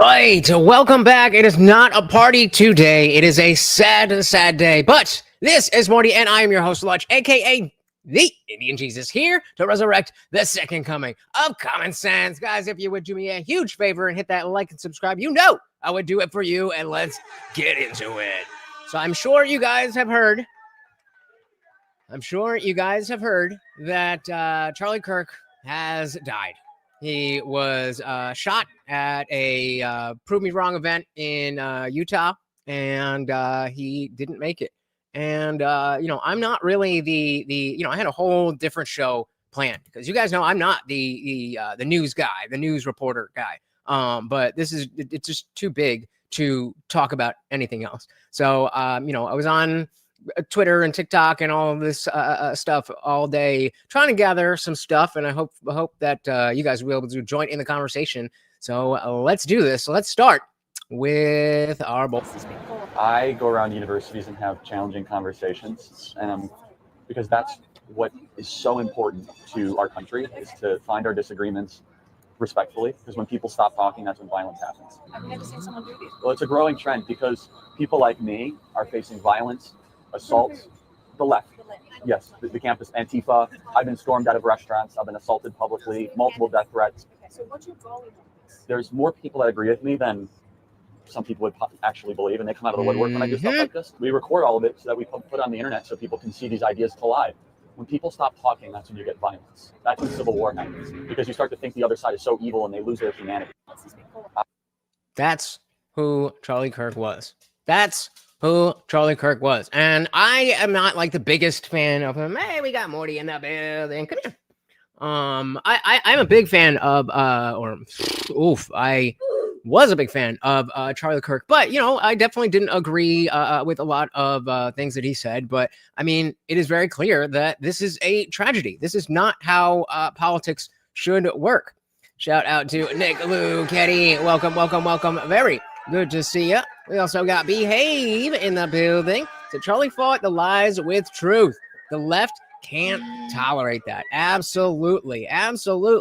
Right, welcome back. It is not a party today. It is a sad, sad day. But this is Morty, and I am your host, Lodge, aka the Indian Jesus, here to resurrect the second coming of common sense. Guys, if you would do me a huge favor and hit that like and subscribe, you know I would do it for you, and let's get into it. So I'm sure you guys have heard that Charlie Kirk has died. He was shot at a Prove Me Wrong event in Utah, and he didn't make it. And, I'm not really the I had a whole different show planned because you guys know I'm not the news guy, the news reporter guy. But it's just too big to talk about anything else. So, I was on Twitter and TikTok and all of this stuff all day, trying to gather some stuff, and I hope that you guys will be able to join in the conversation. So let's do this. So let's start with our both. I go around universities and have challenging conversations, because that's what is so important to our country, is to find our disagreements respectfully, because when people stop talking, that's when violence happens. I've never seen someone do this. Well, it's a growing trend because people like me are facing violence, assaults. The left, yes, the campus Antifa. I've been stormed out of restaurants. I've been assaulted publicly, multiple death threats. Okay, so what's your goal in this? There's more people that agree with me than some people would actually believe, and they come out of the woodwork when I do stuff like this. We record all of it so that we put on the internet so people can see these ideas collide. When people stop talking, that's when you get violence. That's when civil war happens, because you start to think the other side is so evil and they lose their humanity. That's who Charlie Kirk was. And I am not like the biggest fan of him. Hey, we got Morty in the building. Come here. I'm a big fan of I was a big fan of Charlie Kirk, but I definitely didn't agree with a lot of things that he said. But I mean, it is very clear that this is a tragedy. This is not how politics should work. Shout out to Nick Lou Ketty. Welcome. Very good to see you. We also got Behave in the building. So Charlie fought the lies with truth. The left can't tolerate that. Absolutely. MSNBC,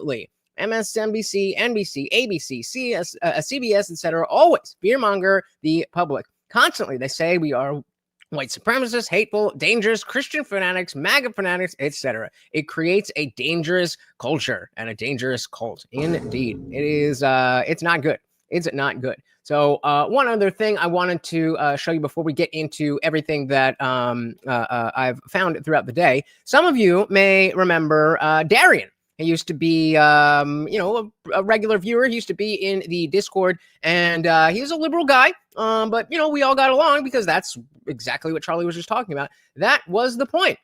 NBC, ABC, CBS, etc. always fearmonger the public. Constantly, they say we are white supremacists, hateful, dangerous, Christian fanatics, MAGA fanatics, etc. It creates a dangerous culture and a dangerous cult. Indeed, it is. It's not good. It's not good. So one other thing I wanted to show you before we get into everything that I've found throughout the day. Some of you may remember Darian. He used to be, a regular viewer. He used to be in the Discord, and he was a liberal guy. But, we all got along because that's exactly what Charlie was just talking about. That was the point.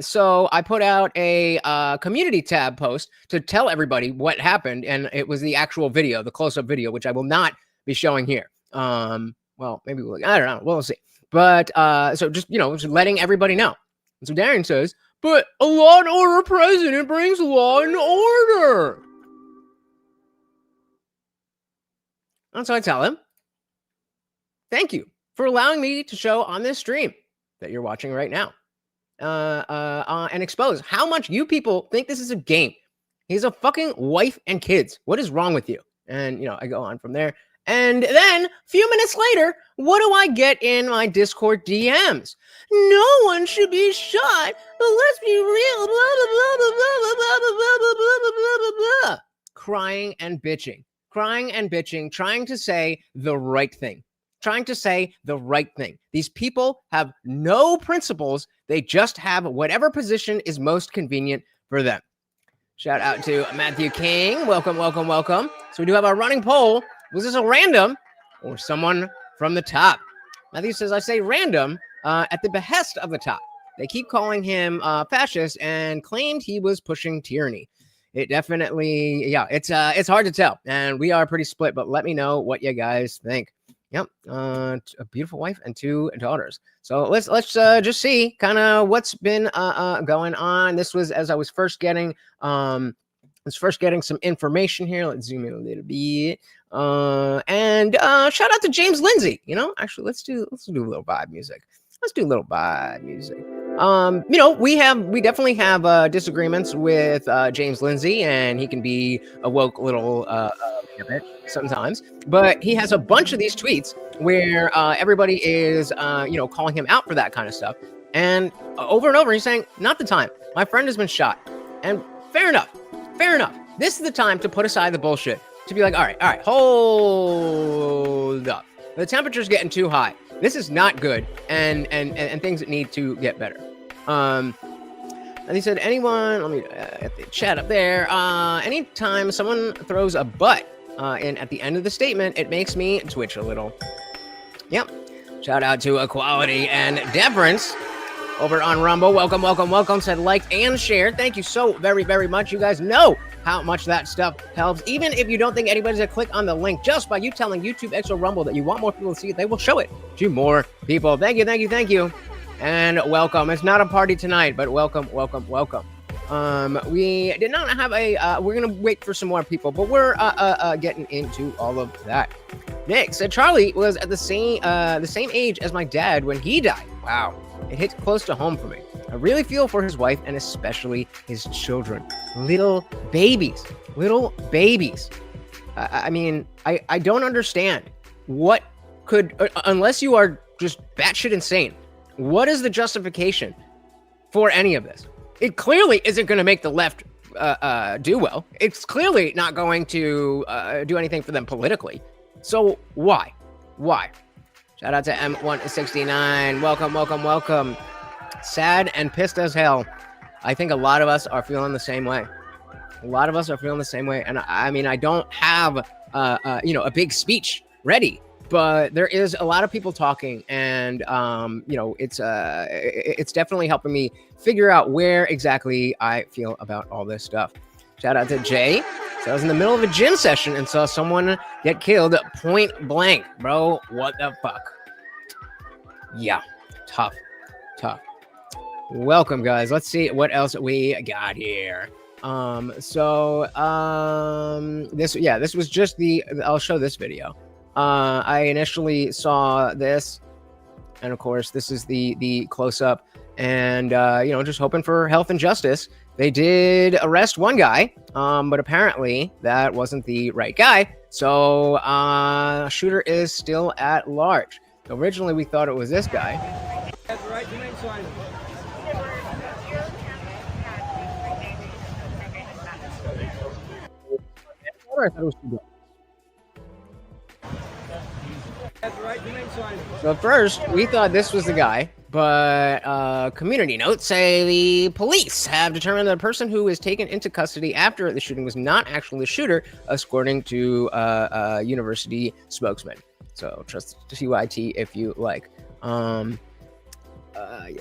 So I put out a community tab post to tell everybody what happened, and it was the actual video, the close-up video, which I will not be showing here. Well, maybe I don't know. We'll see. But so just letting everybody know. And so Darian says, but a law and order president brings law and order. And so I tell him, thank you for allowing me to show on this stream that you're watching right now. And expose how much you people think this is a game. He's a fucking wife and kids. What is wrong with you? And, I go on from there. And then a few minutes later, what do I get in my Discord DMs? No one should be shot, but let's be real. Blah, blah, blah, blah, blah, blah, blah, blah, blah, blah, blah. Crying and bitching, trying to say the right thing. These people have no principles. They just have whatever position is most convenient for them. Shout out to Matthew King. Welcome. So we do have a running poll. Was this a random or someone from the top? Matthew says, I say random at the behest of the top. They keep calling him fascist and claimed he was pushing tyranny. It definitely, it's hard to tell. And we are pretty split, but let me know what you guys think. Yep, a beautiful wife and 2 daughters. So let's just see kind of what's been going on. This was as I was first getting some information here. Let's zoom in a little bit. And shout out to James Lindsay. Actually, let's do a little vibe music. You know, we definitely have disagreements with James Lindsay, and he can be a woke little bitch sometimes. But he has a bunch of these tweets where everybody is, you know, calling him out for that kind of stuff, and over he's saying, "Not the time. My friend has been shot," and fair enough. This is the time to put aside the bullshit, to be like, all right, hold up. The temperature's getting too high. This is not good, and things that need to get better. And he said, anyone, let me at the chat up there. Anytime someone throws a but in at the end of the statement, it makes me twitch a little. Yep. Shout out to Equality and Deference over on Rumble. Welcome. Said liked and shared. Thank you so very, very much. You guys know how much that stuff helps. Even if you don't think anybody's gonna click on the link, just by you telling YouTube X or Rumble that you want more people to see it, they will show it to more people. Thank you. And welcome. It's not a party tonight, but welcome. We did not have we're gonna wait for some more people, but we're getting into all of that. Nick said Charlie was at the same age as my dad when he died. Wow. It hit close to home for me. I really feel for his wife and especially his children. Little babies. I mean, I don't understand what could, unless you are just batshit insane, what is the justification for any of this? It clearly isn't going to make the left do well. It's clearly not going to do anything for them politically. So why? Shout out to M169. Welcome. Sad and pissed as hell. I think a lot of us are feeling the same way. And I mean, I don't have, you know, a big speech ready, but there is a lot of people talking, and you know, it's definitely helping me figure out where exactly I feel about all this stuff. Shout out to Jay. So I was in the middle of a gym session and saw someone get killed point blank. Bro, what the fuck? Yeah, tough. Welcome, guys. Let's see what else we got here. This was just I'll show this video. I initially saw this, and of course, this is the close-up, and you know, just hoping for health and justice. They did arrest one guy, but apparently that wasn't the right guy. So shooter is still at large. Originally, we thought it was this guy. That's right, sign. I thought it was too So at first, we thought this was the guy, but community notes say the police have determined that the person who was taken into custody after the shooting was not actually the shooter, according to a university spokesman. So trust TYT if you like. Yeah,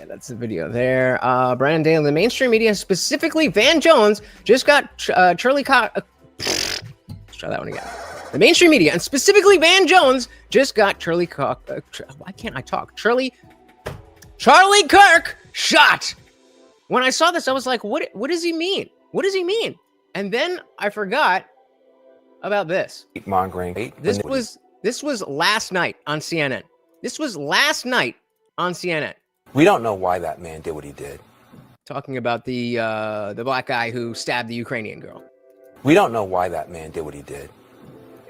that's the video there. Brandon Dale, the mainstream media, specifically Van Jones, just got Charlie Kirk. Let's try that one again. The mainstream media, and specifically Van Jones, just got Charlie Kirk. Why can't I talk? Charlie Kirk shot. When I saw this, I was like, what does he mean? What does he mean? And then I forgot about this. Mongering. This was last night on CNN. We don't know why that man did what he did. Talking about the black guy who stabbed the Ukrainian girl. We don't know why that man did what he did.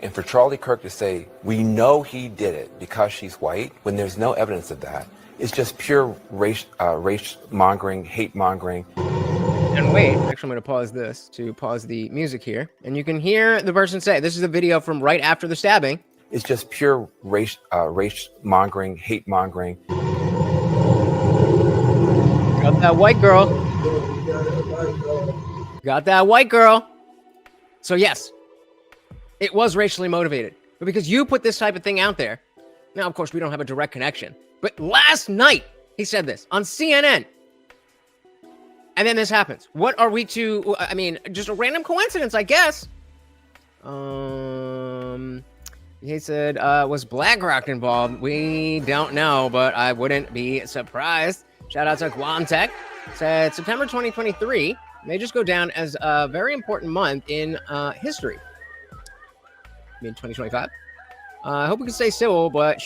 And for Charlie Kirk to say, we know he did it because she's white, when there's no evidence of that, it's just pure race mongering, hate mongering. And wait, actually, I'm going to pause this to pause the music here. And you can hear the person say, this is a video from right after the stabbing. It's just pure race mongering, hate mongering. Got that white girl. So yes, it was racially motivated. But because you put this type of thing out there, now, of course, we don't have a direct connection. But last night, he said this on CNN. And then this happens. What are we to, I mean, just a random coincidence, I guess. He said, was BlackRock involved? We don't know, but I wouldn't be surprised. Shout out to Quantech. Said September 2023 may just go down as a very important month in history. I mean, 2025? I hope we can stay civil, but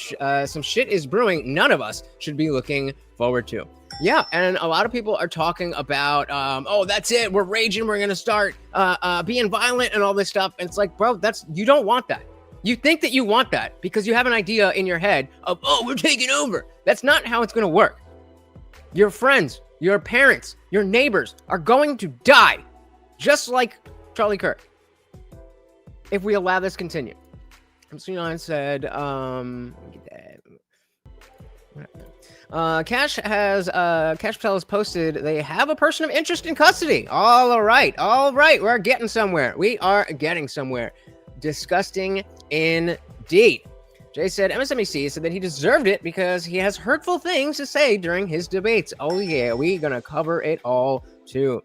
some shit is brewing none of us should be looking forward to. Yeah, and a lot of people are talking about, oh, that's it, we're raging, we're gonna start being violent and all this stuff. And it's like, bro, you don't want that. You think that you want that because you have an idea in your head of, oh, we're taking over. That's not how it's gonna work. Your friends, your parents, your neighbors are going to die, just like Charlie Kirk, if we allow this continue. Sunan said, Cash Patel has posted they have a person of interest in custody. All right, we're getting somewhere. We are getting somewhere. Disgusting indeed. Jay said MSNBC said that he deserved it because he has hurtful things to say during his debates. Oh yeah, we gonna cover it all too.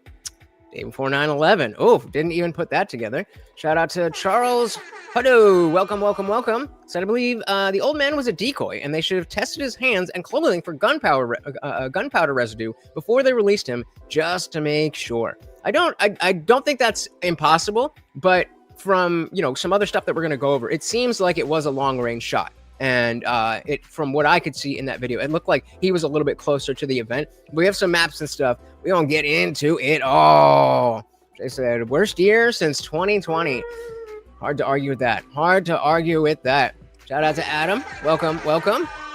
Day before 9/11. Oh, didn't even put that together. Shout out to Charles. Hello, welcome. Said I believe the old man was a decoy, and they should have tested his hands and clothing for gunpowder residue before they released him, just to make sure. I don't think that's impossible, but from some other stuff that we're gonna go over, it seems like it was a long range shot. And from what I could see in that video, it looked like he was a little bit closer to the event. We have some maps and stuff. We don't get into it all. They said worst year since 2020. Hard to argue with that. Shout out to Adam. Welcome.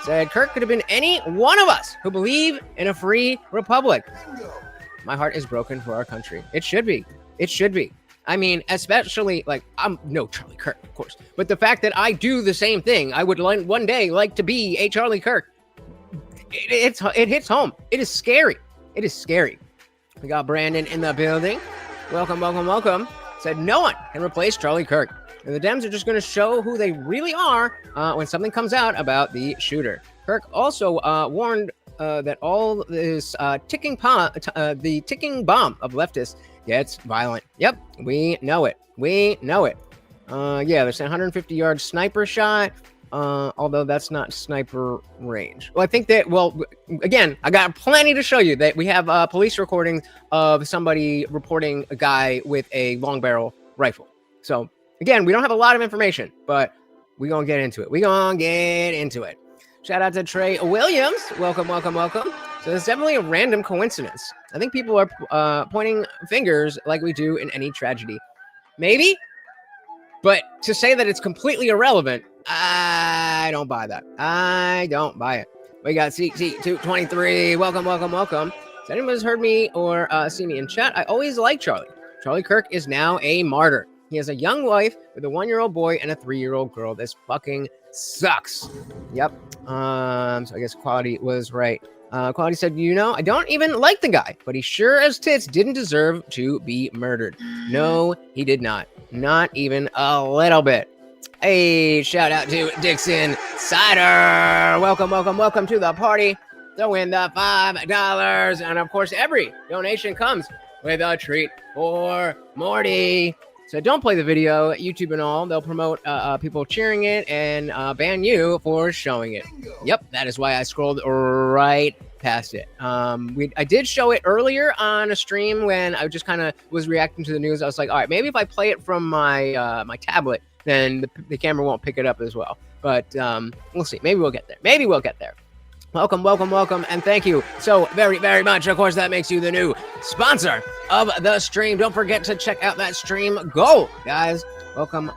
Said Kirk could have been any one of us who believe in a free republic. My heart is broken for our country. It should be. I mean, especially, like, I'm no Charlie Kirk, of course, but the fact that I do the same thing, I would one day like to be a Charlie Kirk. It hits home. It is scary. We got Brandon in the building. Welcome. Said no one can replace Charlie Kirk. And the Dems are just going to show who they really are when something comes out about the shooter. Kirk also warned that all this ticking bomb of leftists gets violent. Yep, we know it. Yeah, there's a 150-yard sniper shot, although that's not sniper range. Well, I think that, again, I got plenty to show you that we have police recordings of somebody reporting a guy with a long barrel rifle. So, again, we don't have a lot of information, but we're going to get into it. Shout out to Trey Williams. Welcome. So it's definitely a random coincidence. I think people are pointing fingers like we do in any tragedy. Maybe, but to say that it's completely irrelevant, I don't buy that. We got CT223. Welcome. Has anyone heard me or see me in chat? I always like Charlie. Charlie Kirk is now a martyr. He has a young wife with a 1-year-old boy and a 3-year-old girl. This fucking sucks. Yep. So I guess Quality was right. Quality said, I don't even like the guy, but he sure as tits didn't deserve to be murdered. No, he did not. Not even a little bit. Hey, shout out to Dixon Cider. Welcome to the party. Throw in the $5. And of course, every donation comes with a treat for Morty. So don't play the video, YouTube and all. They'll promote people cheering it and ban you for showing it. Yep, that is why I scrolled right past it. I did show it earlier on a stream when I just kind of was reacting to the news. I was like, all right, maybe if I play it from my my tablet, then the camera won't pick it up as well. But we'll see. Maybe we'll get there. Welcome, and thank you so very, very much. Of course, that makes you the new sponsor of the stream. Don't forget to check out that stream goal, guys. Welcome.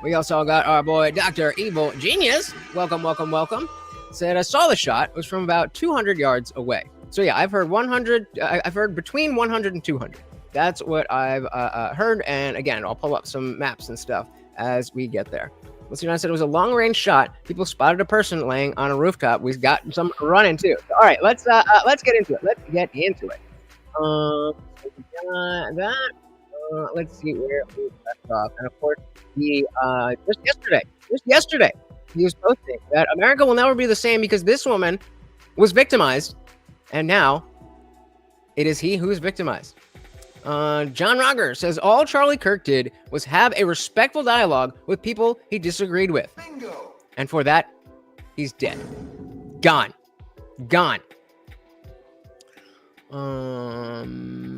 We also got our boy, Dr. Evil Genius. Welcome. Said, I saw the shot. It was from about 200 yards away. So, yeah, I've heard 100. I've heard between 100 and 200. That's what I've heard. And, again, I'll pull up some maps and stuff as we get there. Let's see. I said it was a long-range shot. People spotted a person laying on a rooftop. We've got some running too. All right, let's get into it. Let's see where we left off. And of course, just yesterday, he was posting that America will never be the same because this woman was victimized, and now it is he who is victimized. John Roger says all Charlie Kirk did was have a respectful dialogue with people he disagreed with. Bingo. And for that, he's dead. Gone.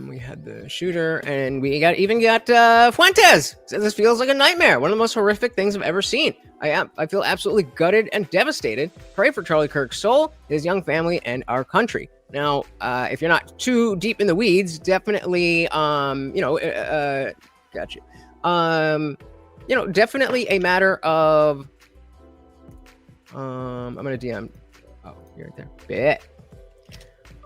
We had the shooter, and we even got Fuentes. Says this feels like a nightmare. One of the most horrific things I've ever seen. I feel absolutely gutted and devastated. Pray for Charlie Kirk's soul, his young family, and our country. Now, if you're not too deep in the weeds, definitely, gotcha. Definitely a matter of, I'm gonna DM. Oh, you're right there. Bet.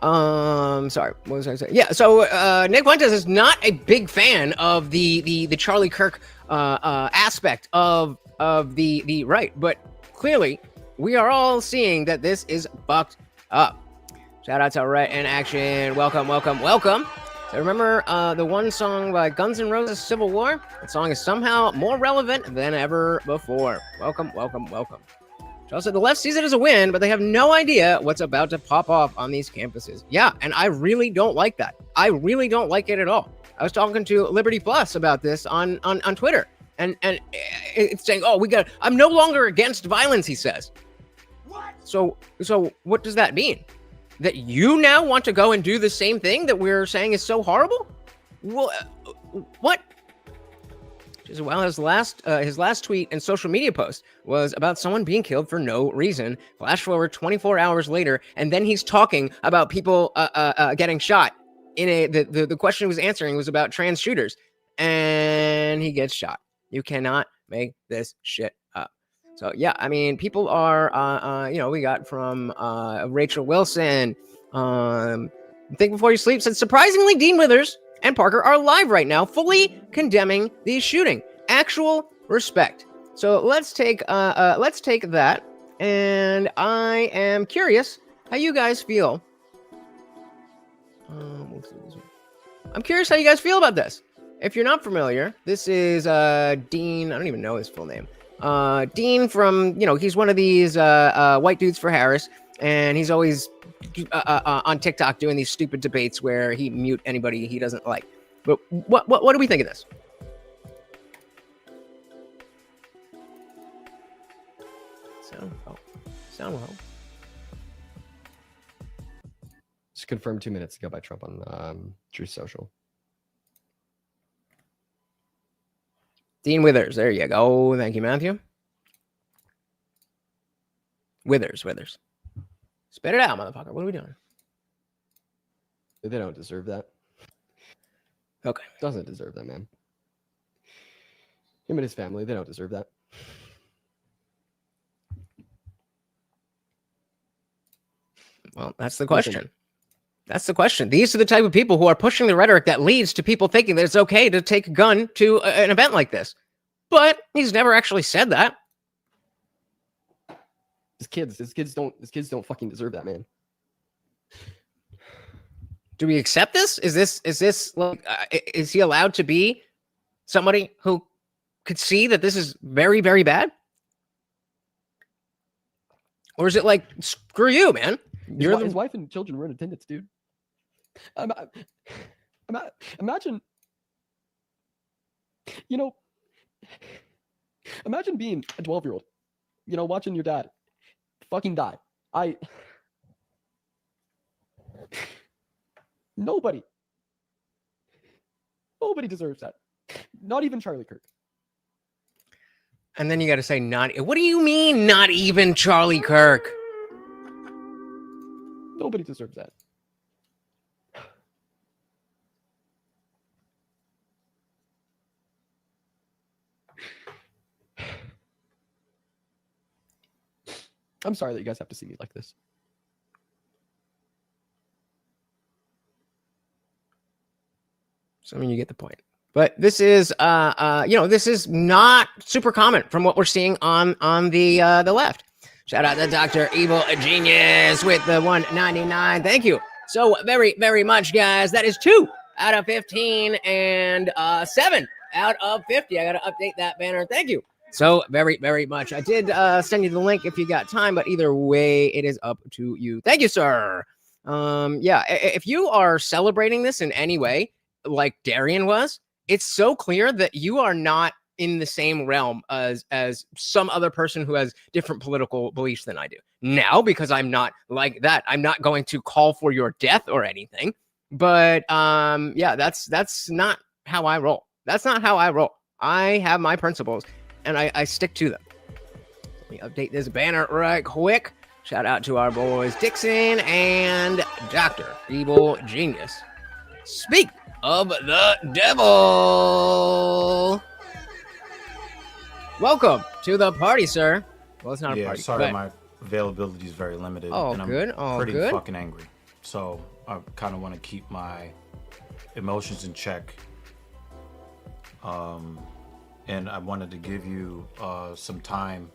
Sorry, what was I saying? Yeah, so Nick Fuentes is not a big fan of the Charlie Kirk aspect of the right, but clearly we are all seeing that this is fucked up. Shout out to Rhett in Action. Welcome. So remember the one song by Guns N' Roses, Civil War? That song is somehow more relevant than ever before. Welcome. Also, the left sees it as a win, but they have no idea what's about to pop off on these campuses. Yeah, and I really don't like that. I really don't like it at all. I was talking to Liberty Plus about this on Twitter, and it's saying, "Oh, I'm no longer against violence," he says. What? So what does that mean? That you now want to go and do the same thing that we're saying is so horrible? Well, what? Well, his last tweet and social media post was about someone being killed for no reason. Flash forward 24 hours later, and then he's talking about people getting shot. The question he was answering was about trans shooters, and he gets shot. You cannot make this shit up. So yeah, I mean, people are we got from Rachel Wilson. Think Before You Sleep said, surprisingly, Dean Withers and Parker are live right now, fully condemning the shooting. Actual respect. So let's take that, and I am curious how you guys feel. I'm curious how you guys feel about this. If you're not familiar, this is Dean. I don't even know his full name. Dean from, he's one of these white dudes for Harris, and he's always on TikTok doing these stupid debates where he mute anybody he doesn't like. But what do we think of this? Sound well. Just confirmed 2 minutes ago by Trump on Truth Social. Dean Withers, there you go. Thank you, Matthew. Withers. Spit it out, motherfucker. What are we doing? They don't deserve that. Okay. Doesn't deserve that, man. Him and his family, they don't deserve that. Well, that's the question. That's the question. These are the type of people who are pushing the rhetoric that leads to people thinking that it's okay to take a gun to an event like this. But he's never actually said that. His kids don't fucking deserve that, man. Do we accept this? Is this like, is he allowed to be somebody who could see that this is very, very bad? Or is it like, screw you, man? His wife and children were in attendance, dude. Imagine, imagine being a 12-year-old, watching your dad fucking die. Nobody deserves that. Not even Charlie Kirk. And then you got to say, what do you mean, not even Charlie Kirk? Nobody deserves that. I'm sorry that you guys have to see me like this. So, I mean, you get the point. But this is, this is not super common from what we're seeing on the left. Shout out to Dr. Evil Genius with the 199. Thank you so very, very much, guys. That is 2 out of 15 and 7 out of 50. I got to update that banner. Thank you so very, very much. I did send you the link if you got time, but either way, it is up to you. Thank you, sir. If you are celebrating this in any way, like Darian was, it's so clear that you are not in the same realm as some other person who has different political beliefs than I do. Now, because I'm not like that, I'm not going to call for your death or anything, But yeah, that's not how I roll. That's not how I roll. I have my principles, and I stick to them. Let me update this banner right quick. Shout out to our boys Dixon and Dr. Evil Genius. Speak of the devil. Welcome to the party, sir. Well, it's not a party. Sorry, but... my availability is very limited. Oh, and good. I'm pretty fucking angry. So I kind of want to keep my emotions in check. And I wanted to give you some time.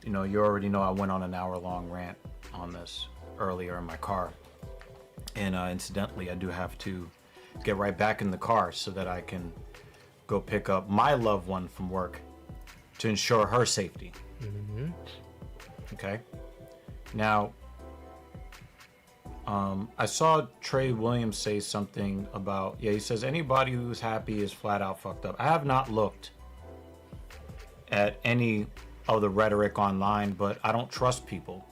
You know, you already know I went on an hour-long rant on this earlier in my car. And incidentally, I do have to get right back in the car so that I can go pick up my loved one from work to ensure her safety. Mm-hmm. Okay. Now, I saw Trey Williams say something about, he says anybody who's happy is flat out fucked up. I have not looked at any of the rhetoric online, but I don't trust people.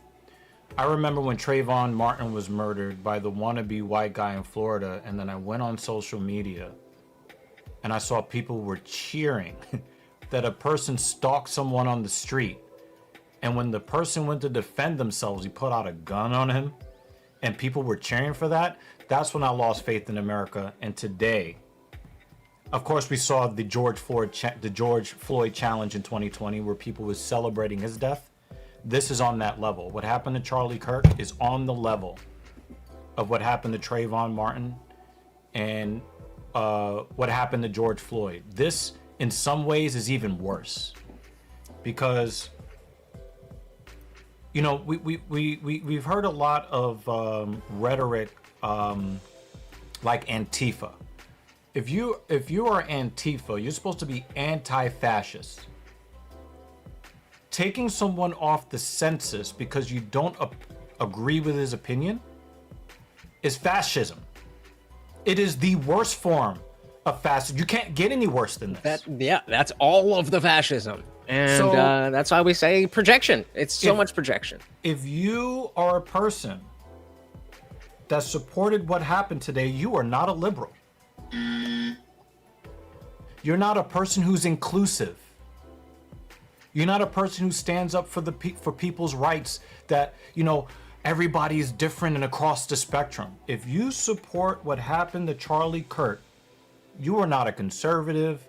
I remember when Trayvon Martin was murdered by the wannabe white guy in Florida, and then I went on social media and I saw people were cheering that a person stalked someone on the street. And when the person went to defend themselves, he put out a gun on him and people were cheering for that. That's when I lost faith in America. And today, of course, we saw the George Floyd challenge in 2020 where people were celebrating his death. This is on that level. What happened to Charlie Kirk is on the level of what happened to Trayvon Martin and what happened to George Floyd. This, in some ways, is even worse because, you know, we've heard a lot of rhetoric like Antifa. If you are Antifa, you're supposed to be anti-fascist. Taking someone off the census because you don't agree with his opinion is fascism. It is the worst form of fascism. You can't get any worse than this. That's all of the fascism. And so, that's why we say projection. It's so much projection. If you are a person that supported what happened today, you are not a liberal. You're not a person who's inclusive. You're not a person who stands up for for people's rights, that, you know, everybody is different and across the spectrum. If you support what happened to Charlie Kirk, you are not a conservative.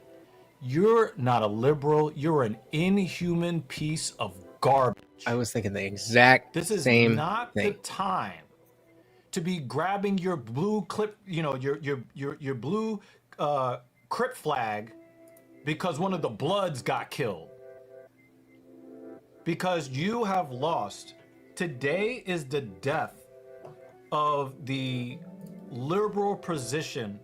You're not a liberal. You're an inhuman piece of garbage. I was thinking the exact same thing. This is not the time to be grabbing your blue clip, you know, your blue Crip flag because one of the Bloods got killed. Because you have lost. Today is the death of the liberal position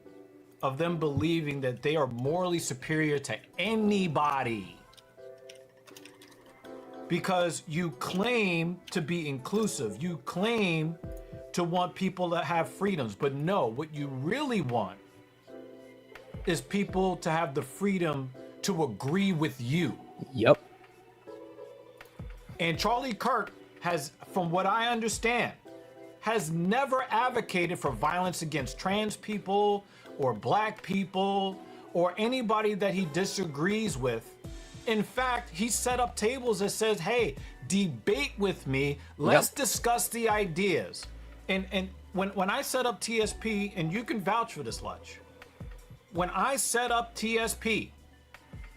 of them believing that they are morally superior to anybody. Because you claim to be inclusive. You claim to want people to have freedoms. But no, what you really want is people to have the freedom to agree with you. Yep. And Charlie Kirk has, from what I understand, has never advocated for violence against trans people or black people or anybody that he disagrees with. In fact, he set up tables that says, hey, debate with me. Let's discuss the ideas. And when I set up TSP, and you can vouch for this, Lutch, when I set up TSP,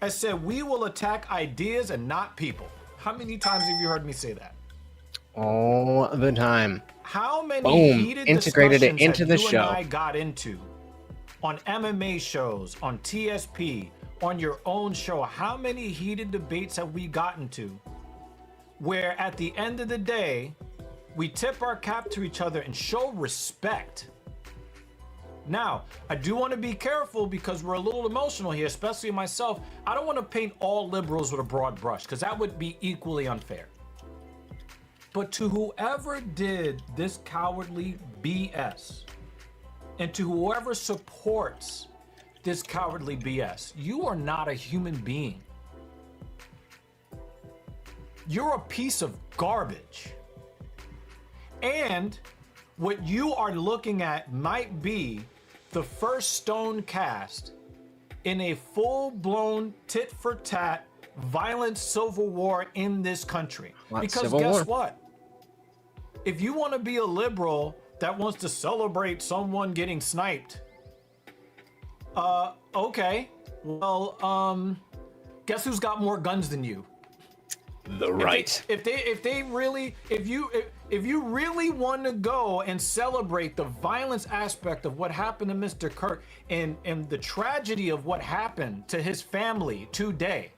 I said, we will attack ideas and not people. How many times have you heard me say that? All the time. How many heated integrated it into discussions the have you show. and I got into on MMA shows, on TSP, on your own show? How many heated debates have we gotten to where at the end of the day, we tip our cap to each other and show respect? Now, I do want to be careful because we're a little emotional here, especially myself. I don't want to paint all liberals with a broad brush because that would be equally unfair. But to whoever did this cowardly BS, and to whoever supports this cowardly BS, you are not a human being. You're a piece of garbage. And what you are looking at might be the first stone cast in a full-blown tit-for-tat violent civil war in this country. Because guess what? If you want to be a liberal that wants to celebrate someone getting sniped, okay, well, guess who's got more guns than you? The right. If you really want to go and celebrate the violence aspect of what happened to Mr. Kirk and the tragedy of what happened to his family today,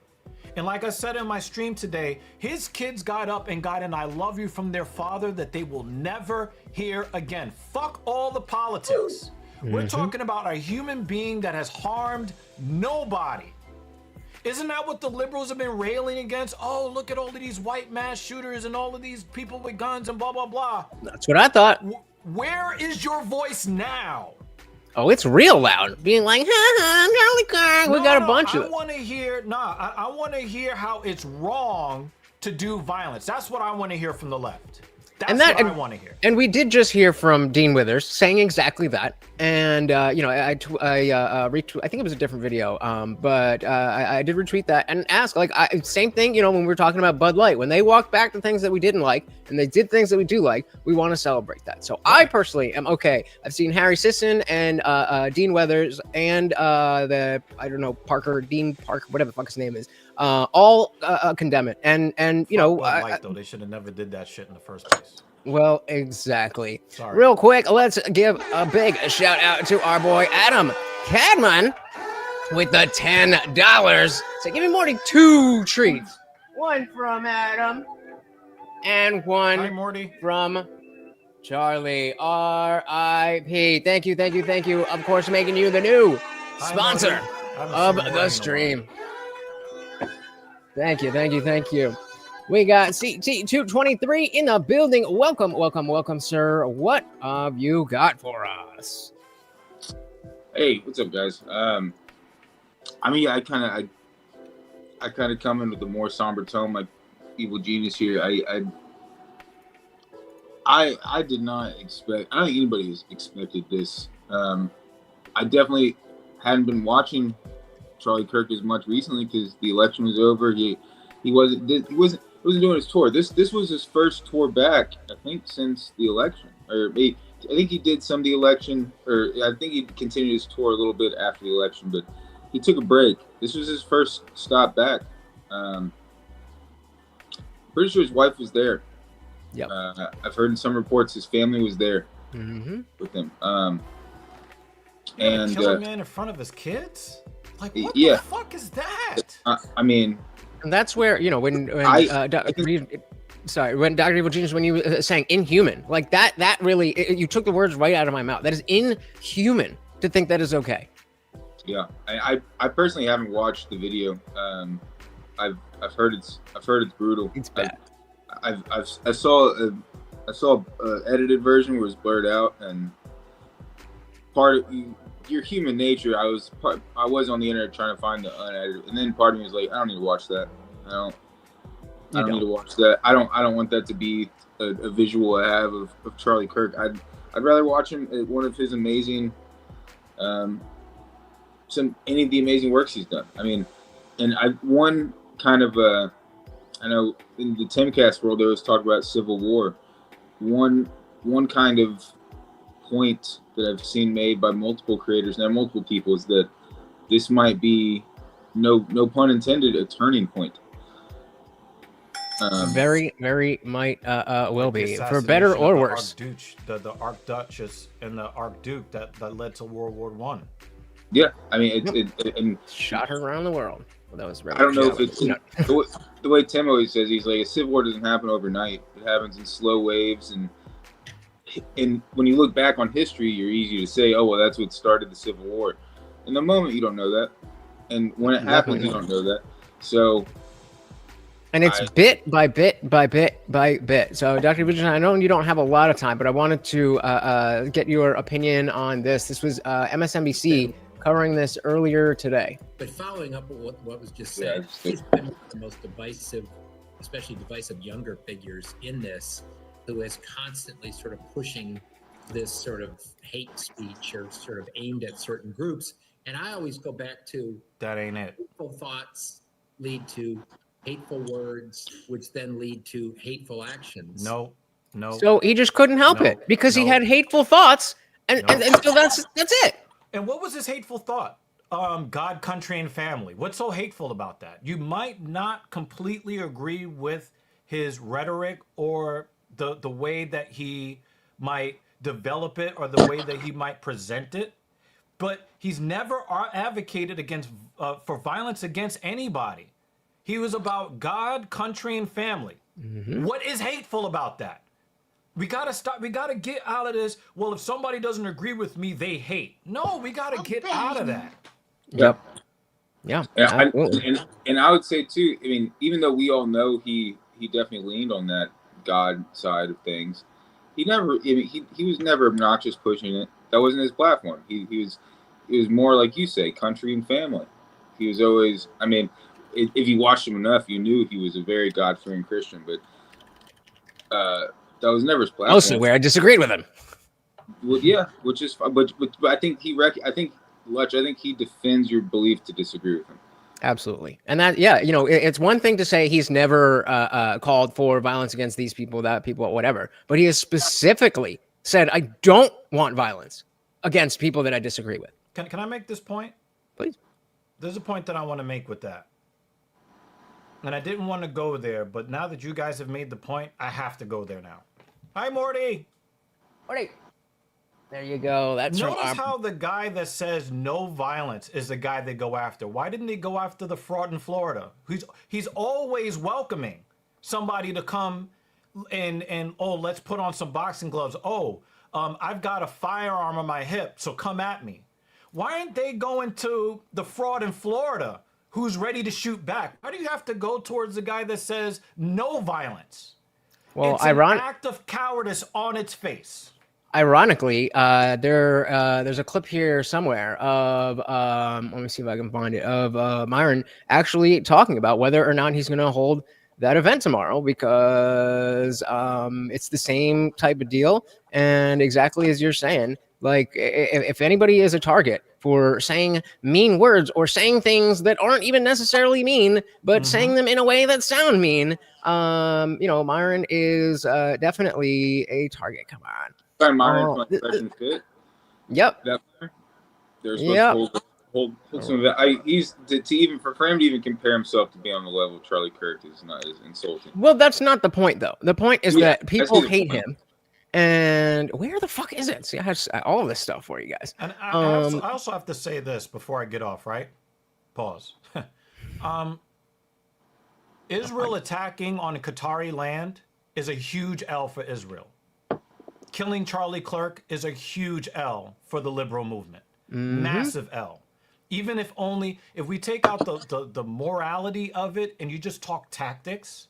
and like I said in my stream today, his kids got up and got an I love you from their father that they will never hear again. Fuck all the politics. We're talking about a human being that has harmed nobody. Isn't that what the liberals have been railing against? Oh, look at all of these white mass shooters and all of these people with guns and blah, blah, blah. That's what I thought. Where is your voice now? Oh, it's real loud. Being like, I'm Charlie Kirk. We got a bunch of it. I want to hear how it's wrong to do violence. That's what I want to hear from the left. That's what I want to hear. And we did just hear from Dean Withers saying exactly that. And, you know, I retweet, I think it was a different video, but I did retweet that and ask, like, same thing, you know, when we were talking about Bud Light, when they walked back the things that we didn't like and they did things that we do like, we want to celebrate that. So I personally am okay. I've seen Harry Sisson and Dean Withers and Dean Parker, whatever the fuck his name is, all condemn it. And you know, Light, though, they should have never did that shit in the first place. Well, exactly. Sorry. Real quick, let's give a big shout out to our boy Adam Cadman with the $10. So give me more than 2 treats. One from Adam and one Hi, Morty. from Charlie. R.I.P. Thank you. Of course, making you the new sponsor of the stream. Thank you. We got CT223 in the building. Welcome, sir. What have you got for us? Hey, what's up, guys? I mean, I kind of come in with a more somber tone, like Evil Genius here. I did not expect. I don't think anybody has expected this. I definitely hadn't been watching Charlie Kirk as much recently because the election was over. He wasn't doing his tour. This was his first tour back, I think, since the election. Or I think he did some of the election, or I think he continued his tour a little bit after the election, but he took a break. This was his first stop back. Pretty sure his wife was there. Yep. I've heard in some reports his family was there with him. And kill a man in front of his kids? Like, what the fuck is that? I mean, and that's where, you know, when Dr. Evil Genius, when you were saying inhuman, like that really, you took the words right out of my mouth. That is inhuman to think that is okay. Yeah, I personally haven't watched the video. I've heard it's brutal. It's bad. I saw a edited version where it's blurred out, and part of your human nature. I was on the internet trying to find the unedited, and then part of me was like, I don't need to watch that. I don't need to watch that. I don't want that to be a visual I have of Charlie Kirk. I'd rather watch him at one of his amazing, any of the amazing works he's done. I mean, and one kind of I know in the Timcast world there was talk about Civil War. One kind of point that I've seen made by multiple creators and multiple people is that this might be, no pun intended, a turning point. Very might will be, for better or worse. The Archduchess and the Archduke that led to World War I. Yeah, I mean, it shot her around the world. Well, that was really I don't know if it's the way Tim always says. He's like, a civil war doesn't happen overnight. It happens in slow waves, and when you look back on history, you're easy to say, oh, well, that's what started the Civil War. In the moment, you don't know that, and when it happens, you don't know that. So, and it's bit by bit by bit by bit. So, Dr. Vision, I know you don't have a lot of time, but I wanted to get your opinion on this. This was MSNBC covering this earlier today. But following up on what was just said, he's been one of the most divisive, especially divisive younger figures in this, who is constantly sort of pushing this sort of hate speech or sort of aimed at certain groups. And I always go back to That ain't it. hateful thoughts lead to hateful words, which then lead to hateful actions. No. So he just couldn't help it because he had hateful thoughts, and so that's it. And what was his hateful thought? God, country, and family. What's so hateful about that? You might not completely agree with his rhetoric or the way that he might develop it or the way that he might present it, but he's never advocated against for violence against anybody. He was about God, country, and family. What is hateful about that? We gotta stop. We gotta get out of this. Well, if somebody doesn't agree with me, they hate. No, we gotta get out of that. Yep. Yeah. And I would say too. I mean, even though we all know he definitely leaned on that God side of things, he never. I mean, he was never obnoxious pushing it. That wasn't his platform. He was more like you say, country and family. He was always. I mean, if you watched him enough, you knew he was a very God-fearing Christian. But that was never his platform. Mostly where I disagreed with him. Well, yeah, which is fine. But I think I think he defends your belief to disagree with him. Absolutely. And that, yeah, you know, it's one thing to say he's never called for violence against these people, that people, whatever, but he has specifically said, I don't want violence against people that I disagree with. Can I make this point? Please. There's a point that I want to make with that. And I didn't want to go there, but now that you guys have made the point, I have to go there now. Hi, Morty. Morty. There you go. That's Notice how the guy that says no violence is the guy they go after. Why didn't they go after the fraud in Florida? He's always welcoming somebody to come and oh, let's put on some boxing gloves. Oh, I've got a firearm on my hip, so come at me. Why aren't they going to the fraud in Florida who's ready to shoot back? Why do you have to go towards the guy that says no violence? Well, it's an act of cowardice on its face. Ironically, there's a clip here somewhere of let me see if I can find it, of Myron actually talking about whether or not he's going to hold that event tomorrow, because it's the same type of deal, and exactly as you're saying, like if anybody is a target for saying mean words or saying things that aren't even necessarily mean, but saying them in a way that sound mean, you know, Myron is definitely a target. Come on. Myron from Fit. Yep. They're supposed to hold some of that. He's to even for him to even compare himself to be on the level of Charlie Kirk is not as insulting. Well, that's not the point, though. The point is that people hate him. And where the fuck is it? See, I have all of this stuff for you guys. And I also have to say this before I get off, right? Pause. Israel attacking on Qatari land is a huge L for Israel. Killing Charlie Kirk is a huge L for the liberal movement. Massive L. Even if we take out the morality of it and you just talk tactics,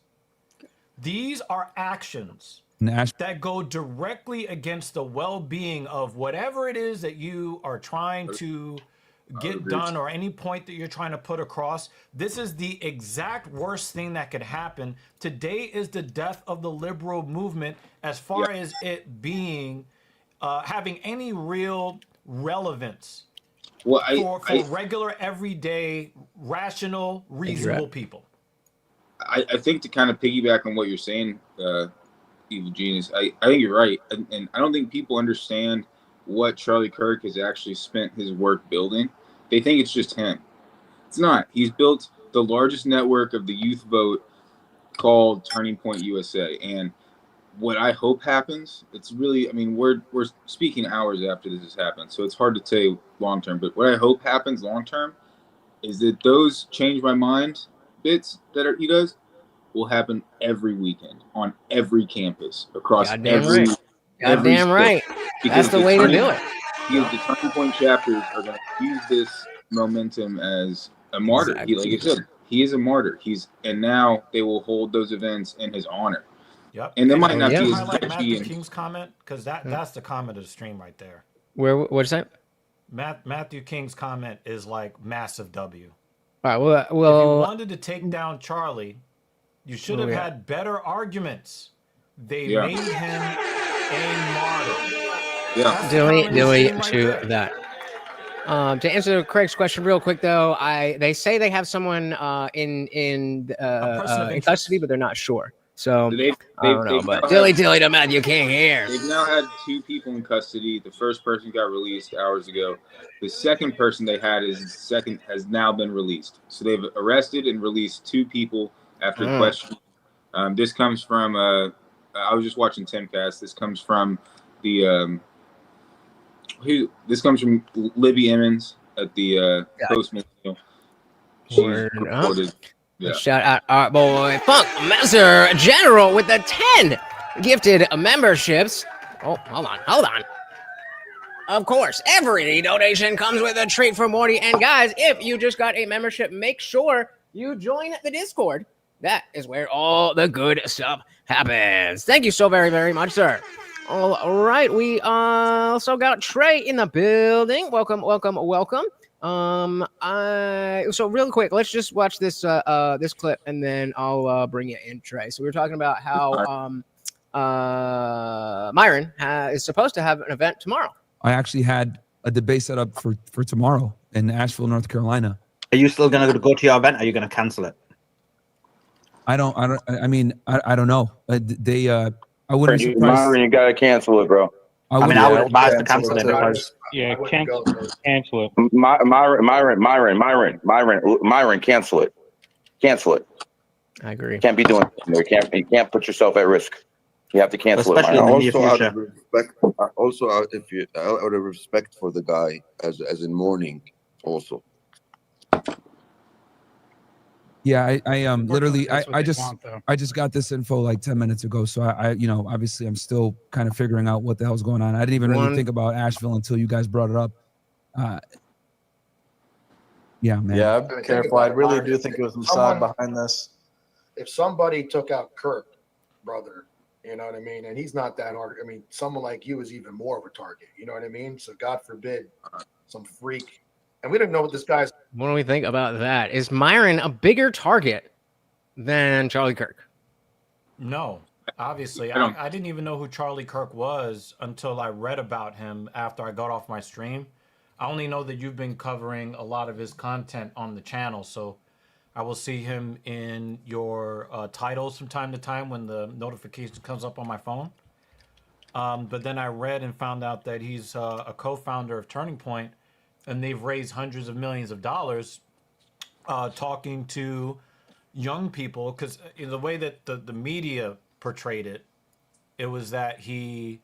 these are actions that go directly against the well-being of whatever it is that you are trying to get done or any point that you're trying to put across. This is the exact worst thing that could happen. Today is the death of the liberal movement as far as it being having any real relevance for regular, everyday, rational, reasonable people. I think to kind of piggyback on what you're saying, Evil Genius, I think you're right. And I don't think people understand what Charlie Kirk has actually spent his work building. They think it's just him. It's not. He's built the largest network of the youth vote called Turning Point USA. And what I hope happens, it's really, I mean, we're speaking hours after this has happened, so it's hard to say long term. But what I hope happens long term is that those change my mind bits that he does will happen every weekend on every campus across every right. That's the way to do it. Because the Turning Point chapters are going to use this momentum as a martyr. Exactly. Like I said, he is a martyr. And now they will hold those events in his honor. Yep. And there might not be highlight Matthew King's comment, because that's the comment of the stream right there. What's that? Matthew King's comment is like massive W. All right. Well, if you wanted to take down Charlie, you should have had better arguments. They made him a martyr. Yeah. Dilly to that. To answer Craig's question real quick, though, they say they have someone in custody, but they're not sure. So They've, I don't know, they've but now dilly had, to Matthew King here. they've now had 2 people in custody. The first person got released hours ago. The second person they had has now been released. So they've arrested and released 2 people after questioning. This comes from I was just watching Timcast. This comes from the this comes from Libby Emmons at the Post Millennial. She's reported. Yeah. Shout out our boy Funk Master General with the 10 gifted memberships. Oh, hold on. Of course, every donation comes with a treat for Morty. And guys, if you just got a membership, make sure you join the Discord. That is where all the good stuff happens. Thank you so very, very much, sir. All right, we also got Trey in the building. Welcome. So real quick, let's just watch this this clip, and then I'll bring you in, Trey. So we were talking about how Myron is supposed to have an event tomorrow. I actually had a debate set up for tomorrow in Asheville, North Carolina. Are you still going to go to your event? Or are you going to cancel it? I don't know. I wouldn't be surprised. You gotta cancel it, bro. I would advise to cancel it because cancel it. Myron, cancel it. Cancel it. I agree. You can't be doing it. You can't put yourself at risk. You have to cancel Especially it. in the near Also, out future. of respect, out of respect for the guy, as in mourning, also. Yeah, I literally I just got this info like 10 minutes ago. So I obviously I'm still kind of figuring out what the hell's going on. I didn't even really think about Asheville until you guys brought it up. Yeah, man. Yeah, I've been careful. I really do think it was Mossad behind this. If somebody took out Kirk, brother, you know what I mean? And he's not that hard. I mean, someone like you is even more of a target. You know what I mean? So God forbid some freak. And we don't know what this guy's. What do we think about that? Is Myron a bigger target than Charlie Kirk? No, obviously. I didn't even know who Charlie Kirk was until I read about him after I got off my stream. I only know that you've been covering a lot of his content on the channel, so I will see him in your titles from time to time when the notification comes up on my phone. But then I read and found out that he's a co-founder of Turning Point, and they've raised hundreds of millions of dollars talking to young people, because the way that the media portrayed it, it was that he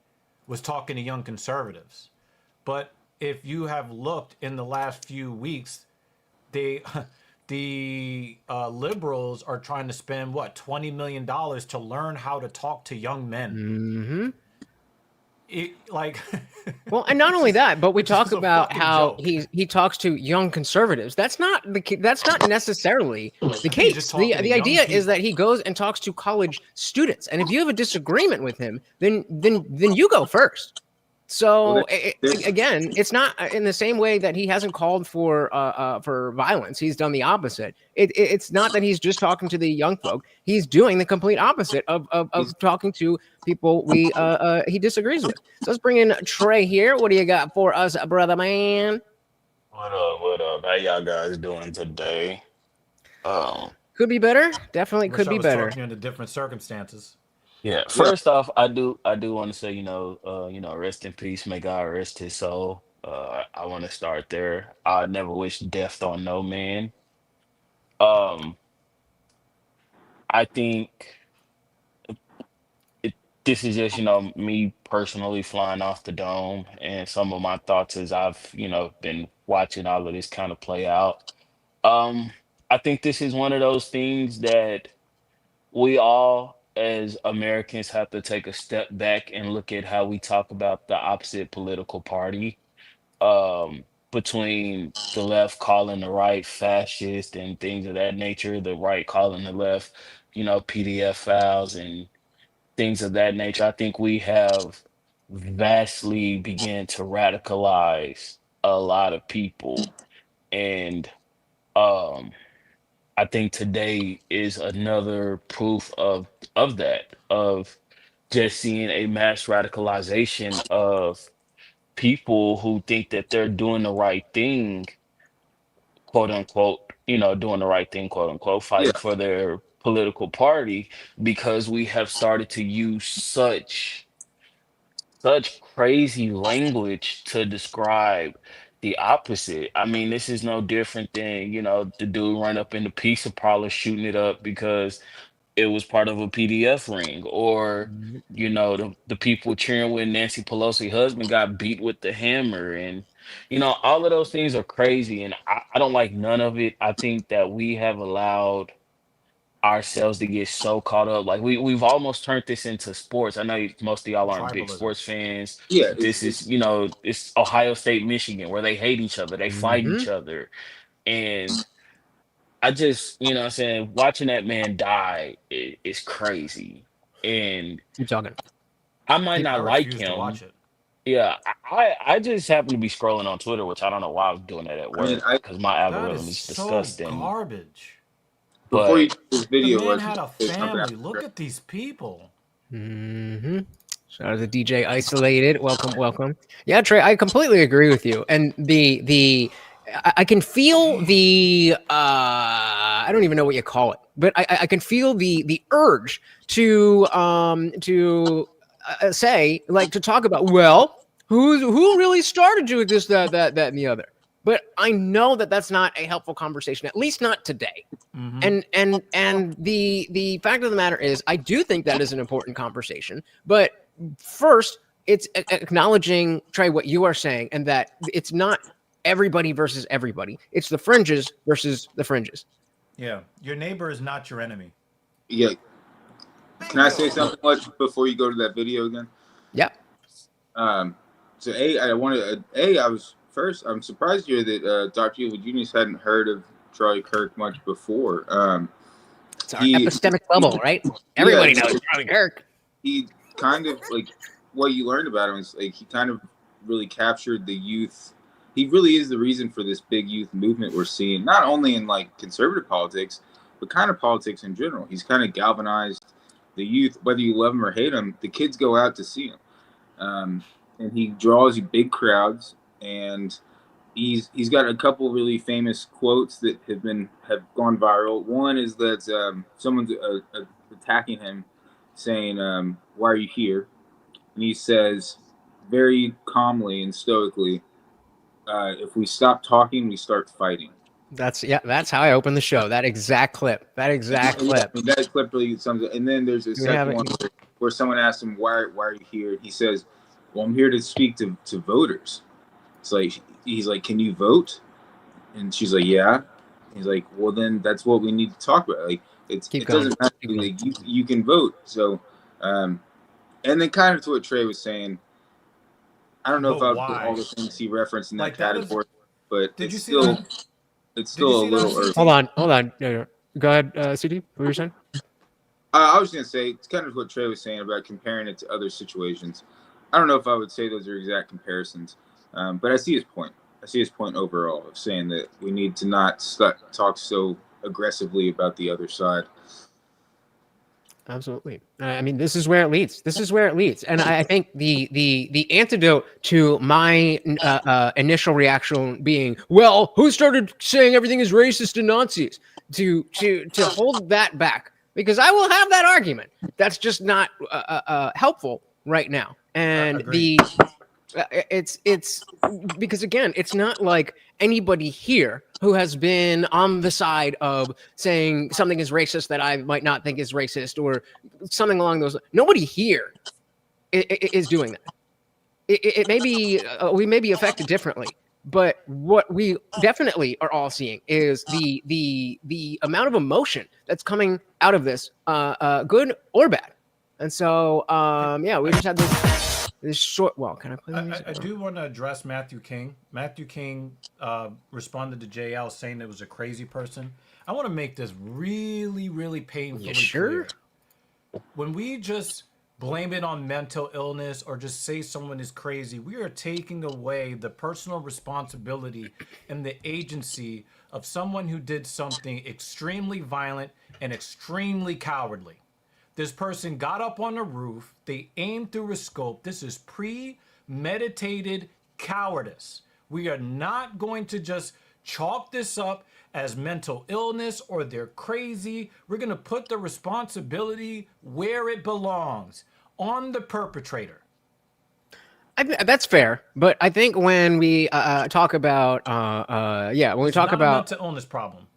was talking to young conservatives. But if you have looked in the last few weeks, the liberals are trying to spend $20 million to learn how to talk to young men. Well, and not only that, but we talk about how he talks to young conservatives. That's not necessarily the case. The idea is that he goes and talks to college students, and if you have a disagreement with him, then you go first. So again, it's not in the same way that he hasn't called for violence. He's done the opposite. It's not that he's just talking to the young folk. He's doing the complete opposite of talking to people he disagrees with. So let's bring in Trey here. What do you got for us, brother man? What up? How y'all guys doing today? Could be better. Definitely could be better. Talking under different circumstances. Yeah. First off, I do want to say, rest in peace. May God rest his soul. I want to start there. I never wish death on no man. I think this is just, me personally flying off the dome, and some of my thoughts as I've, been watching all of this kind of play out. I think this is one of those things that we all as Americans have to take a step back and look at how we talk about the opposite political party, between the left calling the right fascist and things of that nature, the right calling the left, PDF files and things of that nature. I think we have vastly began to radicalize a lot of people. And I think today is another proof of that, of just seeing a mass radicalization of people who think that they're doing the right thing, quote unquote, doing the right thing, quote unquote, Yeah. fighting for their political party, because we have started to use such crazy language to describe the opposite. I mean, this is no different than, the dude run up in the pizza parlor shooting it up because it was part of a PDF ring, or the people cheering when Nancy Pelosi husband got beat with the hammer, and all of those things are crazy, and I don't like none of it. I think that we have allowed ourselves to get so caught up, like we've almost turned this into sports. I know most of y'all aren't big Tribalism. sports fans, Yeah, but this is it's Ohio State, Michigan, where they hate each other, they fight Mm-hmm. each other, and I just, what I'm saying, watching that man die is crazy. And Keep talking. I might I not like refuse to watch him. it. Yeah, I just happen to be scrolling on Twitter, which I don't know why I was doing that at I mean, work because my That algorithm is is so disgusting. garbage. before you But do this The video, man Russ, had a say something family. after. Look at these people. Mm-hmm. Shout out to DJ Isolated. Welcome. Yeah, Trey, I completely agree with you. And I can feel the I don't even know what you call it, but I can feel the urge to say, like, to talk about, well, who really started doing this, that, and the other. But I know that that's not a helpful conversation, at least not today. Mhm. And the fact of the matter is, I do think that is an important conversation. But first, it's acknowledging, Trey, what you are saying, and that it's not everybody versus everybody. It's the fringes versus the fringes. Yeah, your neighbor is not your enemy. Yeah. Can I say something much before you go to that video again? Yeah. So I'm surprised here that Dr. Evil Genius hadn't heard of Charlie Kirk much before. It's our epistemic bubble, right? Everybody knows Charlie Kirk. He kind of, like, what you learned about him is, like, he kind of really captured the youth. He really is the reason for this big youth movement we're seeing, not only in, like, conservative politics, but kind of politics in general. He's kind of galvanized the youth, whether you love him or hate him. The kids go out to see him, and he draws big crowds. And he's got a couple really famous quotes that have gone viral. One is that someone's attacking him, saying, "Why are you here?" And he says, very calmly and stoically, "If we stop talking, we start fighting." That's how I open the show. That exact clip. I mean, that clip really sums it. And then there's a second one where someone asks him, why are you here? And he says, "Well, I'm here to speak to voters." It's like, he's like, "Can you vote?" And she's like, "Yeah." He's like, "Well, then that's what we need to talk about. Like, it doesn't have to be like you can vote." So, and then kind of to what Trey was saying, I don't know if I would put all the things he referenced in that category, but it's still a little early. Hold on. Go ahead, CD. What were you saying? I was going to say, it's kind of what Trey was saying about comparing it to other situations. I don't know if I would say those are exact comparisons, but I see his point. I see his point overall of saying that we need to not talk so aggressively about the other side. Absolutely. I mean, this is where it leads. And I think the antidote to my initial reaction being, well, who started saying everything is racist and Nazis? To hold that back, because I will have that argument. That's just not helpful right now. And it's because, again, it's not like anybody here who has been on the side of saying something is racist that I might not think is racist or something along those lines. Nobody here is doing that. It may be, we may be affected differently, but what we definitely are all seeing is the amount of emotion that's coming out of this, good or bad. And so, yeah, we just had this short. Well, can I play the music? I do want to address Matthew King. Matthew King responded to JL saying it was a crazy person. I want to make this really, really painfully clear. When we just blame it on mental illness or just say someone is crazy, we are taking away the personal responsibility and the agency of someone who did something extremely violent and extremely cowardly. This person got up on a roof. They aimed through a scope. This is premeditated cowardice. We are not going to just chalk this up as mental illness or they're crazy. We're going to put the responsibility where it belongs, on the perpetrator. That's fair, but I think when we talk about when we talk not about a mental illness problem.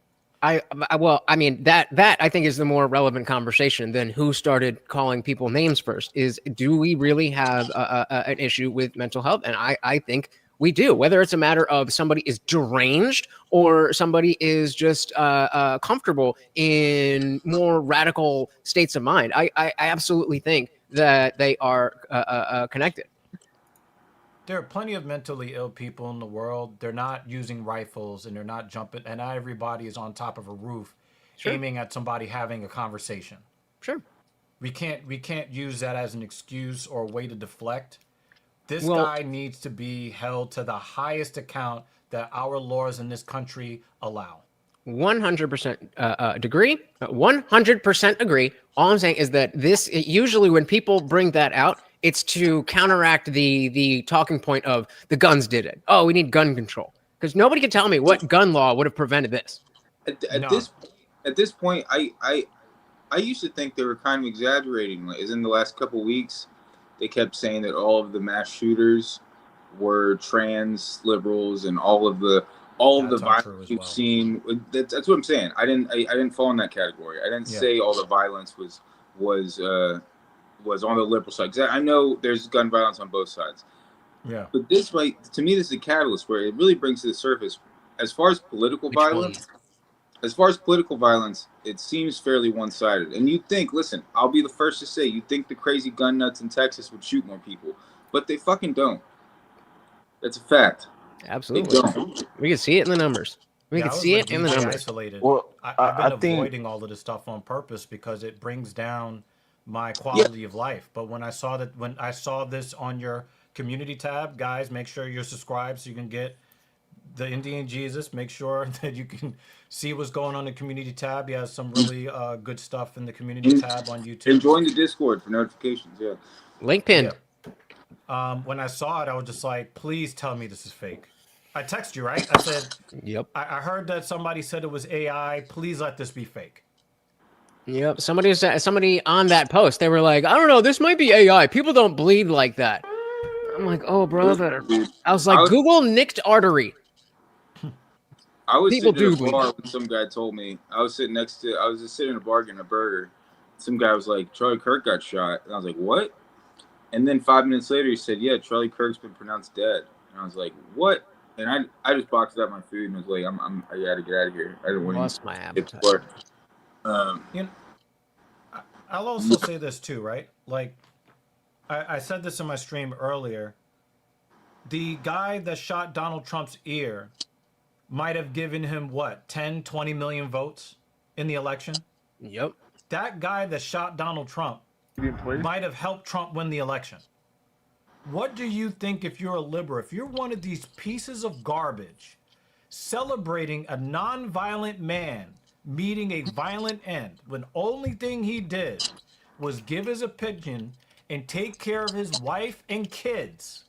Well, I mean that I think is the more relevant conversation than who started calling people names first. Is do we really have an issue with mental health? And I think we do. Whether it's a matter of somebody is deranged or somebody is just comfortable in more radical states of mind, I absolutely think that they are connected. There are plenty of mentally ill people in the world. They're not using rifles and they're not jumping, and not everybody is on top of a roof aiming at somebody having a conversation. Sure. We can't use that as an excuse or a way to deflect. This guy needs to be held to the highest account that our laws in this country allow. 100% agree. 100% agree. All I'm saying is that usually when people bring that out, it's to counteract the talking point of the guns did it. Oh, we need gun control. Because nobody can tell me what gun law would have prevented this. At this point, I used to think they were kind of exaggerating. Like, as in the last couple of weeks, they kept saying that all of the mass shooters were trans liberals and all of the violence you've seen. That's what I'm saying. I didn't fall in that category. I didn't say all the violence was on the liberal side. 'Cause I know there's gun violence on both sides. Yeah. But to me, this is a catalyst where it really brings to the surface, as far as political violence, it seems fairly one-sided. And you think, listen, I'll be the first to say, you think the crazy gun nuts in Texas would shoot more people, but they fucking don't. That's a fact. Absolutely. We can see it in the numbers. We can see it in the numbers. Isolated. Well, I've been avoiding all of this stuff on purpose because it brings down my quality of life. But when I saw this on your community tab, guys, make sure you're subscribed so you can get the Indian Jesus. Make sure that you can see what's going on in the community tab. He has some really good stuff in the community tab on YouTube. And join the Discord for notifications. Yeah. Link pinned. Yeah. When I saw it, I was just like, please tell me this is fake. I text you, right? I said, yep. I heard that somebody said it was AI. Please let this be fake. Yep. Somebody on that post, they were like, I don't know, this might be AI. People don't bleed like that. I'm like, oh, brother. I was like, Google nicked artery. I was sitting in a bar when some guy told me. I was just sitting in a bar getting a burger. Some guy was like, Charlie Kirk got shot. And I was like, what? And then 5 minutes later, he said, yeah, Charlie Kirk's been pronounced dead. And I was like, what? And I just boxed up my food and was like, I gotta get out of here. I didn't want to my get to work. I'll also say this too, right? Like, I said this in my stream earlier. The guy that shot Donald Trump's ear might have given him, 10, 20 million votes in the election? Yep. That guy that shot Donald Trump might have helped Trump win the election. What do you think if you're a liberal, if you're one of these pieces of garbage celebrating a non-violent man meeting a violent end when only thing he did was give his opinion and take care of his wife and kids?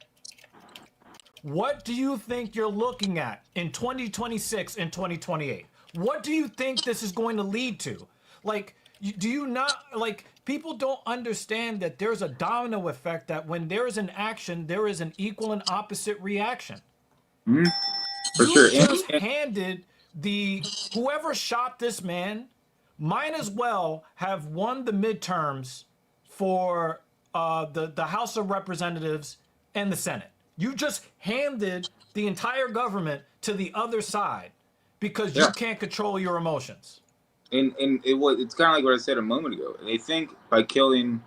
What do you think you're looking at in 2026 and 2028? What do you think this is going to lead to? Like, do you not, like, people don't understand that there's a domino effect, that when there is an action, there is an equal and opposite reaction. Mm-hmm. For you sure. just handed whoever shot this man might as well have won the midterms for the House of Representatives and the Senate. You just handed the entire government to the other side because you can't control your emotions. And it's kind of like what I said a moment ago. They think by killing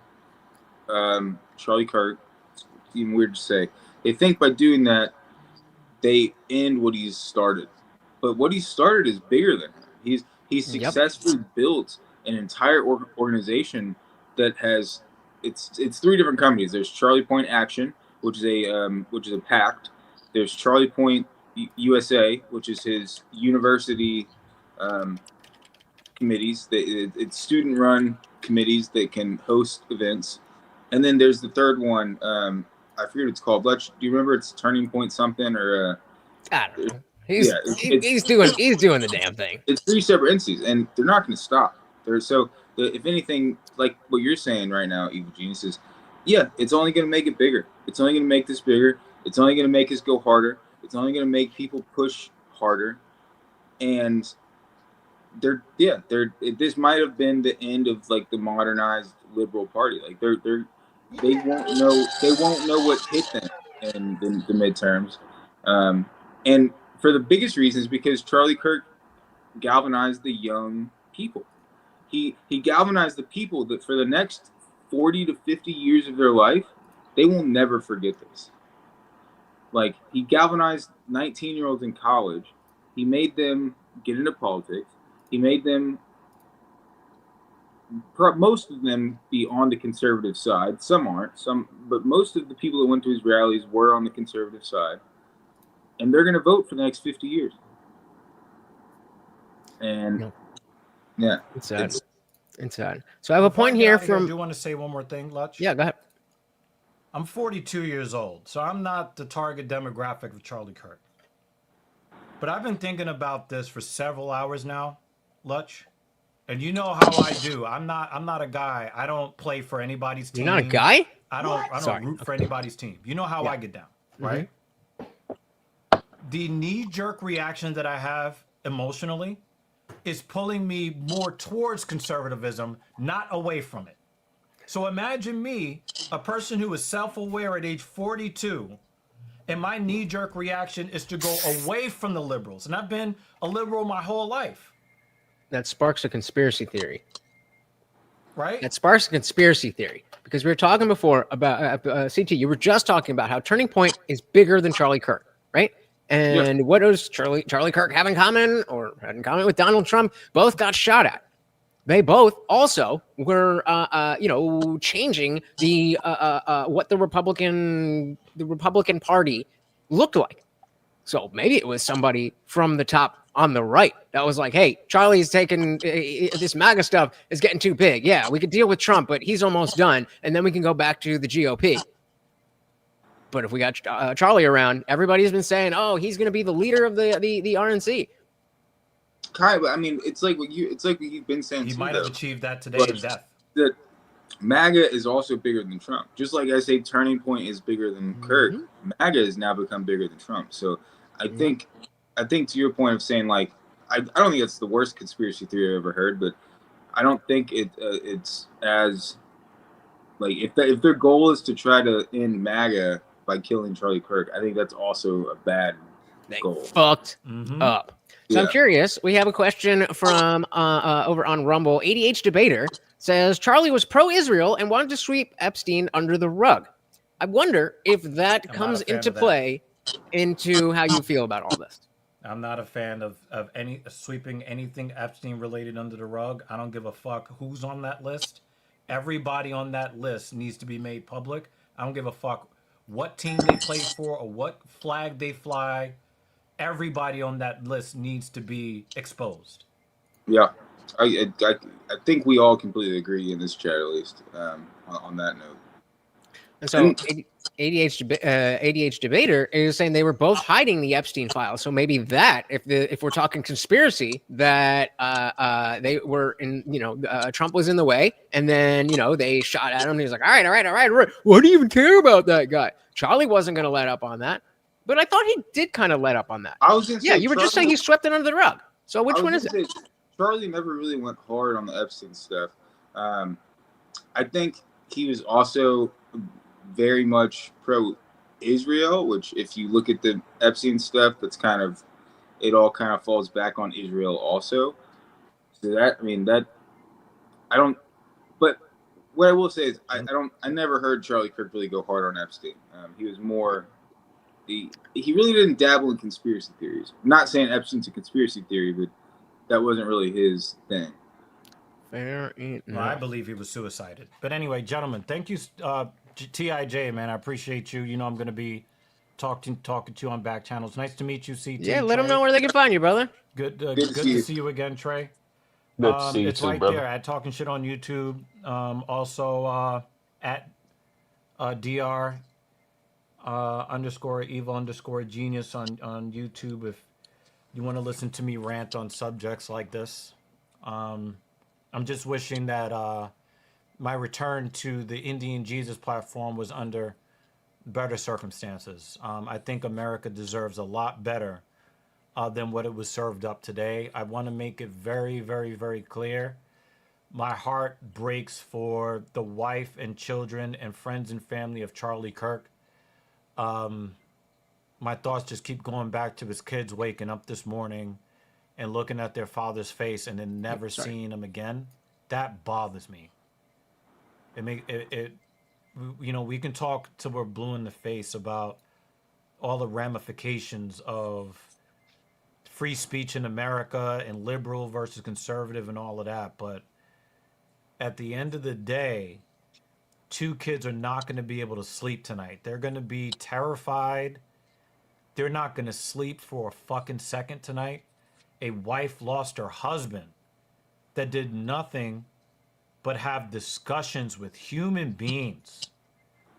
Charlie Kirk, it's even weird to say, they think by doing that, they end what he's started. But what he started is bigger than him. He's successfully built an entire organization that has it's 3 different companies. There's Charlie Point Action, which is a pact. There's Charlie Point USA, which is his university committees. It's student-run committees that can host events. And then there's the third one, I forget what it's called. Do you remember it's Turning Point something or? I don't know. He's doing the damn thing. It's 3 separate entities, and they're not going to stop. If anything, like what you're saying right now, Evil Genius is, yeah, it's only going to make it bigger. It's only going to make this bigger. It's only going to make us go harder. It's only going to make people push harder, and this might have been the end of like the modernized liberal party. Like they won't know what hit them in the midterms, and for the biggest reason is because Charlie Kirk galvanized the young people. He galvanized the people that for the next 40 to 50 years of their life, they will never forget this. Like, he galvanized 19-year-olds in college. He made them get into politics. He made them, most of them, be on the conservative side. Some aren't, but most of the people that went to his rallies were on the conservative side. And they're going to vote for the next 50 years. And yeah, it's sad. It's sad. So I have a point here from. I do want to say one more thing, Lutch. Yeah, go ahead. I'm 42 years old, so I'm not the target demographic of Charlie Kirk. But I've been thinking about this for several hours now, Lutch. And you know how I do. I'm not a guy. I don't play for anybody's team. You're not a guy? I don't root for anybody's team. You know how I get down, right? The knee-jerk reaction that I have emotionally is pulling me more towards conservatism, not away from it. So imagine me, a person who is self-aware at age 42, and my knee-jerk reaction is to go away from the liberals. And I've been a liberal my whole life. That sparks a conspiracy theory. Right? That sparks a conspiracy theory. Because we were talking before about, CT, you were just talking about how Turning Point is bigger than Charlie Kirk, right? And what does Charlie Kirk have in common, or had in common with Donald Trump? Both got shot at. They both also were, changing the what the Republican Party looked like. So maybe it was somebody from the top on the right that was like, "Hey, Charlie's taking this MAGA stuff is getting too big. Yeah, we could deal with Trump, but he's almost done, and then we can go back to the GOP." But if we got Charlie around, everybody's been saying, "Oh, he's going to be the leader of the RNC." Kind of, I mean, it's like what you've been saying. He might have achieved that today in death. That MAGA is also bigger than Trump. Just like I say, Turning Point is bigger than Kirk. MAGA has now become bigger than Trump. So I think to your point of saying, like, I don't think it's the worst conspiracy theory I've ever heard, but I don't think it's as like if their goal is to try to end MAGA by killing Charlie Kirk, I think that's also a bad goal. Fucked up. So I'm curious. We have a question from over on Rumble. ADH Debater says Charlie was pro-Israel and wanted to sweep Epstein under the rug. I wonder if that comes into play into how you feel about all this. I'm not a fan of any sweeping anything Epstein related under the rug. I don't give a fuck who's on that list. Everybody on that list needs to be made public. I don't give a fuck what team they play for or what flag they fly. Everybody on that list needs to be exposed. Yeah, I think we all completely agree in this chat, at least on that note. And so ADH Debater is saying they were both hiding the Epstein files. So maybe that, if we're talking conspiracy, that they were in, Trump was in the way, and then they shot at him. And he's like, all right. Why do you even care about that guy? Charlie wasn't going to let up on that. But I thought he did kind of let up on that. I was going to say, you were just saying he swept it under the rug. So which one is it? Charlie never really went hard on the Epstein stuff. I think he was also very much pro-Israel, which if you look at the Epstein stuff, it all kind of falls back on Israel also. So but what I will say is I never heard Charlie Kirk really go hard on Epstein. He was more... He really didn't dabble in conspiracy theories. I'm not saying Epstein's a conspiracy theory, but that wasn't really his thing. Fair enough. Well, I believe he was suicided. But anyway, gentlemen, thank you, TIJ, man. I appreciate you. I'm going to be talking to you on back channels. Nice to meet you, CT. Yeah, let them know where they can find you, brother. Good to see you again, Trey. Good to see you it's too, right brother. there at Talking Shit on YouTube. Also at DR underscore evil underscore genius on YouTube if you want to listen to me rant on subjects like this. I'm just wishing that my return to the Indian Jesus platform was under better circumstances. I think America deserves a lot better than what it was served up today. I want to make it very, very, very clear. My heart breaks for the wife and children and friends and family of Charlie Kirk. My thoughts just keep going back to his kids waking up this morning and looking at their father's face and then never seeing him again. That bothers me. We can talk till we're blue in the face about all the ramifications of free speech in America and liberal versus conservative and all of that, but at the end of the day, 2 kids are not going to be able to sleep tonight. They're going to be terrified. They're not going to sleep for a fucking second tonight. A wife lost her husband that did nothing but have discussions with human beings.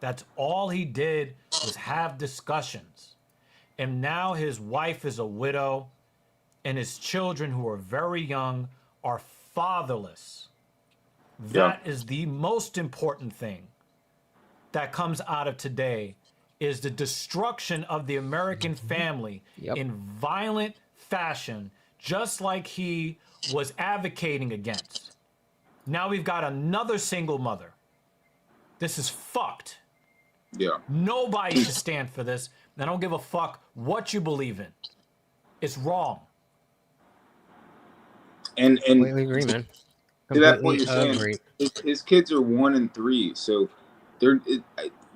That's all he did, was have discussions. And now his wife is a widow and his children, who are very young, are fatherless. That is the most important thing that comes out of today, is the destruction of the American family in violent fashion, just like he was advocating against. Now we've got another single mother. This is fucked. Yeah. Nobody should stand for this. I don't give a fuck what you believe in. It's wrong. And completely agree, man. To that point, you're saying his kids are 1 and 3, so they're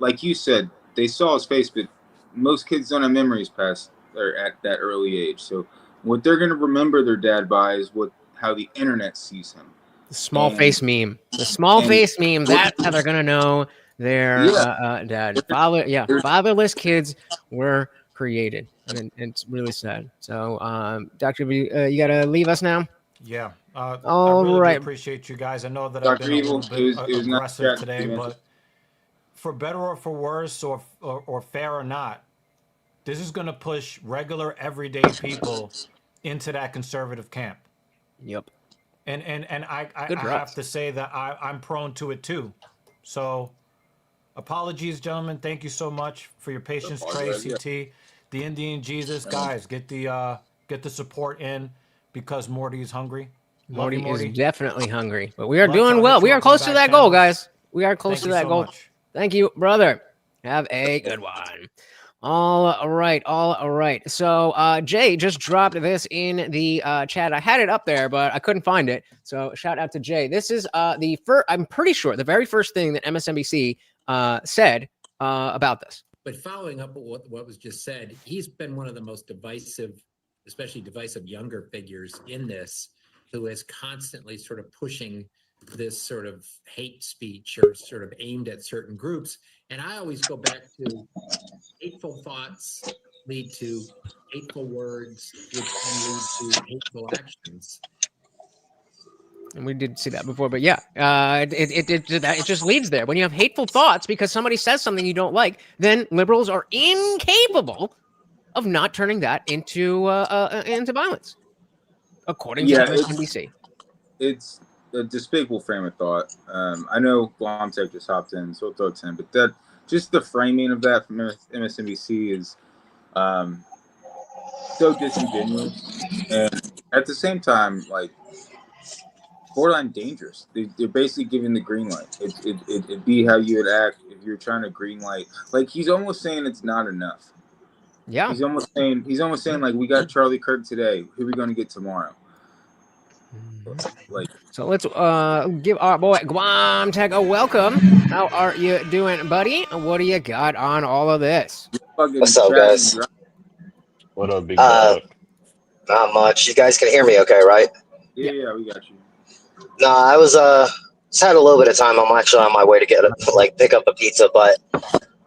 like you said, they saw his face, but most kids don't have memories past or at that early age. So what they're gonna remember their dad by is how the internet sees him. The small face meme. The small face meme. That's how they're gonna know their dad. Fatherless kids were created, and it's really sad. So, Dr. V, you gotta leave us now. Yeah. All I really right. do appreciate you guys. I know that Dr. I've been Evil, a little bit aggressive not today, but for better or for worse, or fair or not, this is going to push regular, everyday people into that conservative camp. Yep. And I have to say that I'm prone to it too. So, apologies, gentlemen. Thank you so much for your patience, Trey, CT, the Indian Jesus. Guys, get the support in, because Morty is hungry. Morty Morty is definitely hungry, but we are Love doing y'all. well. Hit you We are up in the close to back that goal, channels. guys. We are close Thank to you that so goal. much. Thank you, brother. Have a good one. All right. So Jay just dropped this in the chat. I had it up there, but I couldn't find it. So shout out to Jay. This is I'm pretty sure the very first thing that MSNBC said about this. But following up what was just said, he's been one of the most divisive, especially divisive younger figures in this, who is constantly sort of pushing this sort of hate speech or sort of aimed at certain groups. And I always go back to hateful thoughts lead to hateful words, which can lead to hateful actions. And we did see that before, but yeah, it just leads there. When you have hateful thoughts because somebody says something you don't like, then liberals are incapable of not turning that into violence, according to MSNBC. It's a despicable frame of thought. I know Blomtech just hopped in, so I'll throw it to him, but that just the framing of that from MSNBC is so disingenuous, and at the same time, like, borderline dangerous. They're basically giving the green light. It'd be how you would act if you're trying to green light. Like, he's almost saying it's not enough. Yeah. He's almost saying like, we got Charlie Kirk today. Who are we going to get tomorrow? Like, so let's give our boy Guam Tech a welcome. How are you doing, buddy? What do you got on all of this? What's up, guys? What up, big dog? Not much. You guys can hear me okay, right? Yeah, we got you. No, I was just had a little bit of time. I'm actually on my way to pick up a pizza, but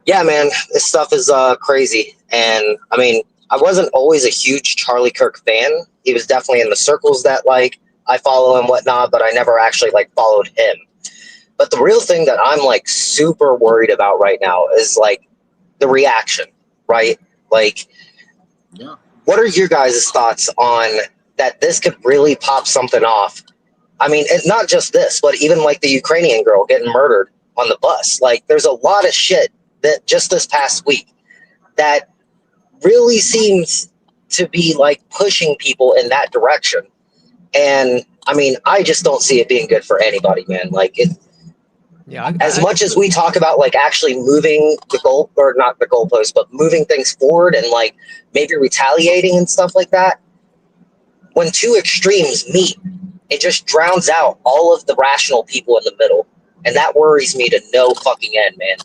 yeah, man, this stuff is crazy. And I mean, I wasn't always a huge Charlie Kirk fan. He was definitely in the circles that I follow and whatnot, but I never actually followed him. But the real thing that I'm super worried about right now is the reaction, right? Like, Yeah. what are your guys' thoughts on that? This could really pop something off. I mean, it's not just this, but even like the Ukrainian girl getting murdered on the bus. Like, there's a lot of shit that just this past week that really seems to be like pushing people in that direction. And I mean, I just don't see it being good for anybody, man. Like, it, yeah, as much as we talk about like actually moving the goal, or not the goalpost, but moving things forward and like maybe retaliating and stuff like that, when two extremes meet, it just drowns out all of the rational people in the middle. And that worries me to no fucking end, man.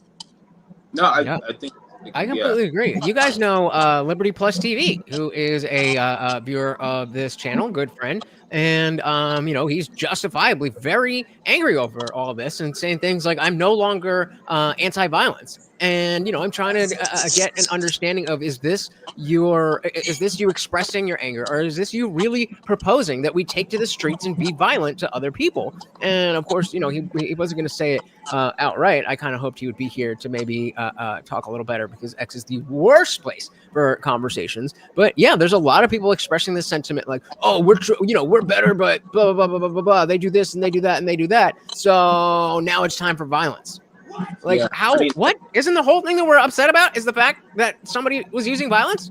No, I think I completely agree. You guys know Liberty Plus TV, who is a viewer of this channel, good friend, and you know, he's justifiably very angry over all of this and saying things like, "I'm no longer anti-violence," and you know, I'm trying to get an understanding of is this you expressing your anger, or is this you really proposing that we take to the streets and be violent to other people? And of course, you know, he wasn't going to say it outright. I kind of hoped he would be here to maybe talk a little better, because X is the worst place for conversations. But yeah, there's a lot of people expressing this sentiment like, oh, we're better, but blah, blah, blah, blah, blah, blah. They do this and they do that and they do that. So now it's time for violence. Like, what? Isn't the whole thing that we're upset about is the fact that somebody was using violence?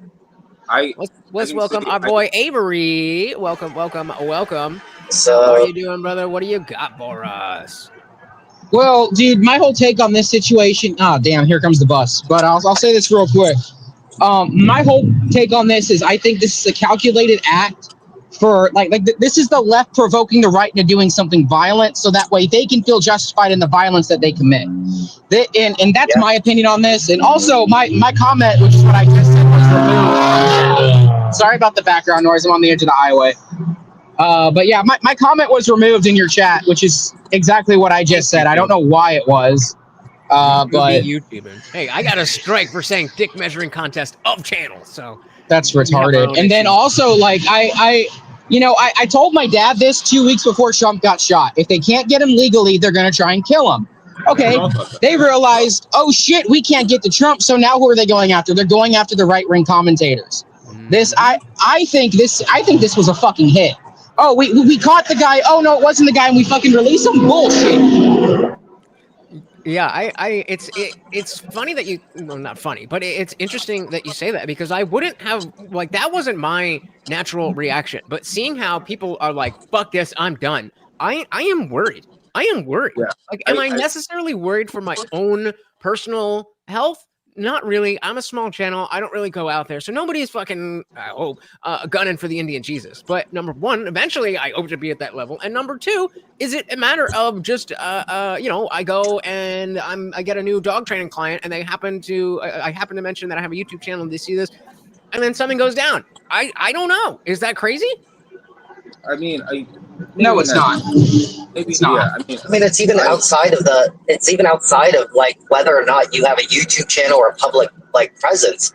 Let's welcome our boy Avery. Welcome. So, how are you doing, brother? What do you got for us? Well, dude, my whole take on this situation. Oh, damn! Here comes the bus. But I'll say this real quick. My whole take on this is I think this is a calculated act for this is the left provoking the right into doing something violent, so that way they can feel justified in the violence that they commit. And that's my opinion on this. And also my comment, which is what I just said, was removed. Sorry about the background noise. I'm on the edge of the highway. But yeah, my comment was removed in your chat, which is exactly what I just said. I don't know why it was. But YouTubing. Hey, I got a strike for saying dick measuring contest of channels. So that's retarded. And then also, like, I told my dad this 2 weeks before Trump got shot. If they can't get him legally, they're going to try and kill him. Okay. They realized, oh shit, we can't get to Trump. So now who are they going after? They're going after the right wing commentators. I think this was a fucking hit. Oh, we caught the guy. Oh no, it wasn't the guy, and we fucking released him. Bullshit. Yeah, it's funny that you, well, not funny, but it's interesting that you say that, because I wouldn't have, like, that wasn't my natural reaction. But seeing how people are like, fuck this, I'm done. I am worried. Yeah. Like, am I necessarily worried for my own personal health? Not really. I'm a small channel. I don't really go out there. So nobody's fucking, I hope, gunning for the Indian Jesus. But number one, eventually I hope to be at that level. And number two, is it a matter of just, I go and I get a new dog training client, and I happen to mention that I have a YouTube channel and they see this, and then something goes down. I don't know. Is that crazy? I mean, no, it's not. It's not. I mean, it's even outside of like whether or not you have a YouTube channel or a public like presence.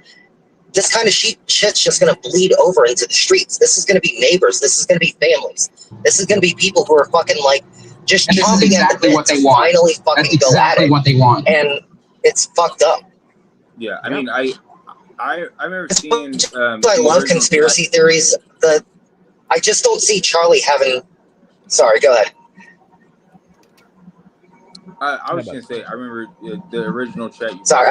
This kind of shit's just going to bleed over into the streets. This is going to be neighbors. This is going to be families. This is going to be people who are fucking like just chomping at the bit what they to want. finally fucking go at it. What they want. And it's fucked up. Yeah, I mean, I remember seeing. I love conspiracy theories. I just don't see Charlie having. Sorry, go ahead. I was going to say, I remember the original chat. Sorry,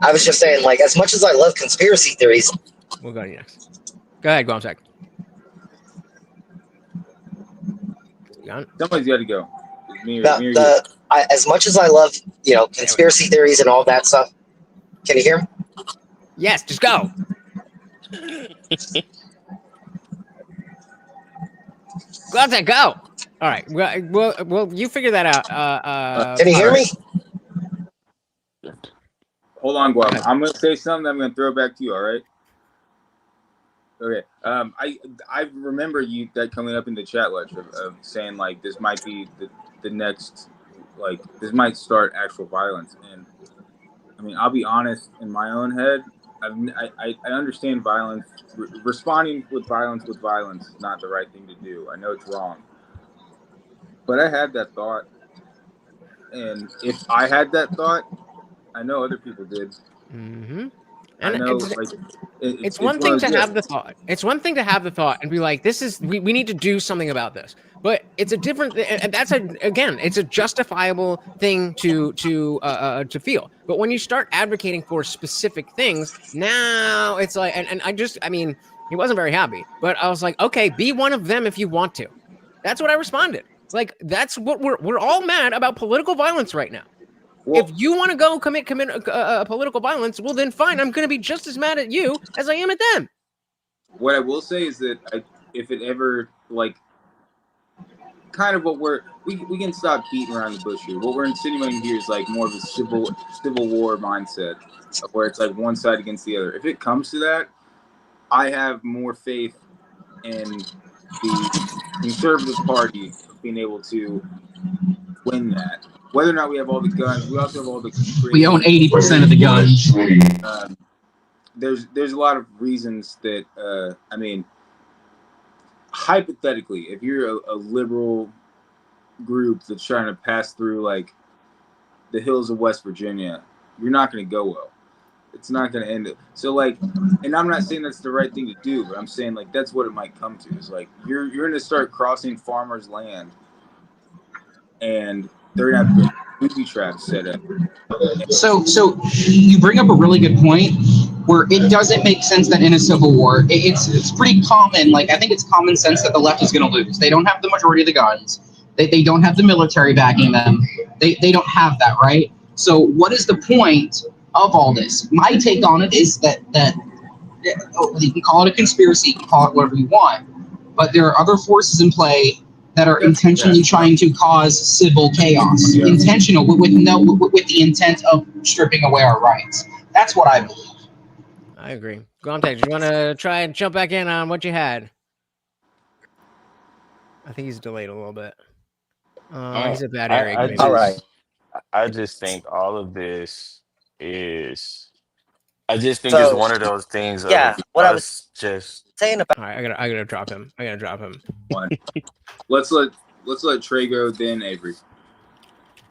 I was just saying, like, as much as I love conspiracy theories. We'll go to you next. Go ahead, Guamsec. Somebody's got to go. As much as I love, conspiracy theories and all that stuff. Can you hear me? Yes, just go. Guamsec, go. All right. Well, you figure that out. Can you hear me? Hold on, Guam. I'm going to say something. I'm going to throw it back to you. All right. Okay. I remember you that coming up in the chat, Letch, of saying like this might be the next, like this might start actual violence. And I mean, I'll be honest. In my own head, I understand violence. Responding with violence is not the right thing to do. I know it's wrong. But I had that thought, and if I had that thought, I know other people did. Mm-hmm. I And know, it's, like, it's one thing to have the thought. It's one thing to have the thought and be like, "This is we need to do something about this." But it's a different. And that's it's a justifiable thing to feel. But when you start advocating for specific things, now it's like, and I mean, he wasn't very happy. But I was like, okay, be one of them if you want to. That's what I responded. Like, that's what we're all mad about political violence right now. Well, if you want to go commit political violence, well, then fine. I'm going to be just as mad at you as I am at them. What I will say is that if it ever, like, kind of what we can stop beating around the bush here. What we're insinuating here is like more of a civil war mindset, where it's like one side against the other. If it comes to that, I have more faith in the Conservative Party being able to win that. Whether or not we have all the guns, we also have all the. We own 80% of the guns. There's a lot of reasons that I mean, hypothetically, if you're a liberal group that's trying to pass through like the hills of West Virginia, you're not going to go well. It's not going to end it. So like, and I'm not saying that's the right thing to do, but I'm saying like that's what it might come to. Is like you're going to start crossing farmers' land, and they're going to have booby traps set up. So you bring up a really good point where it doesn't make sense that in a civil war, it's pretty common. Like, I think it's common sense that the left is going to lose. They don't have the majority of the guns. They don't have the military backing them. They don't have that, right? So what is the point of all this? My take on it is that you can call it a conspiracy, you can call it whatever you want, but there are other forces in play that are intentionally trying to cause civil chaos, intentional with the intent of stripping away our rights. That's what I believe. I agree. Gonte, do you want to try and jump back in on what you had? I think he's delayed a little bit. He's a bad area. I just think all of this is. I just think it's one of those things. Yeah, of what I us was just saying about. All right, I gotta drop him. Let's let Trey go, then Avery.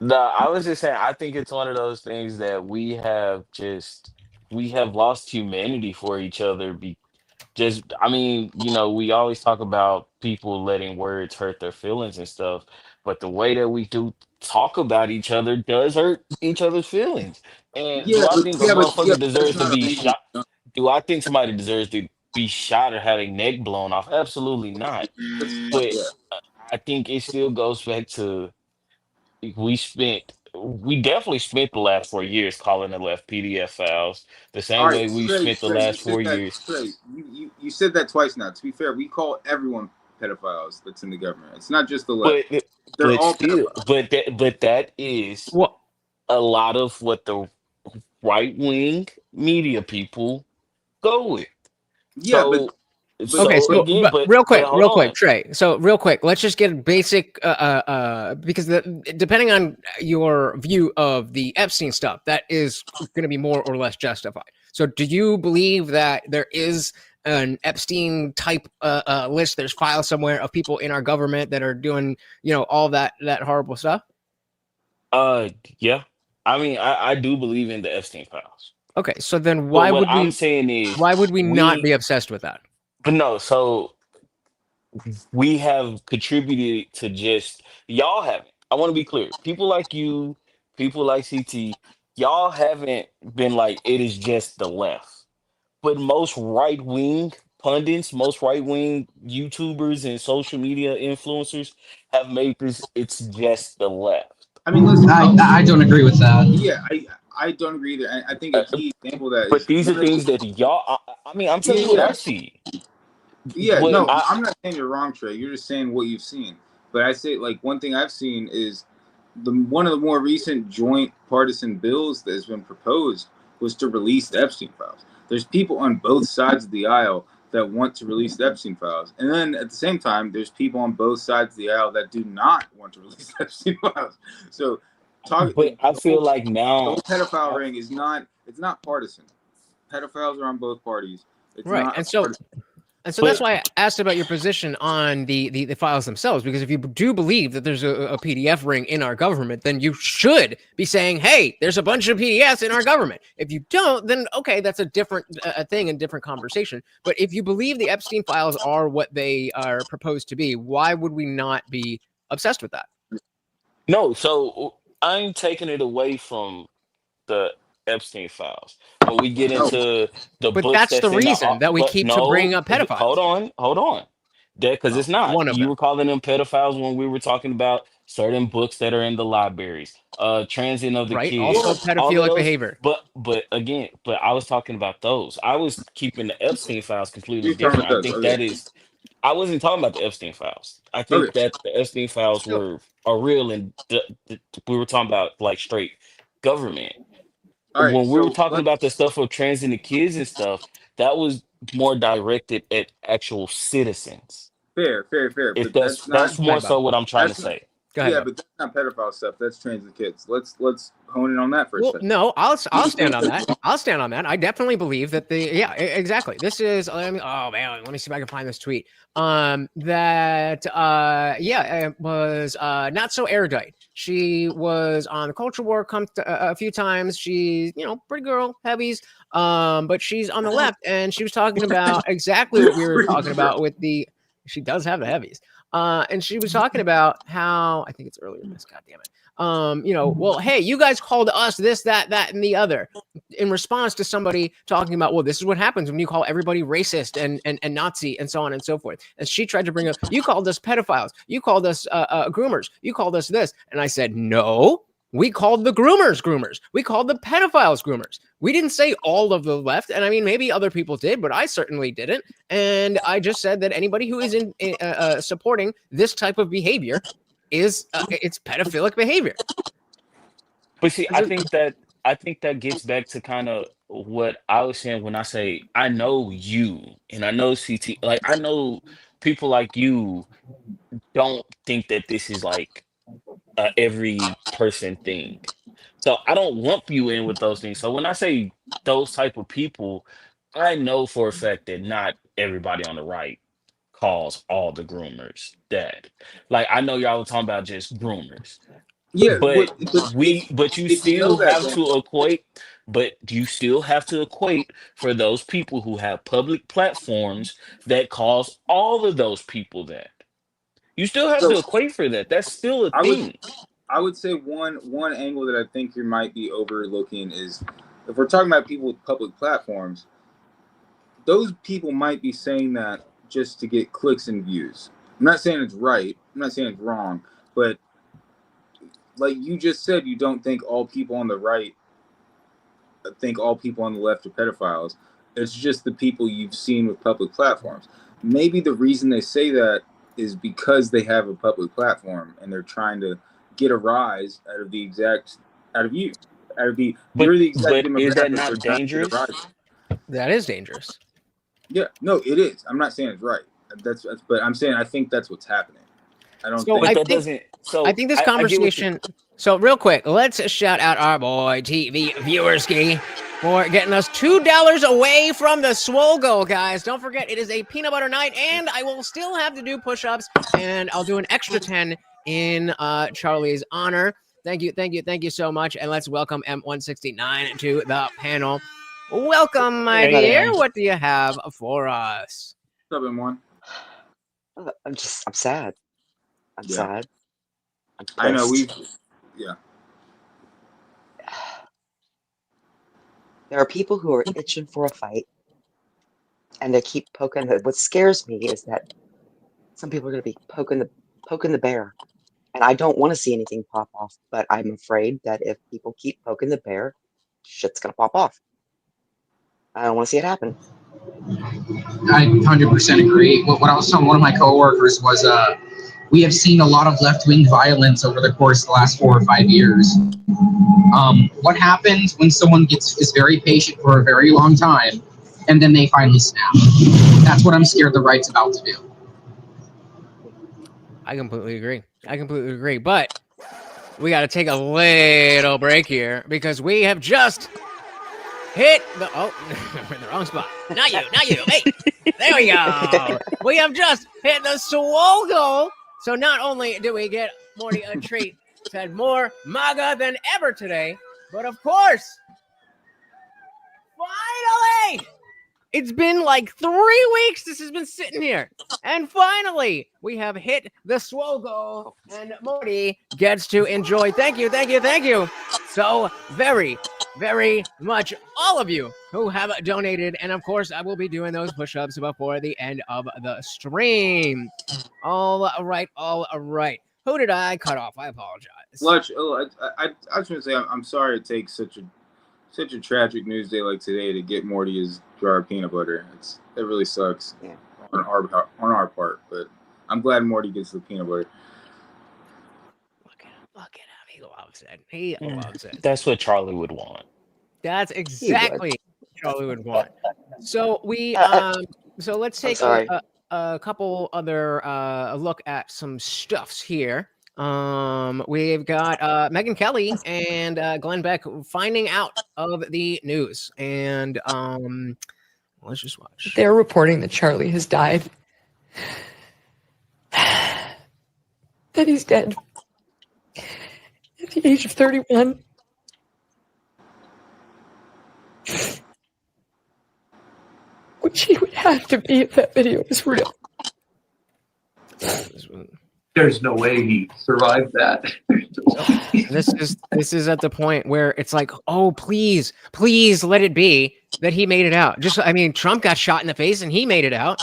No, I was just saying. I think it's one of those things that we have lost humanity for each other. I mean, we always talk about people letting words hurt their feelings and stuff, but the way that we do talk about each other does hurt each other's feelings. And do I think a motherfucker deserves to be shot? Do I think somebody deserves to be shot or have their neck blown off? Absolutely not. But I think it still goes back to we definitely spent the last 4 years calling the left PDF files the same way we spent the last 4 years. You said that twice now. To be fair, we call everyone pedophiles that's in the government. It's not just the left. They're all pedophiles. But that is a lot of what the right wing media people go with. Yeah, so, Okay, so again, but real quick, hold on. Trey. So real quick, let's just get basic, because depending on your view of the Epstein stuff, that is going to be more or less justified. So, do you believe that there is an Epstein type list? There's files somewhere of people in our government that are doing, all that horrible stuff. Yeah. I mean, I do believe in the Epstein files. Okay, so then why would I'm saying is why would we not be obsessed with that? But no, so we have contributed to just y'all haven't. I want to be clear. People like you, people like CT, y'all haven't been like it is just the left. But most right wing pundits, most right wing YouTubers and social media influencers have made this it's just the left. I mean, listen, I don't agree with that. Yeah, I don't agree either. I think a key example of that But is these are things that y'all I mean, I'm telling you what I see. Yeah, What no, I- I'm not saying you're wrong, Trey. You're just saying what you've seen. But I say, like, one thing I've seen is one of the more recent joint partisan bills that has been proposed was to release the Epstein files. There's people on both sides of the aisle that want to release the Epstein files. And then at the same time, there's people on both sides of the aisle that do not want to release the Epstein files. So I feel like now the whole pedophile ring is not partisan. Pedophiles are on both parties. It's Right, not and so partisan. And so that's why I asked about your position on the files themselves, because if you do believe that there's a PDF ring in our government, then you should be saying, hey, there's a bunch of PDFs in our government. If you don't, then okay, that's a different thing and different conversation. But if you believe the Epstein files are what they are proposed to be, why would we not be obsessed with that? No, so I'm taking it away from the Epstein files. When we get into the But books that's the that's in the reason that we but keep to bring no, up pedophiles. hold on. That because it's not. One of You them. were calling them pedophiles when we were talking about certain books that are in the libraries, transient of the Right. kids, Also all of pedophilic those. behavior. But again, but I was talking about those. I was keeping the Epstein files completely We're talking different. I about those. think Okay. that is. I wasn't talking about the Epstein files. I think Okay. that the Epstein files are real, and we were talking about like straight government. All right. When we were So talking about the stuff of transgender kids and stuff, that was more directed at actual citizens. fair. If But that's not. that's more so what I'm trying to That's not. say. Go ahead, Yeah, Bob. but that's not pedophile stuff. That's trans the kids. Let's hone in on that for a Well, second. no, I'll stand on that. I'll stand on that. I definitely believe that exactly. This is oh man, let me see if I can find this tweet. It was not so erudite. She was on the Culture War a few times. She's pretty girl, heavies. But she's on the left, and she was talking about exactly what we were talking about with the. She does have the heavies. And she was talking about how I think it's earlier in this. God damn it. Well, hey, you guys called us this, that, and the other in response to somebody talking about, well, this is what happens when you call everybody racist and Nazi and so on and so forth. And she tried to bring up, you called us pedophiles, you called us groomers, you called us this. And I said, no, we called the groomers. We called the pedophiles groomers. We didn't say all of the left. And I mean, maybe other people did, but I certainly didn't. And I just said that anybody who is supporting this type of behavior is it's pedophilic behavior. But see, I think that gets back to kind of what I was saying when I say I know you and I know CT, like I know people like you don't think that this is like every person thing. So I don't lump you in with those things. So when I say those type of people, I know for a fact that not everybody on the right calls all the groomers that. Like I know y'all were talking about just groomers. Yeah, But you if you know still that, have to equate, for those people who have public platforms that calls all of those people that. You still have so to equate for that. That's still a thing. I would say one angle that I think you might be overlooking is if we're talking about people with public platforms, those people might be saying that just to get clicks and views. I'm not saying it's right. I'm not saying it's wrong, but like you just said, you don't think all people on the right think all people on the left are pedophiles. It's just the people you've seen with public platforms. Maybe the reason they say that is because they have a public platform and they're trying to get a rise out of you. You're the exact demographic is that they're not trying to get a dangerous? rise. That is dangerous. Yeah, no, it is. I'm not saying it's right. But I'm saying I think that's what's happening. I don't think. But that doesn't. So I think this I get what you- conversation. So real quick, let's shout out our boy TV Viewerski for getting us $2 away from the swole goal, guys. Don't forget, it is a peanut butter night, and I will still have to do push-ups, and I'll do an extra 10 in Charlie's honor. Thank you so much, and let's welcome M169 to the panel. Welcome, my Hey, dear. man. What do you have for us? What's up, M1? I'm sad. I'm Yeah. sad. I'm I know pissed. yeah. There are people who are itching for a fight, and they keep poking. What scares me is that some people are going to be poking the bear, and I don't want to see anything pop off. But I'm afraid that if people keep poking the bear, shit's going to pop off. I don't want to see it happen. I 100% agree. What I was telling one of my coworkers was, we have seen a lot of left-wing violence over the course of the last 4 or 5 years. What happens when someone is very patient for a very long time, and then they finally snap? That's what I'm scared the right's about to do. I completely agree. But we got to take a little break here because we have just hit the we're in the wrong spot. Not you. Hey, there we go. We have just hit the swole goal. So not only do we get Morty a treat, said more MAGA than ever today, but of course, finally, it's been like 3 weeks this has been sitting here. And finally, we have hit the swole goal, and Morty gets to enjoy. Thank you so very, very much, all of you who have donated. And of course, I will be doing those push-ups before the end of the stream. All right. Who did I cut off? I apologize. Lutch, I just want to say I'm sorry it takes such a tragic news day like today to get Morty his jar of peanut butter. It really sucks on our part, but I'm glad Morty gets the peanut butter. Look at him. He loves it. He loves it. That's what Charlie would want. That's exactly what Charlie would want. So so let's take a couple other look at some stuffs here. We've got Megyn Kelly and Glenn Beck finding out of the news, and let's just watch. They're reporting that Charlie has died, that he's dead at the age of 31. Which he would have to be if that video was real. There's no way he survived that. This is at the point where it's like, oh, please let it be that he made it out. Trump got shot in the face and he made it out.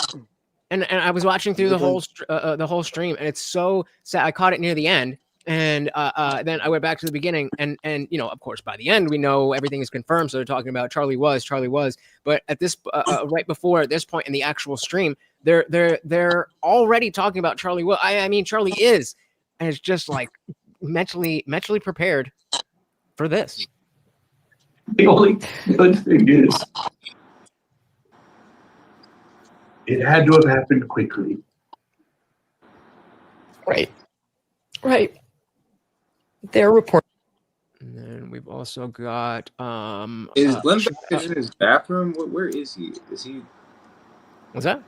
And I was watching through the whole stream, and it's so sad. I caught it near the end, and then I went back to the beginning, and of course by the end we know everything is confirmed. So they're talking about Charlie was, but at this right before this point in the actual stream, they're already talking about Charlie will. I mean Charlie is, and it's just like mentally prepared for this. The only good thing is it had to have happened quickly. Right. They're reporting. And then we've also got is Glenn Beck in his bathroom? Where is he? Is he? What's that?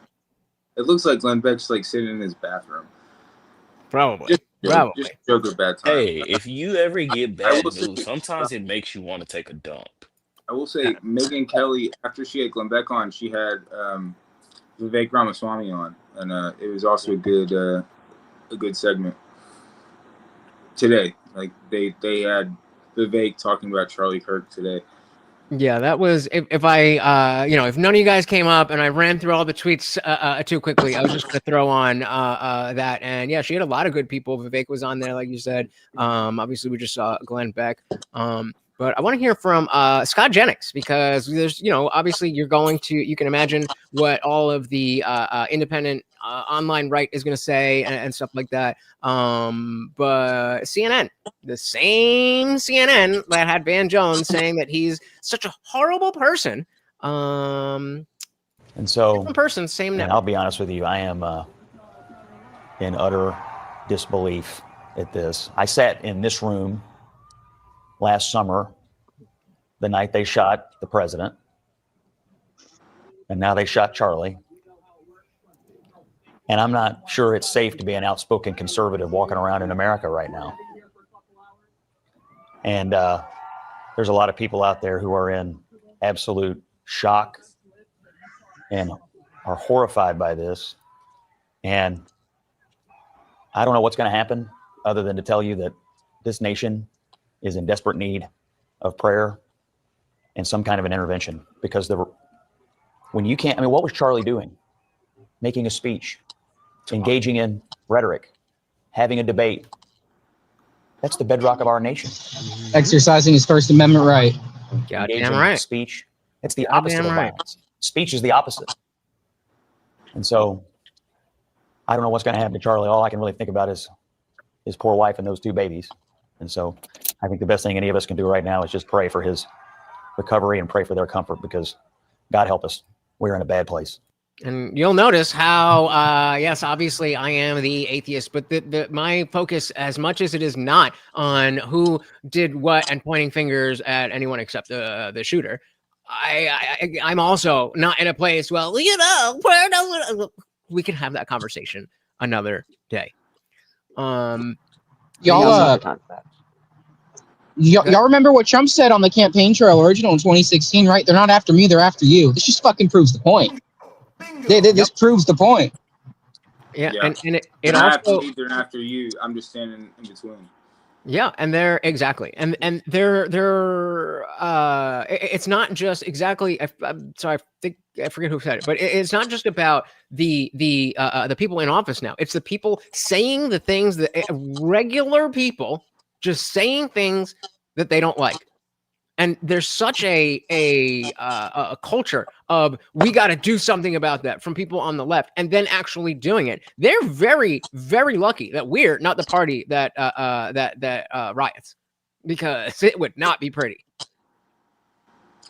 It looks like Glenn Beck's like sitting in his bathroom. Probably. Just joke of bad time. Hey, if you ever get bad news, sometimes it makes you want to take a dump. I will say, Megyn Kelly, after she had Glenn Beck on, she had Vivek Ramaswamy on, and it was also a good segment today. Like they had Vivek talking about Charlie Kirk today. Yeah, that was if none of you guys came up and I ran through all the tweets too quickly, I was just gonna throw on that. And yeah, she had a lot of good people. Vivek was on there, like you said. Obviously we just saw Glenn Beck. But I want to hear from Scott Jennings, because there's, obviously you can imagine what all of the independent online right is going to say and stuff like that. But CNN, the same CNN that had Van Jones saying that he's such a horrible person. And so, person, same and I'll be honest with you, I am in utter disbelief at this. I sat in this room last summer, the night they shot the president, and now they shot Charlie. And I'm not sure it's safe to be an outspoken conservative walking around in America right now. And there's a lot of people out there who are in absolute shock and are horrified by this. And I don't know what's going to happen other than to tell you that this nation is in desperate need of prayer and some kind of an intervention, because when you can't, what was Charlie doing? Making a speech, engaging in rhetoric, having a debate. That's the bedrock of our nation. Exercising his First Amendment right. Goddamn right. Speech. It's the opposite of violence. Speech is the opposite. And so I don't know what's going to happen to Charlie. All I can really think about is his poor wife and those 2 babies. And so I think the best thing any of us can do right now is just pray for his recovery and pray for their comfort, because God help us, we're in a bad place. And you'll notice how, yes, obviously I am the atheist, but my focus, as much as it is not on who did what and pointing fingers at anyone except the shooter, I'm also not in a place. Well, we can have that conversation another day. Y'all remember what Trump said on the campaign trail original in 2016, right? They're not after me, they're after you. This just fucking proves the point. This proves the point. Yeah. And it they're also not after me, they're not after you. I'm just standing in between. Yeah, and they're exactly, and they're it's not just exactly. I'm sorry, I forget who said it, but it's not just about the people in office now. It's the people saying the things that regular people just saying things that they don't like. And there's such a culture of we got to do something about that from people on the left, and then actually doing it. They're very, very lucky that we're not the party that riots, because it would not be pretty.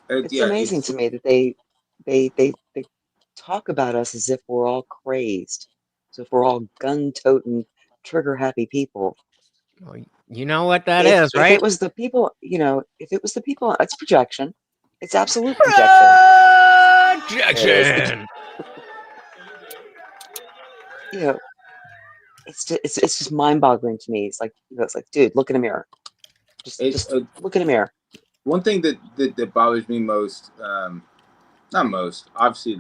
It's amazing to me that they talk about us as if we're all crazed, as if we're all gun-toting, trigger-happy people. Well, you know what that is, right? If it was the people, if it was the people, it's projection. It's absolute projection. Projection. It's just mind-boggling to me. It's like, dude, look in a mirror. Just look in a mirror. One thing that bothers me most, not most, obviously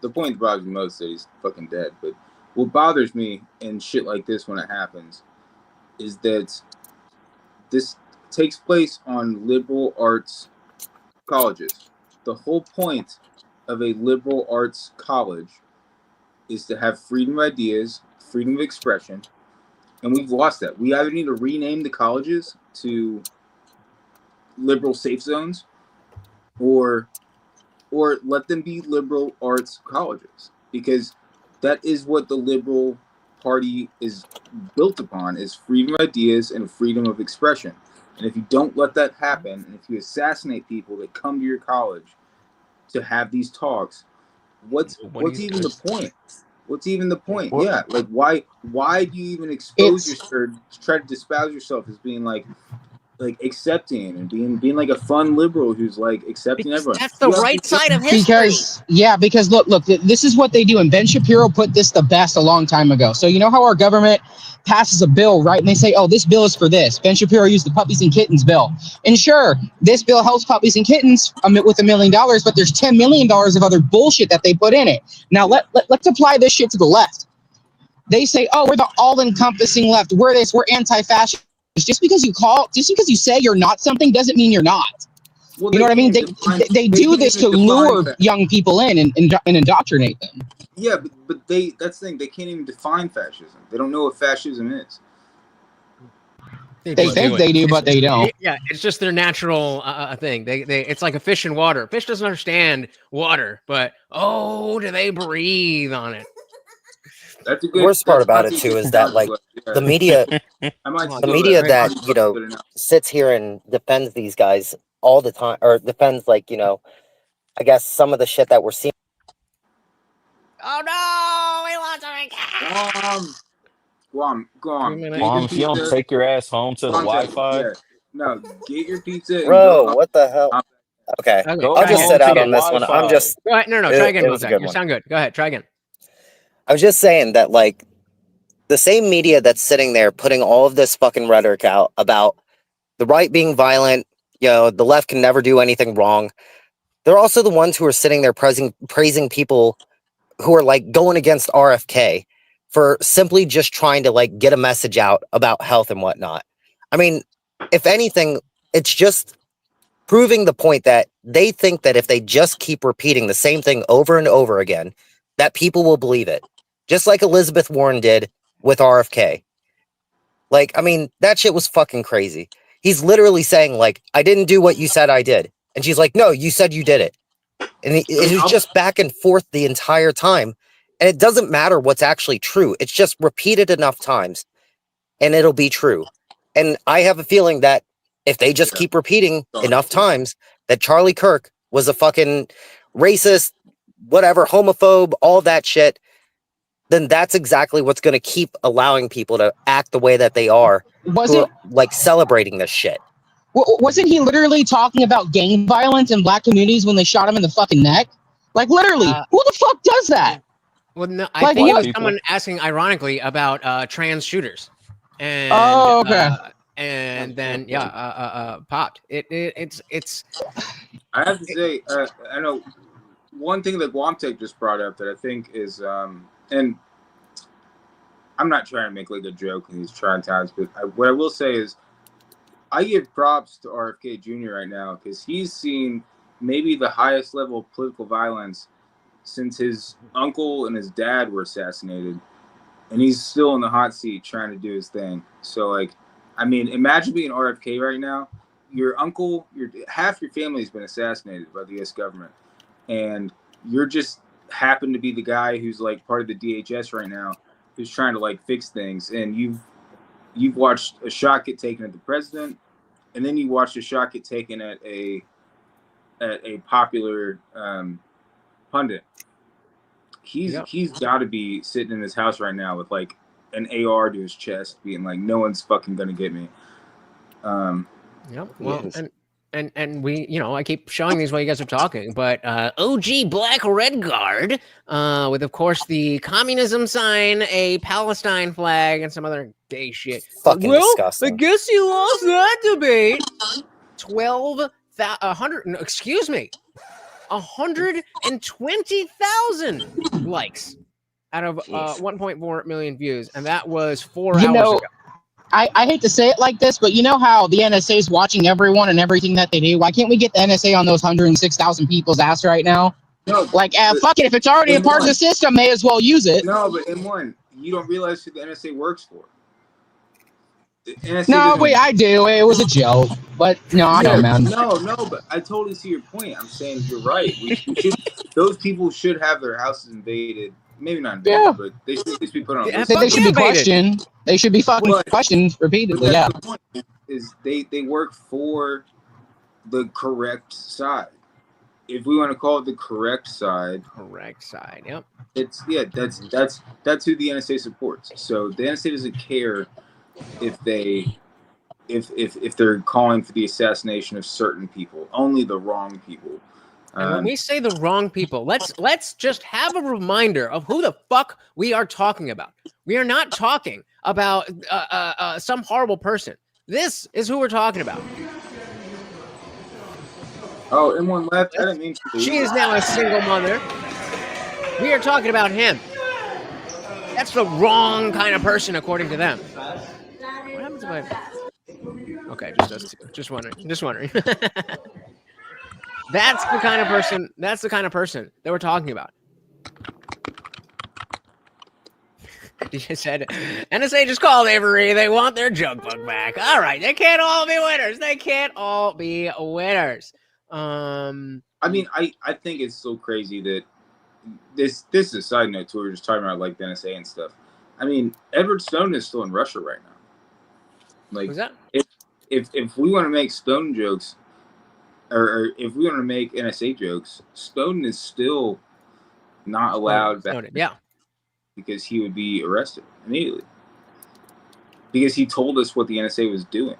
the point that bothers me most is that he's fucking dead. But what bothers me in shit like this when it happens is that this takes place on liberal arts colleges. The whole point of a liberal arts college is to have freedom of ideas, freedom of expression, and we've lost that. We either need to rename the colleges to liberal safe zones, or let them be liberal arts colleges, because that is what the liberal party is built upon, is freedom of ideas and freedom of expression. And if you don't let that happen, and if you assassinate people that come to your college to have these talks, what's even the point? What's even the point? Yeah, like why do you even expose yourself, try to espouse yourself as being like accepting and being like a fun liberal who's like accepting everyone? That's the right side of history. Because look, this is what they do. And Ben Shapiro put this the best a long time ago. So you know how our government passes a bill, right? And they say, oh, this bill is for this. Ben Shapiro used the puppies and kittens bill. And sure, this bill helps puppies and kittens with $1 million, but there's $10 million of other bullshit that they put in it. Now let's apply this shit to the left. They say, oh, we're the all-encompassing left. We're this, we're anti-fascist. Just because you say you're not something doesn't mean you're not. Well, you know what I mean? They do this to lure young people in and indoctrinate them. Yeah, but that's the thing. They can't even define fascism. They don't know what fascism is. They think they do, but they don't. Yeah, it's just their natural thing. They it's like a fish in water. Fish doesn't understand water, but do they breathe on it? That's a The worst part about it too is that the media that sits here and defends these guys all the time, or defends I guess some of the shit that we're seeing. Oh no, we lost our Guam. If you don't take your ass home to the Wi-Fi. Yeah. No, get your pizza. Bro, what the hell? Okay, I'll just sit out on this one. I'm just. Go ahead. No, try again. You sound good. Go ahead, try again. I was just saying that the same media that's sitting there putting all of this fucking rhetoric out about the right being violent, the left can never do anything wrong. They're also the ones who are sitting there praising people who are going against RFK for simply just trying to get a message out about health and whatnot. I mean, if anything, it's just proving the point that they think that if they just keep repeating the same thing over and over again, that people will believe it. Just like Elizabeth Warren did with RFK. I mean, that shit was fucking crazy. He's literally saying, I didn't do what you said I did. And she's like, no, you said you did it. And it was just back and forth the entire time. And it doesn't matter what's actually true. It's just repeated enough times and it'll be true. And I have a feeling that if they just keep repeating enough times that Charlie Kirk was a fucking racist, whatever, homophobe, all that shit, then that's exactly what's going to keep allowing people to act the way that they are. Celebrating this shit. Wasn't he literally talking about gang violence in black communities when they shot him in the fucking neck? Like literally, who the fuck does that? Well, no, I Like think it what? was someone asking ironically about trans shooters, and Oh, okay. and then popped. It's. I have to say, I know one thing that Guamtech just brought up that I think is, and I'm not trying to make like a joke in these trying times, but what I will say is, I give props to RFK Jr. right now because he's seen maybe the highest level of political violence since his uncle and his dad were assassinated, and he's still in the hot seat trying to do his thing. So, like, I mean, imagine being RFK right now. Your uncle, half your family has been assassinated by the U.S. government, and you're just happen to be the guy who's like part of the DHS right now, who's trying to like fix things, and you've watched a shot get taken at the president, and then you watched a shot get taken at a popular pundit. He's got to be sitting in his house right now with like an AR to his chest, being like, "No one's fucking gonna get me." Yep. Well, and we, I keep showing these while you guys are talking, but OG Black Red Guard, with of course the communism sign, a Palestine flag, and some other gay shit. Fucking disgusting. I guess you lost that debate. 120,000 likes out of 1.4 million views, and that was 4 hours ago. I hate to say it like this, but you know how the NSA is watching everyone and everything that they do? Why can't we get the NSA on those 106,000 people's ass right now? No, fuck it. If it's already a part of the system, may as well use it. No, but M1, you don't realize who the NSA works for. The NSA No, wait, I do. It was a joke. But no, I don't, man. No, but I totally see your point. I'm saying you're right. Those people should have their houses invaded. Maybe not invaded, but they should at least be put on. They should be questioned. They should be fucking questioned repeatedly. But Yeah. the point is they work for the correct side. If we want to call it the correct side. Yep. That's who the NSA supports. So the NSA doesn't care if they're calling for the assassination of certain people, only the wrong people. And when we say the wrong people, let's just have a reminder of who the fuck we are talking about. We are not talking about some horrible person. This is who we're talking about. Oh, M1 left. I didn't mean to. She is now a single mother. We are talking about him. That's the wrong kind of person, according to them. What happens if I... Okay, just wondering. That's the kind of person that we're talking about. You said NSA just called Avery. They want their junk book back. All right, they can't all be winners. I mean, I think it's so crazy that this is a side note too. We're just talking about like the NSA and stuff. I mean, Edward Snowden is still in Russia right now. Like, who's that? If we want to make Snowden jokes, or if we want to make NSA jokes, Snowden is still not allowed back. Yeah, because he would be arrested immediately. Because he told us what the NSA was doing.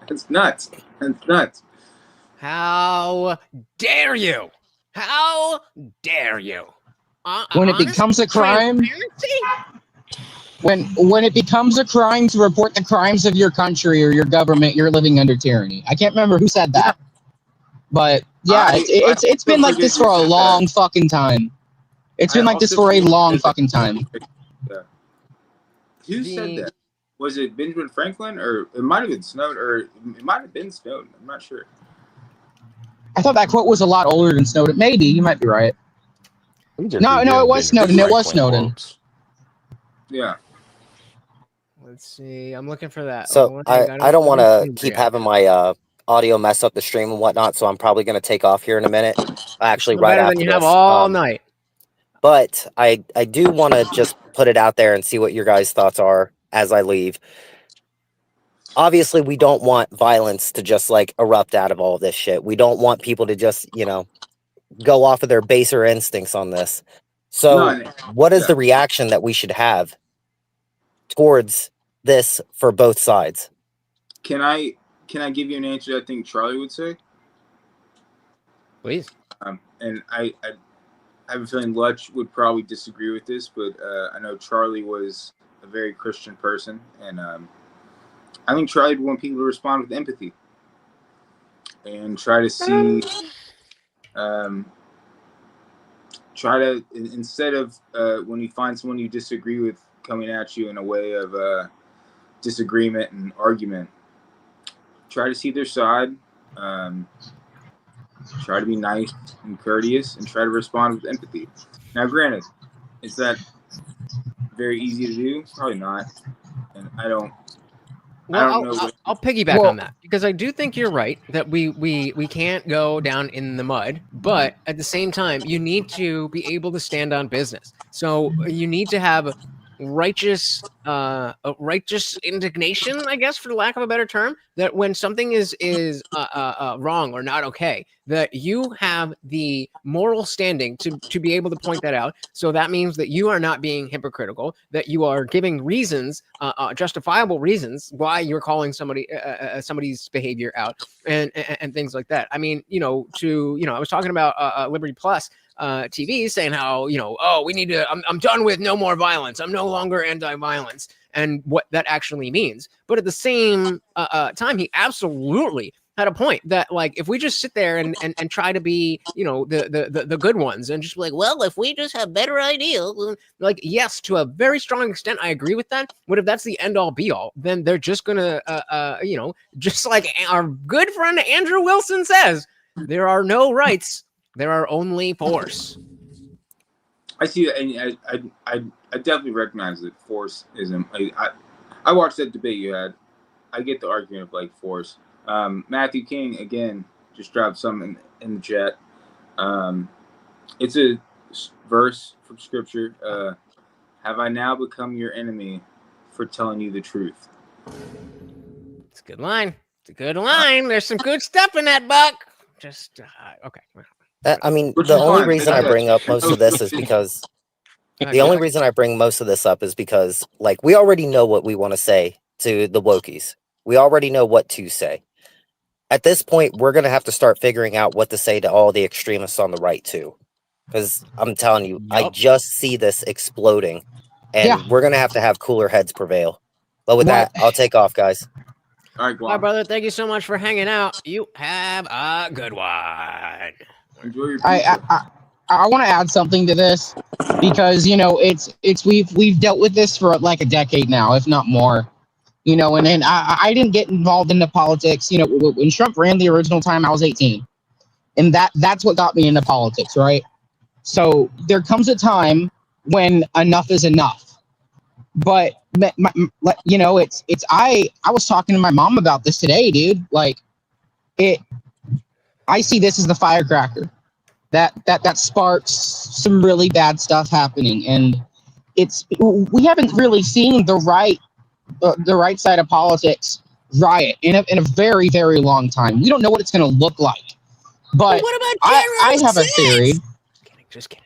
That's nuts. That's nuts. How dare you? How dare you? When it becomes a crime, when it becomes a crime to report the crimes of your country or your government, you're living under tyranny. I can't remember who said that, but yeah, it's been like this for a long fucking time. It's been like this for a long fucking time. Yeah. Who said that? Was it Benjamin Franklin, or it might have been Snowden, or it might have been Snowden? I'm not sure. I thought that quote was a lot older than Snowden. Maybe you might be right. No, it was Snowden. It was Snowden. Yeah. Let's see. I'm looking for that. So I don't want to keep having my audio mess up the stream and whatnot. So I'm probably going to take off here in a minute. Actually, right after than you this. have all night. But I do want to just put it out there and see what your guys' thoughts are as I leave. Obviously, we don't want violence to just like erupt out of all this shit. We don't want people to just, go off of their baser instincts on this. So what is the reaction that we should have towards this for both sides? Can I can I give you an answer I think Charlie would say? Please. And I have a feeling Lutch would probably disagree with this, but I know Charlie was a very Christian person, and I think Charlie would want people to respond with empathy and try to see, try to, instead of when you find someone you disagree with coming at you in a way of disagreement and argument, try to see their side, try to be nice and courteous, and try to respond with empathy. Now, granted, is that very easy to do? Probably not. And I don't know. I'll piggyback on that, because I do think you're right that we can't go down in the mud, but at the same time, you need to be able to stand on business. So you need to have righteous indignation, I guess, for the lack of a better term, that when something is wrong or not okay, that you have the moral standing to be able to point that out. So that means that you are not being hypocritical, that you are giving reasons, justifiable reasons why you're calling somebody's behavior out, and things like that. I mean, I was talking about Liberty Plus TV saying how, we need to, I'm done with no more violence. I'm no longer anti-violence, and what that actually means. But at the same time, he absolutely had a point that, like, if we just sit there and try to be, the good ones and just be like, well, if we just have better ideals, like, yes, to a very strong extent, I agree with that. But if that's the end all be all, then they're just gonna, just like our good friend Andrew Wilson says, there are no rights. There are only force. I see that, and I definitely recognize that force isn't. I watched that debate you had. I get the argument of like force. Matthew King again just dropped something in the chat. It's a verse from scripture. Have I now become your enemy for telling you the truth? It's a good line. It's a good line. There's some good stuff in that book. Just okay. I mean, the only reason I bring up most of this is because like, we already know what we want to say to the wokies. We already know what to say. At this point, we're going to have to start figuring out what to say to all the extremists on the right too. Because I'm telling you, I just see this exploding, and we're going to have cooler heads prevail. But with that, I'll take off, guys. All right, Bye, brother. Thank you so much for hanging out. You have a good one. Enjoy your I want to add something to this, because we've dealt with this for like a decade now, if not more. And then I didn't get involved into politics. When Trump ran the original time, I was 18, and that's what got me into politics, right? So there comes a time when enough is enough. But I was talking to my mom about this today, dude. Like, I see this as the firecracker that sparks some really bad stuff happening, and we haven't really seen the right side of politics riot in a very, very long time. We don't know what it's going to look like, but what about I have a theory. Just kidding.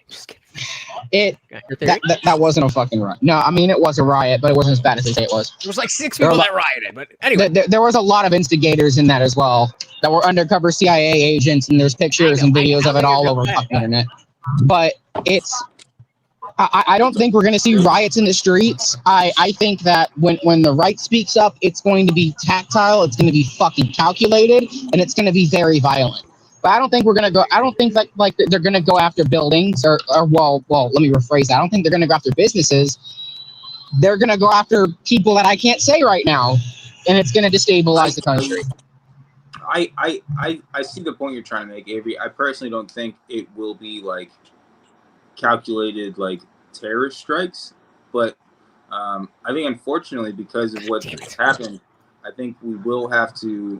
That wasn't a fucking riot. No, I mean, it was a riot, but it wasn't as bad as they say it was. There was like 6 people that rioted, but anyway. There was a lot of instigators in that as well, that were undercover CIA agents, and there's pictures and videos of it all over the internet. But I don't think we're going to see riots in the streets. I think that when the right speaks up, it's going to be tactile, it's going to be fucking calculated, and it's going to be very violent. But I don't think I don't think like they're going to go after buildings or well, let me rephrase that. I don't think they're going to go after businesses. They're going to go after people that I can't say right now, and it's going to destabilize the country. I see the point you're trying to make, Avery. I personally don't think it will be like calculated like terrorist strikes, but I think unfortunately, because of what's happened, I think we will have to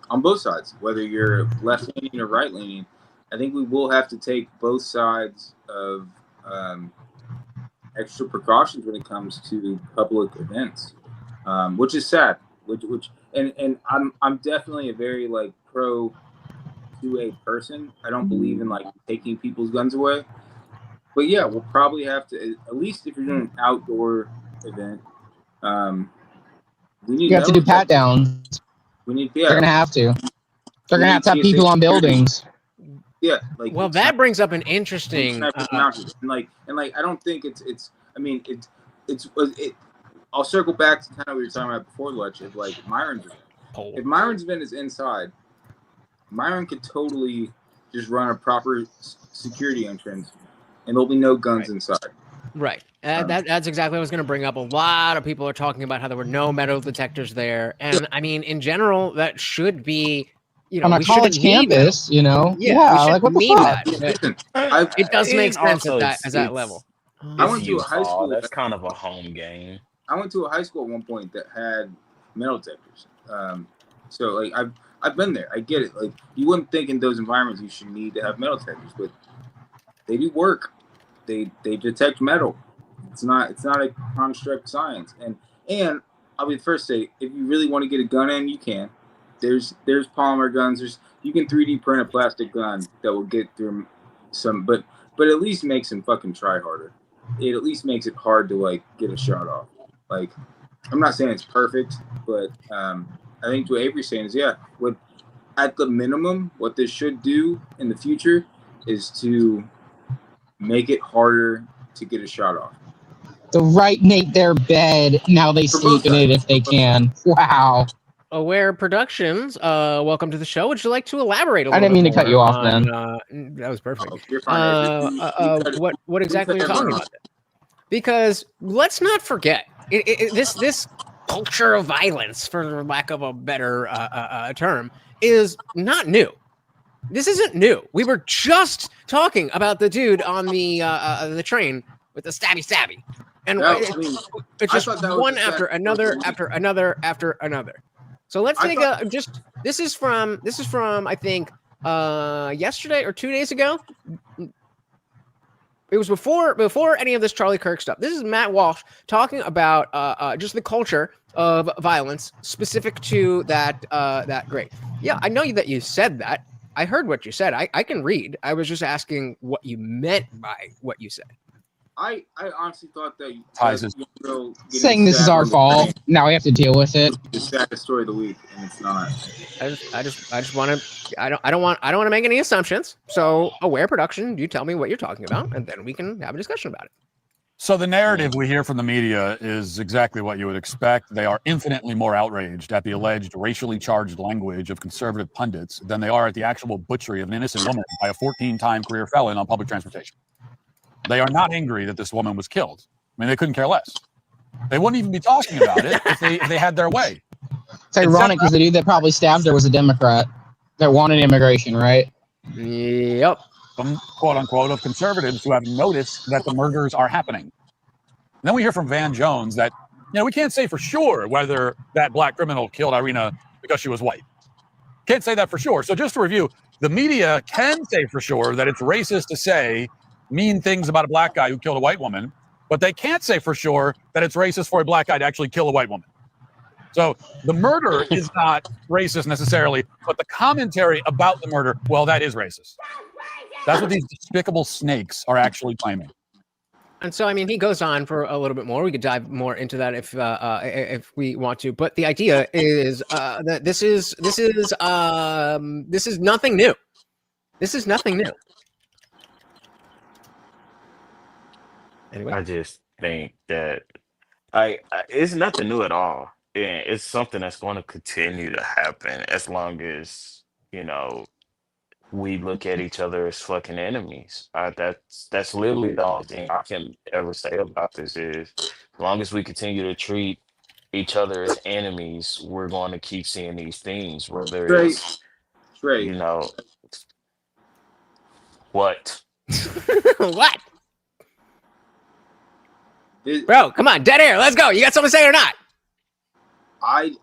on both sides, whether you're left leaning or right leaning, I think we will have to take both sides of extra precautions when it comes to public events, which is sad. And I'm definitely a very like pro 2A person. I don't believe in like taking people's guns away. But yeah, we'll probably have to, at least if you're doing an outdoor event, we need you have to do pat downs. We need. They're gonna have to. They're gonna have to have people on buildings. Yeah, like well, that brings up an interesting. and I don't think it's. I mean, it's. I'll circle back to kind of what you were talking about before, Lutch. If like if Myron's been is inside, Myron could totally just run a proper security entrance, and there'll be no guns inside. Right. That's exactly what I was going to bring up. A lot of people are talking about how there were no metal detectors there, and I mean, in general, that should be. On a college campus, Yeah, like what the fuck? It does make sense also at that level. I went to a high school. That's kind of a home game. I went to a high school at one point that had metal detectors. So like I've been there. I get it. Like you wouldn't think in those environments you should need to have metal detectors, but they do work. They detect metal. It's not a construct science. And I'll be the first to say, if you really want to get a gun in, you can. There's polymer guns. You can 3D print a plastic gun that will get through some, but at least makes them fucking try harder. It at least makes it hard to like get a shot off. Like I'm not saying it's perfect, but I think what Avery's saying is at the minimum, what this should do in the future is to make it harder to get a shot off. The right mate their bed. Now they sleep in it if they can. Wow. Aware Productions, welcome to the show. Would you like to elaborate a little I didn't mean to cut you off, man. That was perfect. You're fine. What exactly are you talking about? Because let's not forget, this culture of violence, for lack of a better term, is not new. This isn't new. We were just talking about the dude on the train with the stabby, and it's just one after another. So let's take this is from I think yesterday or 2 days ago. It was before any of this Charlie Kirk stuff. This is Matt Walsh talking about just the culture of violence specific to that grade. Yeah, I know that you said that. I heard what you said. I can read. I was just asking what you meant by what you said. I honestly thought that saying this is our fault. Now we have to deal with it. The saddest story of the week, and it's not. I just want to. I don't want to make any assumptions. So, Aware Production, you tell me what you're talking about, and then we can have a discussion about it. So the narrative we hear from the media is exactly what you would expect. They are infinitely more outraged at the alleged racially charged language of conservative pundits than they are at the actual butchery of an innocent woman by a 14-time career felon on public transportation. They are not angry that this woman was killed. I mean, they couldn't care less. They wouldn't even be talking about it if they had their way. It's ironic because the dude that probably stabbed her was a Democrat that wanted immigration, right? Yep. Some quote unquote of conservatives who have noticed that the murders are happening. And then we hear from Van Jones that, we can't say for sure whether that black criminal killed Irina because she was white. Can't say that for sure. So just to review, the media can say for sure that it's racist to say mean things about a black guy who killed a white woman, but they can't say for sure that it's racist for a black guy to actually kill a white woman. So the murder is not racist necessarily, but the commentary about the murder, well, that is racist. That's what these despicable snakes are actually claiming. And so, I mean, he goes on for a little bit more. We could dive more into that if we want to. But the idea is that this is nothing new. This is nothing new. Anyway. I just think that it's nothing new at all. And it's something that's going to continue to happen as long as, we look at each other as fucking enemies. That's literally the only thing I can ever say about this is as long as we continue to treat each other as enemies, we're going to keep seeing these things, whether it's, what? What? Bro, come on, dead air. Let's go. You got something to say or not? I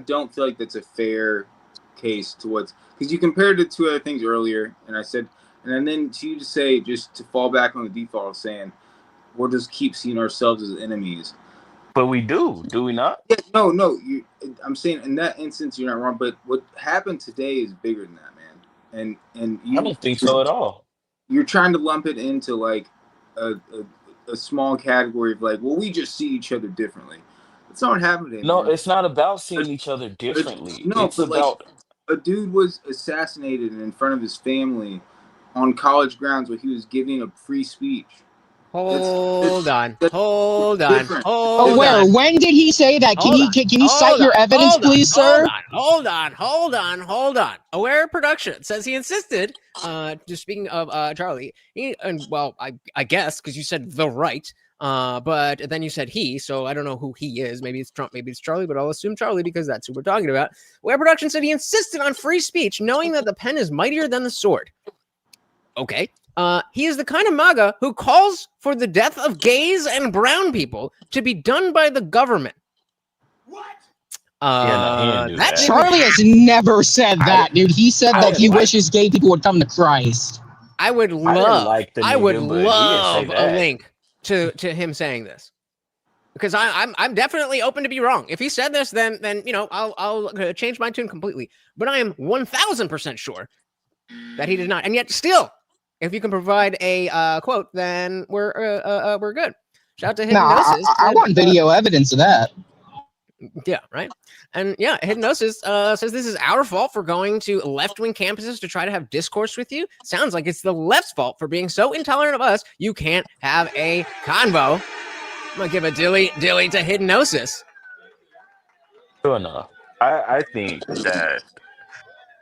don't feel like that's a fair case to what's because you compared the two other things earlier, and I said, and then to you to say just to fall back on the default of saying we'll just keep seeing ourselves as enemies. But we do we not? Yeah, no. I'm saying in that instance you're not wrong, but what happened today is bigger than that, man. And I don't think so at all. You're trying to lump it into like a small category of like, well, we just see each other differently. It's not happening. No, Man. it's not about seeing each other differently. No, It's but like about a dude was assassinated in front of his family on college grounds where he was giving a free speech. Hold on. Oh, where? When did he say that? Can you cite your evidence, please, sir? Hold on. Aware Production says he insisted. Just speaking of Charlie, I guess because you said the right. But then you said he, so I don't know who he is. Maybe it's Trump, maybe it's Charlie, but I'll assume Charlie because that's who we're talking about. Aware Production said he insisted on free speech, knowing that the pen is mightier than the sword. Okay. He is the kind of MAGA who calls for the death of gays and brown people to be done by the government. What? Charlie has never said that, dude. He said that he wishes gay people would come to Christ. I would love a link to him saying this, because I'm definitely open to be wrong. If he said this, then I'll change my tune completely. But I am 1,000% sure that he did not, and yet still. If you can provide a quote, then we're good. Shout out to Hypnosis. I want video evidence of that. Yeah, right. And yeah, Hypnosis says this is our fault for going to left-wing campuses to try to have discourse with you. Sounds like it's the left's fault for being so intolerant of us. You can't have a convo. I'm gonna give a dilly to Hypnosis. True enough. I think that.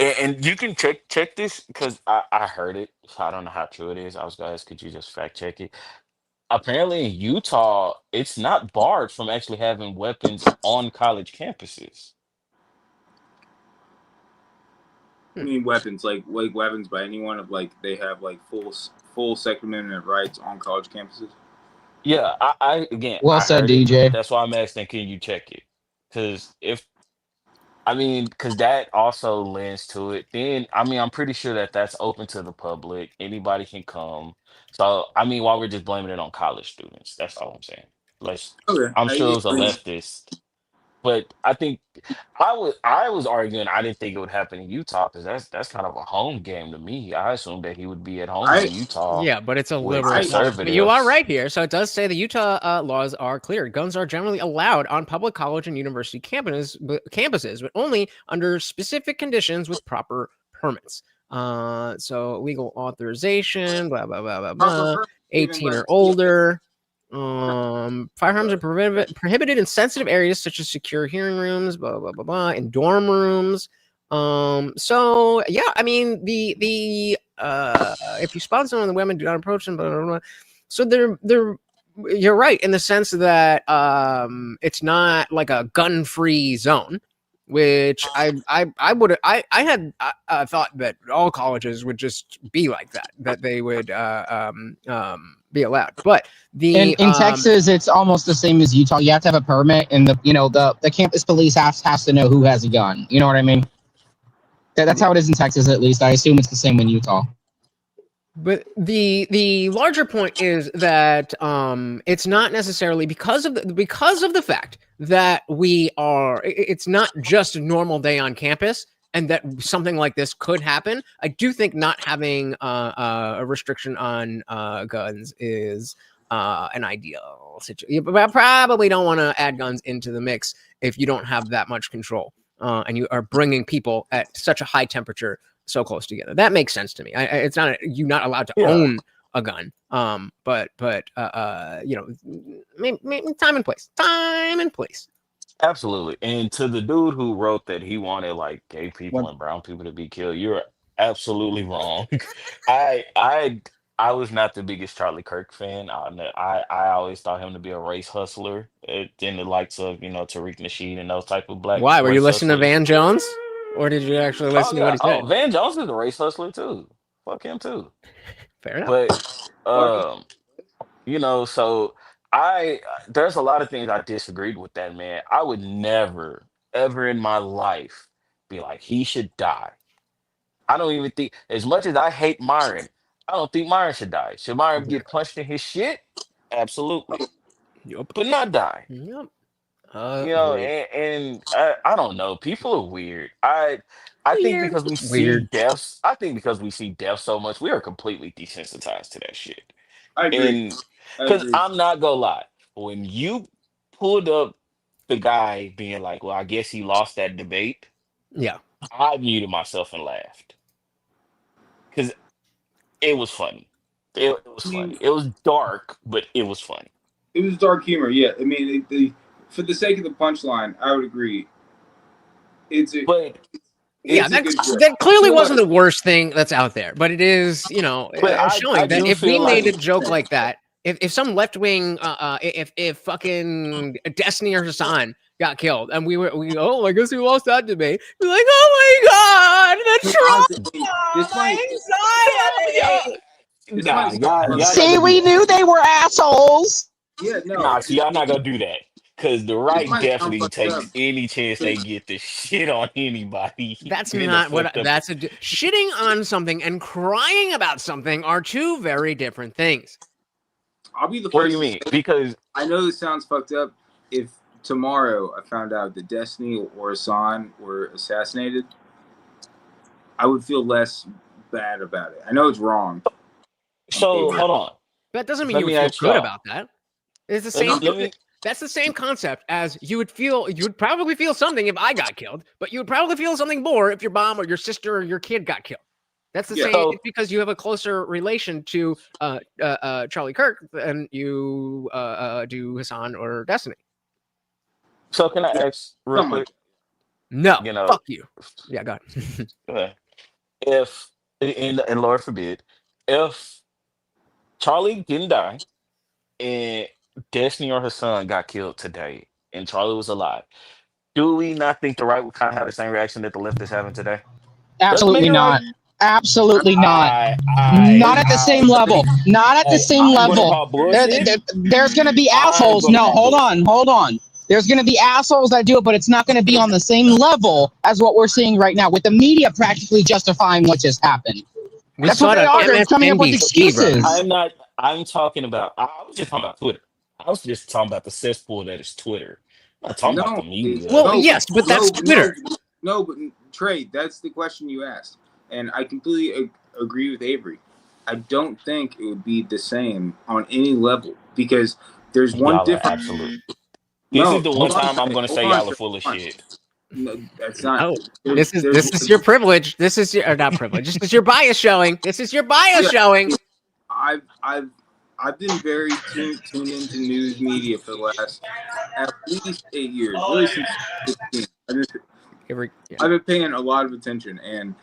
And you can check this because I heard it. So I don't know how true it is. I was gonna ask, could you just fact check it? Apparently in Utah, it's not barred from actually having weapons on college campuses. I mean, weapons like weapons by anyone of like they have like full Second Amendment rights on college campuses. Yeah, I again. Well I said, heard it. DJ. That's why I'm asking, can you check it? Because because that also lends to it. Then, I'm pretty sure that that's open to the public. Anybody can come. So, why we're just blaming it on college students? That's all I'm saying. Like, Okay. I'm sure it was a leftist, but I think I was arguing I didn't think it would happen in Utah because that's kind of a home game to me. I assumed that he would be at home in Utah. Yeah, but it's a with liberal. conservatives. You are right here. So it does say the Utah laws are clear. Guns are generally allowed on public college and university campuses, but only under specific conditions with proper permits. So legal authorization, blah blah blah blah blah. 18 or older. Firearms are prohibited in sensitive areas such as secure hearing rooms, blah blah blah blah, in dorm rooms. So yeah, the if you spot someone, the women do not approach them, blah, blah, blah. So they're you're right in the sense that it's not like a gun-free zone, which I had thought that all colleges would just be like that they would be allowed. But In Texas, it's almost the same as Utah. You have to have a permit, and the campus police has to know who has a gun. You know what I mean? That's how it is in Texas, at least. I assume it's the same in Utah. But the larger point is that it's not necessarily because of the fact that it's not just a normal day on campus, and that something like this could happen. I do think not having a restriction on guns is an ideal situation. But I probably don't want to add guns into the mix if you don't have that much control and you are bringing people at such a high temperature so close together. That makes sense to me. It's not you're not allowed to own a gun. But maybe time and place. Absolutely. And to the dude who wrote that he wanted like gay people and brown people to be killed, you're absolutely wrong. I was not the biggest Charlie Kirk fan. I always thought him to be a race hustler in the likes of Tariq Nasheed and those type of black. Why were you race listening to hustlers. Van Jones, or did you actually listen to what he said? Van Jones is a race hustler too. Fuck him too. Fair enough. But so there's a lot of things I disagreed with that man. I would never, ever in my life be like, he should die. I don't even think, as much as I hate Myron, I don't think Myron should die. Should Myron get punched in his shit? Absolutely. Yep. But not die. Yep. And I don't know. People are weird. I think because we see deaths, so much, we are completely desensitized to that shit. I agree. Because I'm not gonna lie, when you pulled up the guy being like, well, I guess he lost that debate, Yeah. I muted myself and laughed because it was funny. It was funny. It was dark, but it was funny. It was dark humor, yeah. I mean, for the sake of the punchline, I would agree. Yeah, that clearly wasn't the worst thing that's out there, but it is, showing that if we made a joke like that, if some left wing, if fucking Destiny or Hassan got killed, and we I guess we lost that debate, we're like, oh my god, the trauma, See, we knew they were assholes. Yeah, no. Nah, see, y'all not gonna do that. Because the right might sound definitely fucked takes up. any chance they get to shit on anybody. That's In a not what fucked up- that's shitting on something and crying about something are two very different things. I'll be the first. What do you mean? Because I know this sounds fucked up. If tomorrow I found out that Destiny or Hassan were assassinated, I would feel less bad about it. I know it's wrong. So hold on. That doesn't mean Let you would me feel ask good y'all. about that. It's the Let same. me- That's the same concept as you would probably feel something if I got killed, but you would probably feel something more if your mom or your sister or your kid got killed. That's the same. So- It's because you have a closer relation to Charlie Kirk than you do Hassan or Destiny. So can I ask real Something like quick? No, You know, fuck you. Yeah, go ahead. if and Lord forbid, if Charlie didn't die and Destiny or her son got killed today and Charlie was alive, do we not think the right would kind of have the same reaction that the left is having today? Absolutely not. Absolutely not. I- Not at the same level. Not at the same I'm gonna level. call bullshit. There's going to be I'm assholes. gonna No, call hold on. There's going to be assholes that do it, but it's not going to be on the same level as what we're seeing right now, with the media practically justifying what just happened. That's what they are. They're coming up with excuses. I'm talking about. I was just talking about Twitter. I was just talking about the cesspool that is Twitter. I'm not talking about the media. No, but Trey, that's the question you asked, and I completely agree with Avery. I don't think it would be the same on any level because there's one Y'all are difference. absolute. No, This is the one hold on, time I'm going to say hold on, y'all are full of hold on. shit. No, that's not. No, there's- this there's- is your privilege. This is your or not privilege. This is your bias showing. This is your bias showing. I've been very tuned into news media for the last at least 8 years, really since 15. I've been paying a lot of attention, and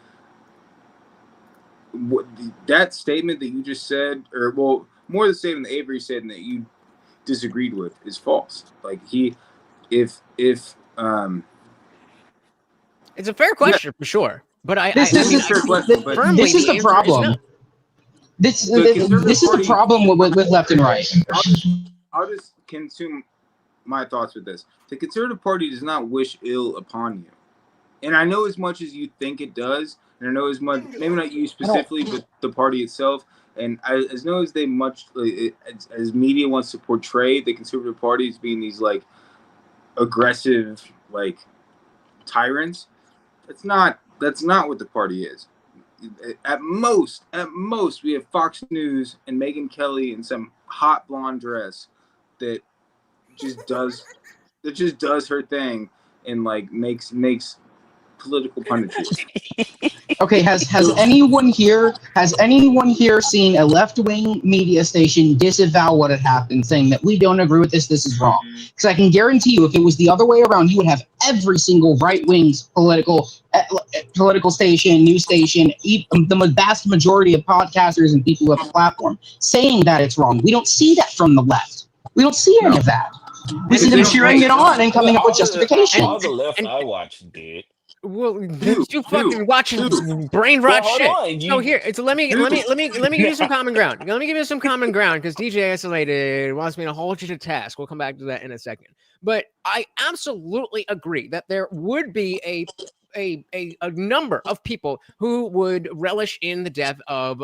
that statement that you just said, or well, more the statement that Avery said and that you disagreed with, is false. Like if It's a fair question for sure, but This is the problem. This is the problem with left and right. I'll just consume my thoughts with this. The Conservative Party does not wish ill upon you. And I know as much as you think it does, and I know as much, maybe not you specifically, but the party itself, and as know as they much, as media wants to portray the Conservative Party as being these, like, aggressive, like, tyrants, that's not what the party is. At most, we have Fox News and Megyn Kelly in some hot blonde dress that just does her thing and like makes political punditry. Okay, has anyone here seen a left-wing media station disavow what had happened, saying that we don't agree with this is wrong? Because I can guarantee you, if it was the other way around, you would have every single right-wing political station, news station, the vast majority of podcasters and people who have a platform saying that it's wrong. We don't see that from the left. We don't see any of that. We see them cheering it on and coming up with justifications. All the left I watched did. Well, you fucking watching brain rot Well, hold shit. on, So here, it's let me give you some common ground. Let me give you some common ground because DJ Isolated wants me to hold you to task. We'll come back to that in a second. But I absolutely agree that there would be a number of people who would relish in the death of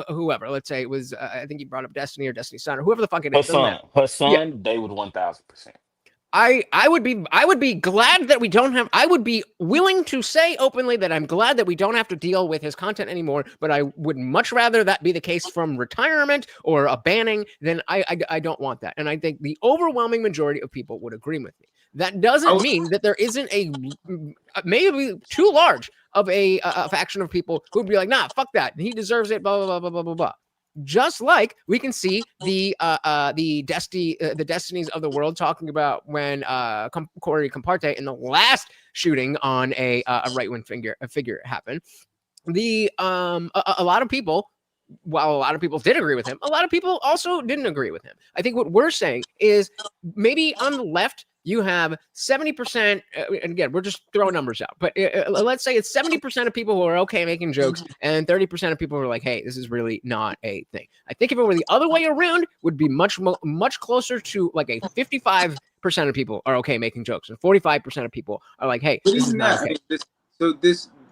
whoever. Let's say it was I think you brought up Destiny or Destiny's son or whoever the fuck it is. Her son, they would 1,000%. I would be glad that we don't have. I would be willing to say openly that I'm glad that we don't have to deal with his content anymore. But I would much rather that be the case from retirement or a banning than I don't want that. And I think the overwhelming majority of people would agree with me. That doesn't mean that there isn't a maybe too large of a faction of people who'd be like, nah, fuck that. He deserves it, blah, blah, blah, blah, blah, blah, blah. Just like we can see the destinies of the world talking about when Corey Comparte in the last shooting on a right-wing figure happened. A lot of people, while a lot of people did agree with him, a lot of people also didn't agree with him. I think what we're saying is maybe on the left, you have 70%, and again, we're just throwing numbers out, but let's say it's 70% of people who are okay making jokes and 30% of people who are like, hey, this is really not a thing. I think if it were the other way around, would be much closer to like a 55% of people are okay making jokes and 45% of people are like, hey, But this is even not that, okay.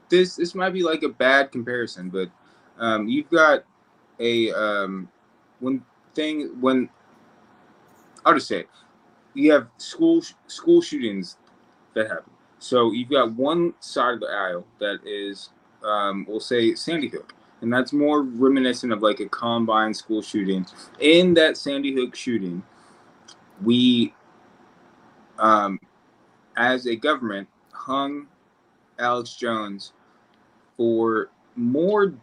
This might be like a bad comparison, but you've got a when I'll just say it. You have school shootings that happen. So you've got one side of the aisle that is, we'll say Sandy Hook, and that's more reminiscent of like a Columbine school shooting. In that Sandy Hook shooting, we, as a government, hung Alex Jones for more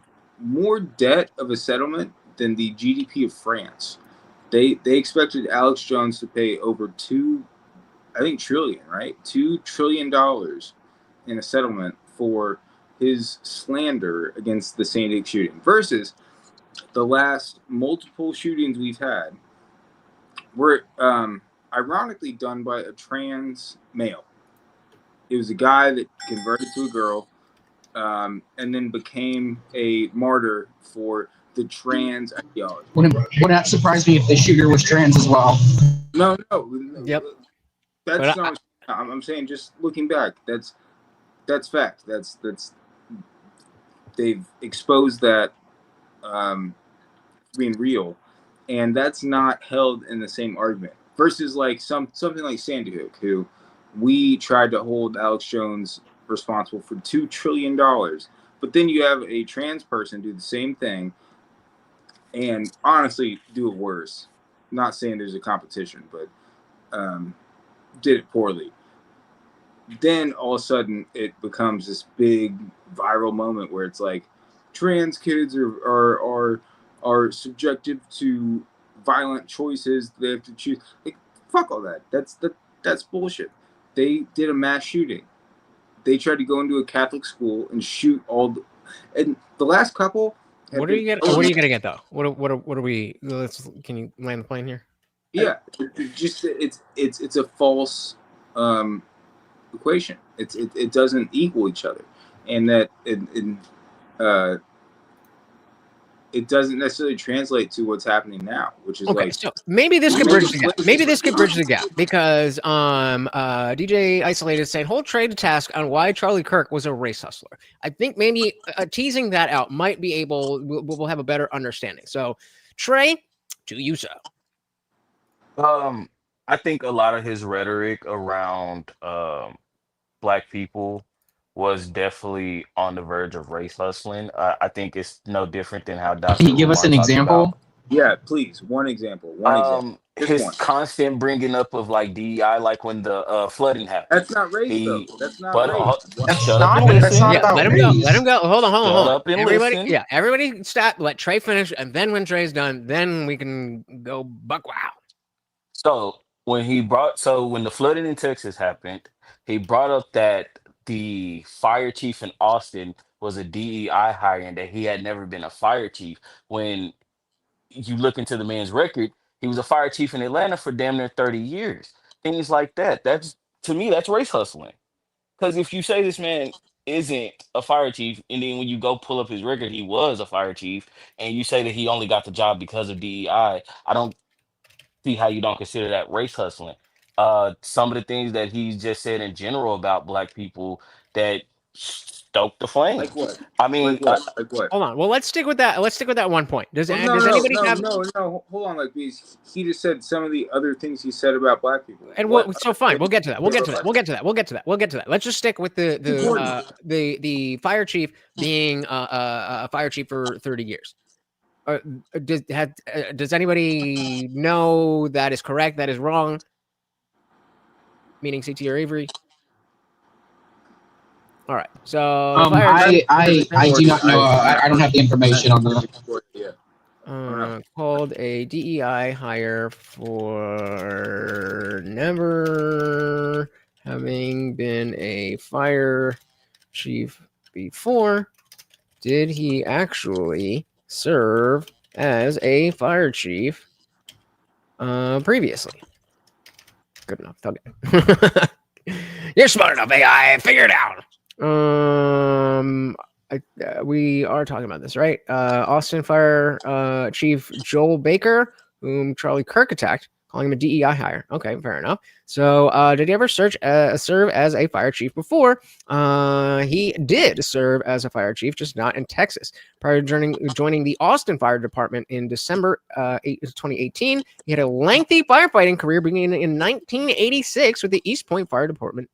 debt of a settlement than the GDP of France. They expected Alex Jones to pay over $2 trillion in a settlement for his slander against the Sandy Hook shooting, versus the last multiple shootings we've had were ironically done by a trans male. It was a guy that converted to a girl and then became a martyr for the trans ideology. Would not surprise me if the shooter was trans as well. No. Yep. That's not. I'm saying, just looking back, that's fact. That's they've exposed that being real, and that's not held in the same argument. Versus like something like Sandy Hook, who we tried to hold Alex Jones responsible for $2 trillion, but then you have a trans person do the same thing, and honestly do it worse. I'm not saying there's a competition, but did it poorly. Then all of a sudden it becomes this big viral moment where it's like trans kids are subjected to violent choices. They have to choose. Like, fuck all that. That's bullshit. They did a mass shooting. They tried to go into a Catholic school and shoot and the last couple. What are you gonna get though? What are we? Can you land the plane here? Yeah, it's a false equation. It doesn't equal each other, and that it doesn't necessarily translate to what's happening now, which is okay. like, So maybe this could bridge the gap. Maybe this could bridge the gap because DJ Isolated saying hold trade to task on why Charlie Kirk was a race hustler. I think maybe teasing that out might be able. We'll have a better understanding. So Trey, to you, sir. I think a lot of his rhetoric around black people was definitely on the verge of race hustling. I think it's no different than how Dr. Can you give us an example? Yeah, please. One example. His constant bringing up of like DEI, like when the flooding happened. That's not race, though. That's not But race. shut up and listen. Yeah, let him go. Let him go. Hold on. Shut up and Everybody, listen. yeah, everybody stop. Let Trey finish, and then when Trey's done, then we can go buck wow. So when the flooding in Texas happened, he brought up that the fire chief in Austin was a DEI hire and that he had never been a fire chief. When you look into the man's record, he was a fire chief in Atlanta for damn near 30 years. Things like that. To me, that's race hustling. Because if you say this man isn't a fire chief, and then when you go pull up his record, he was a fire chief, and you say that he only got the job because of DEI, I don't see how you don't consider that race hustling. Some of the things that he's just said in general about black people that stoke the flame. Like what? I mean, Like what? Hold on. Well, let's stick with that. Let's stick with that one point. Does No, anybody have? No. Hold on. Like, he just said some of the other things he said about black people. And so fine. We'll get to that. We'll get to that. Let's just stick with the fire chief being a fire chief for 30 years. Does anybody know that is correct? That is wrong? meaning CT or Avery? All right. So I do not know. I don't have the information on that. Called a DEI hire for never having been a fire chief before. Did he actually serve as a fire chief previously? Good enough. Okay. You're smart enough, AI. Figure it out. We are talking about this, right? Austin Fire Chief Joel Baker, whom Charlie Kirk attacked, calling him a DEI hire. Okay, fair enough. So, did he ever serve as a fire chief before? He did serve as a fire chief, just not in Texas. Prior to joining the Austin Fire Department in December 2018, he had a lengthy firefighting career beginning in 1986 with the East Point Fire Department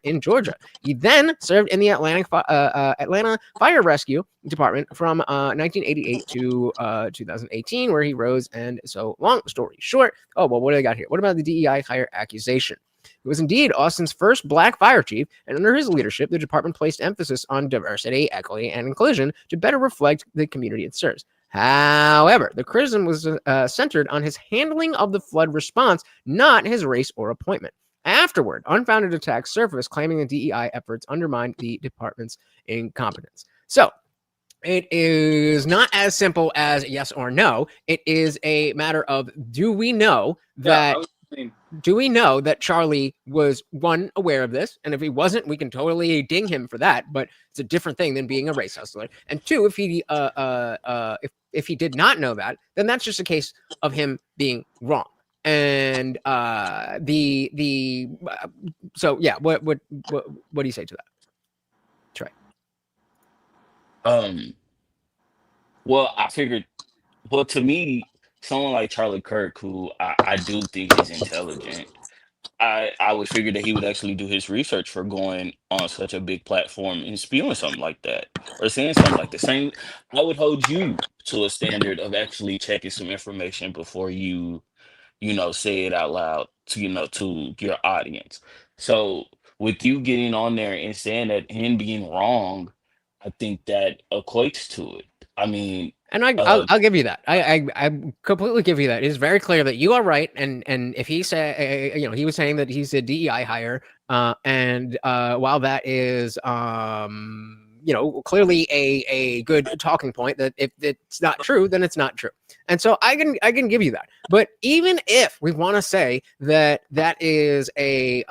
in Georgia. He then served in the Atlanta Fire Rescue Department from 1988 to 2018, where he rose. And so, long story short, oh well, what do I got here? What about the DEI hire accusation? It was indeed Austin's first black fire chief, and under his leadership, the department placed emphasis on diversity, equity, and inclusion to better reflect the community it serves. However, the criticism was centered on his handling of the flood response, not his race or appointment. Afterward, unfounded attacks surfaced, claiming the DEI efforts undermined the department's incompetence. So, it is not as simple as yes or no. It is a matter of do we know that Charlie was, one, aware of this, and if he wasn't, we can totally ding him for that, but it's a different thing than being a race hustler. And two, if he did not know that, then that's just a case of him being wrong. And so yeah, what do you say to that, Trey? Well, I figured, well, to me, someone like Charlie Kirk, who I do think is intelligent, I would figure that he would actually do his research for going on such a big platform and spewing something like that or saying something like the same. I would hold you to a standard of actually checking some information before you say it out loud to your audience. So with you getting on there and saying that him being wrong, I think that equates to it. I mean, and I'll give you that. I completely give you that. It is very clear that you are right. And if he said, he was saying that he's a DEI hire, and while that is, clearly a good talking point, that if it's not true, then it's not true. And so I can give you that. But even if we want to say that is even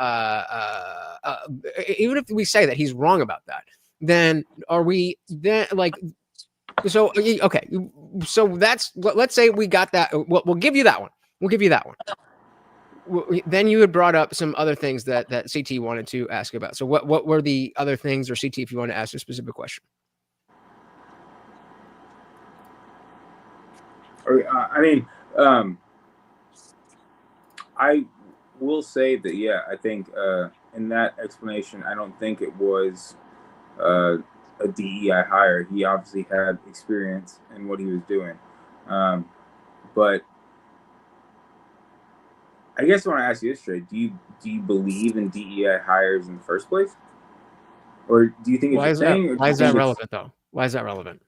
if we say that he's wrong about that, then are we then like? So okay, so let's say we got that. We'll give you that one. We'll give you that one. Then you had brought up some other things that CT wanted to ask about. So what were the other things, or CT, if you want to ask a specific question? I will say that, yeah, I think in that explanation, I don't think it was a DEI hire. He obviously had experience in what he was doing. But I guess I want to ask you this straight. Do you believe in DEI hires in the first place? Or do you think it's a thing? Why is that relevant, though? Why is that relevant?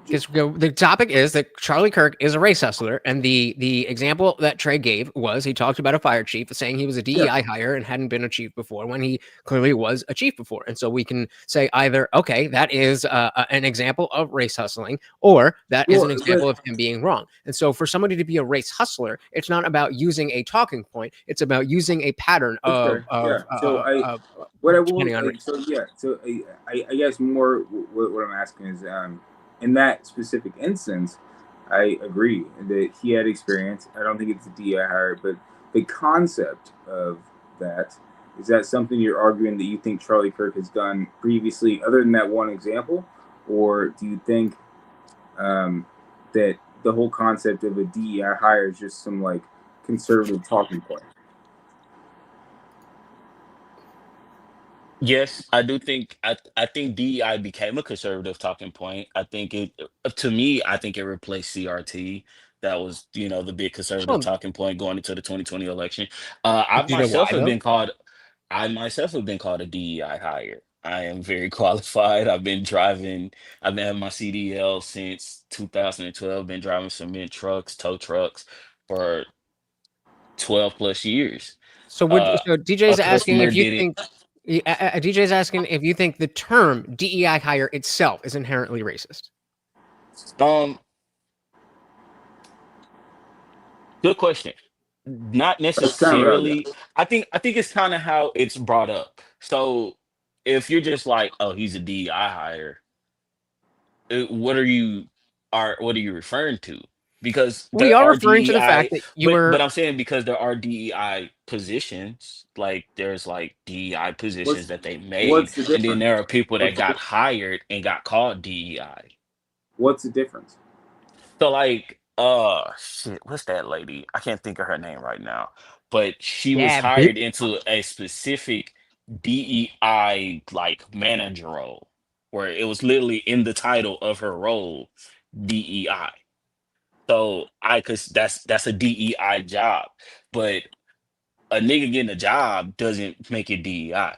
Because the topic is that Charlie Kirk is a race hustler, and the example that Trey gave was he talked about a fire chief saying he was a DEI hire and hadn't been a chief before, when he clearly was a chief before. And so we can say either, okay, that is an example of race hustling, or that is an example of him being wrong. And so for somebody to be a race hustler, it's not about using a talking point; it's about using a pattern of. I guess more what I'm asking is. In that specific instance, I agree that he had experience. I don't think it's a DEI hire, but the concept of that, is that something you're arguing that you think Charlie Kirk has done previously other than that one example? Or do you think that the whole concept of a DEI hire is just some like conservative talking point? Yes, I do think I think DEI became a conservative talking point. I think it replaced CRT. That was, the big conservative talking point going into the 2020 election. I Do you know myself why, have though? been called. I myself have been called a DEI hire. I am very qualified. I've been driving. I've been having my CDL since 2012. Been driving cement trucks, tow trucks for 12 plus years. So DJ's A asking customer if you did it. think DJ's asking if you think the term DEI hire itself is inherently racist. Good question. Not Let's kind of route necessarily. that. I think it's kind of how it's brought up. So if you're just like, oh, he's a DEI hire, what are you referring to? Because We there are are referring to the fact DEI, that you but were. I'm saying because there are DEI positions, like there's like DEI positions that they made, What's the and then difference? there are people that What's the got difference? hired and got called DEI. What's the difference? So like, shit, what's that lady? I can't think of her name right now, but she was Yeah, bitch. hired into a specific DEI like manager role, where it was literally in the title of her role, DEI. So cause that's a DEI job, but a nigga getting a job doesn't make it DEI.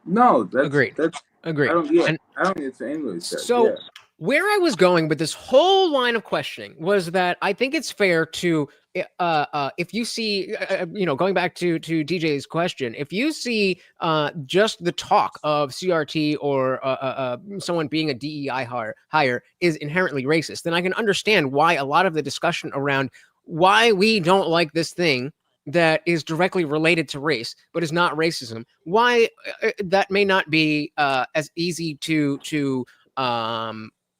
No, Agreed. that's. Agreed. I don't. Yeah, And I don't think it's English. so Yeah. where I was going with this whole line of questioning was that I think it's fair to if you see going back to DJ's question, if you see just the talk of CRT or someone being a DEI hire is inherently racist, then I can understand why a lot of the discussion around why we don't like this thing that is directly related to race but is not racism, why that may not be as easy to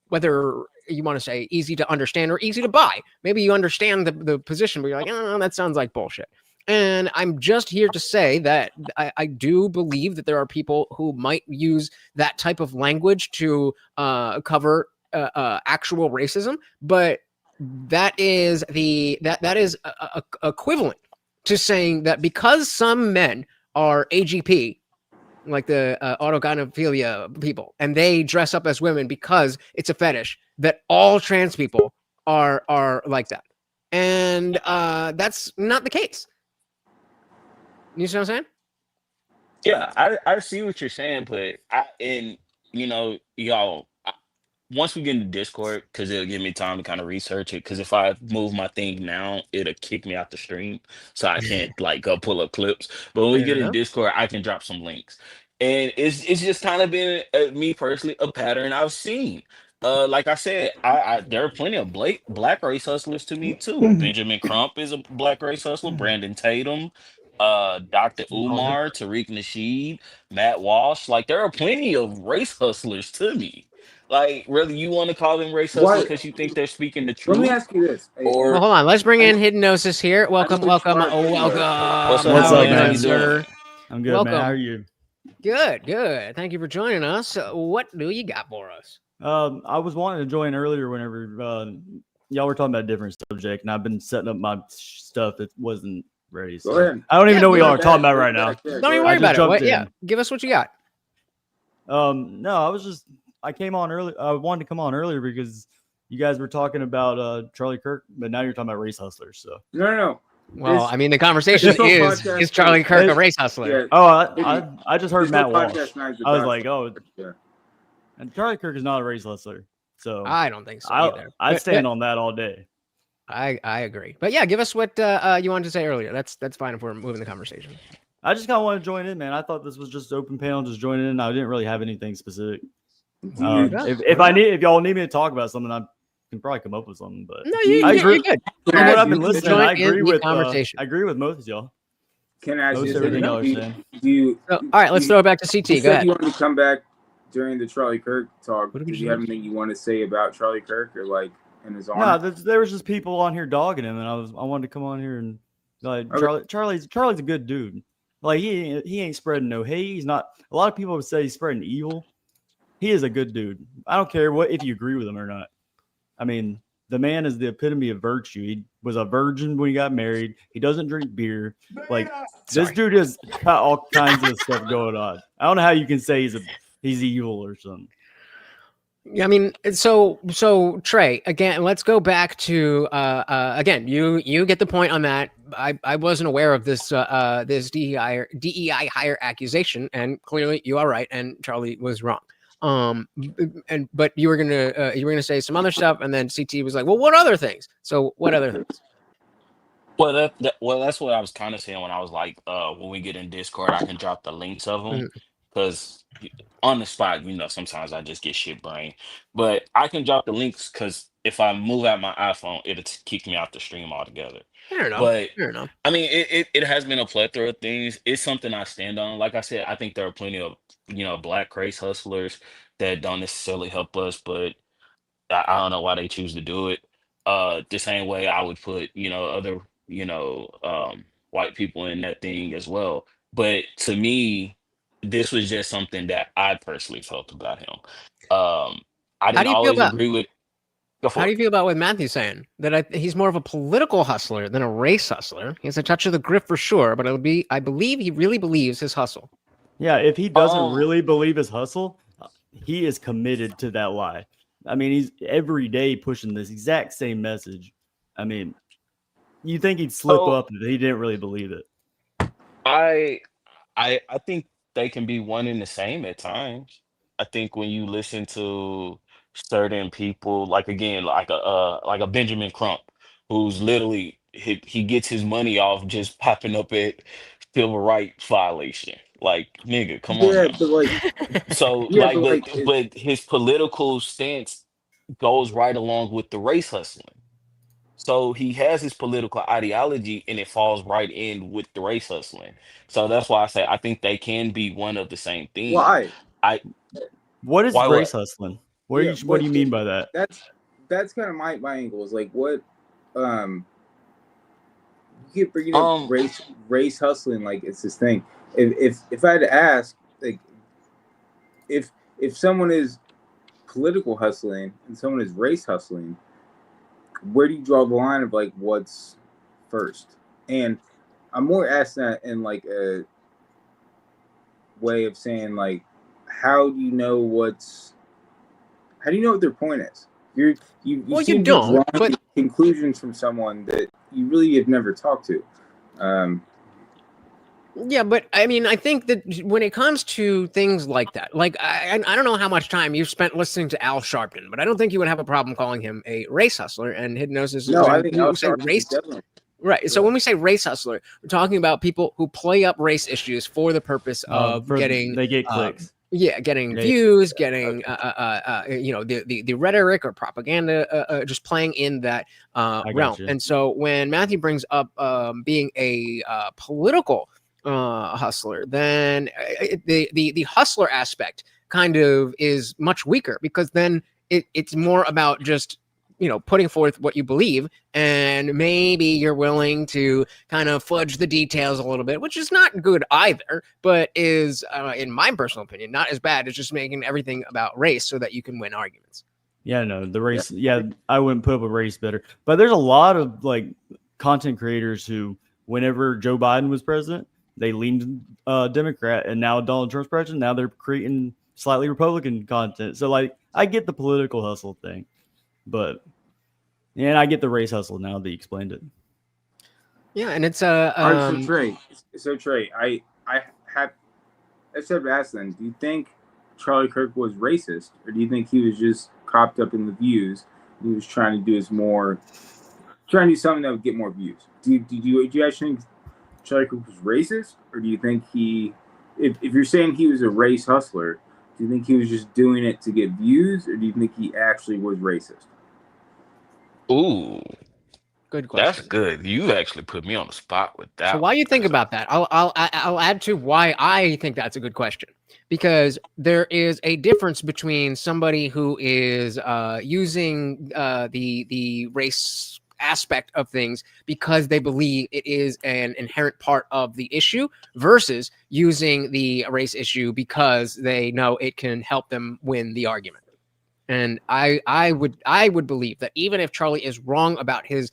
whether you want to say easy to understand or easy to buy. Maybe you understand the position, but you're like, oh, that sounds like bullshit. And I'm just here to say that I do believe that there are people who might use that type of language to cover actual racism, but that is equivalent to saying that because some men are AGP, like the autogynephilia people, and they dress up as women because it's a fetish, that all trans people are like that. And that's not the case. You see what I'm saying? Yeah, I see what you're saying, but y'all, once we get into Discord, because it'll give me time to kind of research it. Because if I move my thing now, it'll kick me out the stream, so I can't like go pull up clips. But when we Fair get in enough. Discord, I can drop some links, and it's just kind of been me personally a pattern I've seen. Like I said, I there are plenty of black race hustlers to me too. Benjamin Crump is a black race hustler. Brandon Tatum, Dr. Umar, Tariq Nasheed, Matt Walsh. Like there are plenty of race hustlers to me. Like, really, you want to call them race hustlers Why? because you think they're speaking the Let me truth? ask you this. Well, hold on. Let's bring in Hidden here. Welcome, know welcome, Charlie welcome. What's How up, are you man? How doing, you doing? sir? I'm good, man. How are Welcome. you? Good, good. Thank you for joining us. What do you got for us? I was wanting to join earlier whenever y'all were talking about a different subject, and I've been setting up my stuff that wasn't ready. So Go ahead. I don't even know what Yeah, y'all are talking about right now. Don't even worry about it. What, yeah, give us what you got. No, I came on early. I wanted to come on earlier because you guys were talking about Charlie Kirk, but now you're talking about race hustlers. So No. Well, I mean, the conversation is Charlie Kirk a race hustler? Yeah. Oh, I just heard This Matt whole Walsh. podcast now is I was about like, oh, yeah. and Charlie Kirk is not a race hustler. So I don't think so either. I stand on that all day. I agree. But yeah, give us what you wanted to say earlier. That's fine if we're moving the conversation. I just kind of want to join in, man. I thought this was just open panel, just joining in. I didn't really have anything specific. If y'all need me to talk about something, I can probably come up with something. But no, you're good. From what I've been listening, I agree with conversation. I agree with most of y'all. Can I ask most you everything y'all are something? saying? All right, let's throw it back to CT. You Go said ahead. you wanted to come back during the Charlie Kirk talk. Did you have anything you want to say about Charlie Kirk or like in his No, honor? there was just people on here dogging him, and I wanted to come on here and like Okay. Charlie's a good dude. Like he ain't spreading no hate. He's not. A lot of people would say he's spreading evil. He is a good dude. I don't care if you agree with him or not. I mean, the man is the epitome of virtue. He was a virgin when he got married. He doesn't drink beer. Like this dude has got all kinds of stuff going on. I don't know how you can say he's evil or something. Yeah, I mean, so Trey, again, let's go back to again, you get the point on that. I wasn't aware of this this DEI hire accusation, and clearly you are right, and Charlie was wrong. But you were gonna say some other stuff, and then CT was like, well, what other things? So what other things? Well, that's what I was kind of saying when I was like, when we get in Discord, I can drop the links of them because on the spot, sometimes I just get shit brain. But I can drop the links because if I move out my iPhone, it'll kick me out the stream altogether. Fair enough. But Fair enough. I mean, it has been a plethora of things. It's something I stand on. Like I said, I think there are plenty of black race hustlers that don't necessarily help us, but I don't know why they choose to do it. The same way I would put, other, white people in that thing as well. But to me, this was just something that I personally felt about him. I How didn't do you feel always about? agree with. Go for How do it. you feel about what Matthew's saying? That he's more of a political hustler than a race hustler. He has a touch of the grip for sure, but I believe he really believes his hustle. Yeah, if he doesn't really believe his hustle, he is committed to that lie. I mean, he's every day pushing this exact same message. I mean, you think he'd slip up if he didn't really believe it. I think they can be one and the same at times. I think when you listen to certain people, like again, like a Benjamin Crump, who's literally he gets his money off just popping up at civil rights violation. Like, nigga, come on Yeah, now. but like, So yeah, like, but but like, but his political stance goes right along with the race hustling. So he has his political ideology and it falls right in with the race hustling. So that's why I say I think they can be one of the same thing. why? What is Why race what? hustling? What do you mean by that? That's kind of my angle. Is like what you keep bringing up race hustling like it's this thing. If I had to ask, like, if someone is political hustling and someone is race hustling, where do you draw the line of like what's first? And I'm more asking that in like a way of saying like, how do you know what their point is? You seem to be drawing conclusions from someone that you really have never talked to. Yeah, but I mean, I think that when it comes to things like that, like I don't know how much time you've spent listening to Al Sharpton, but I don't think you would have a problem calling him a race hustler. And hypnosis. No, I think Al Sharpton is definitely right. So when we say race hustler, we're talking about people who play up race issues for the purpose of getting they get clicks. Yeah, getting views, getting the rhetoric or propaganda, just playing in that realm. And so when Matthew brings up being a political hustler, then the hustler aspect kind of is much weaker, because then it's more about just putting forth what you believe, and maybe you're willing to kind of fudge the details a little bit, which is not good either, but is in my personal opinion not as bad as just making everything about race so that you can win arguments. Yeah, no, the race. Yeah, I wouldn't put up a race better, but there's a lot of like content creators who, whenever Joe Biden was president, they leaned Democrat, and now Donald Trump's president, now they're creating slightly Republican content. So like, I get the political hustle thing, but and I get the race hustle now that you explained it. Yeah, and it's so Trey, I said ask then, do you think Charlie Kirk was racist, or do you think he was just copped up in the views? He was trying to do something that would get more views. Do you actually think Charlie Kirk was racist, or do you think if you're saying he was a race hustler, do you think he was just doing it to get views, or do you think he actually was racist? Ooh, good question. That's good. You actually put me on the spot with that. So while you think about that, I'll add to why I think that's a good question, because there is a difference between somebody who is using the race aspect of things because they believe it is an inherent part of the issue, versus using the race issue because they know it can help them win the argument. And I would believe that even if Charlie is wrong about his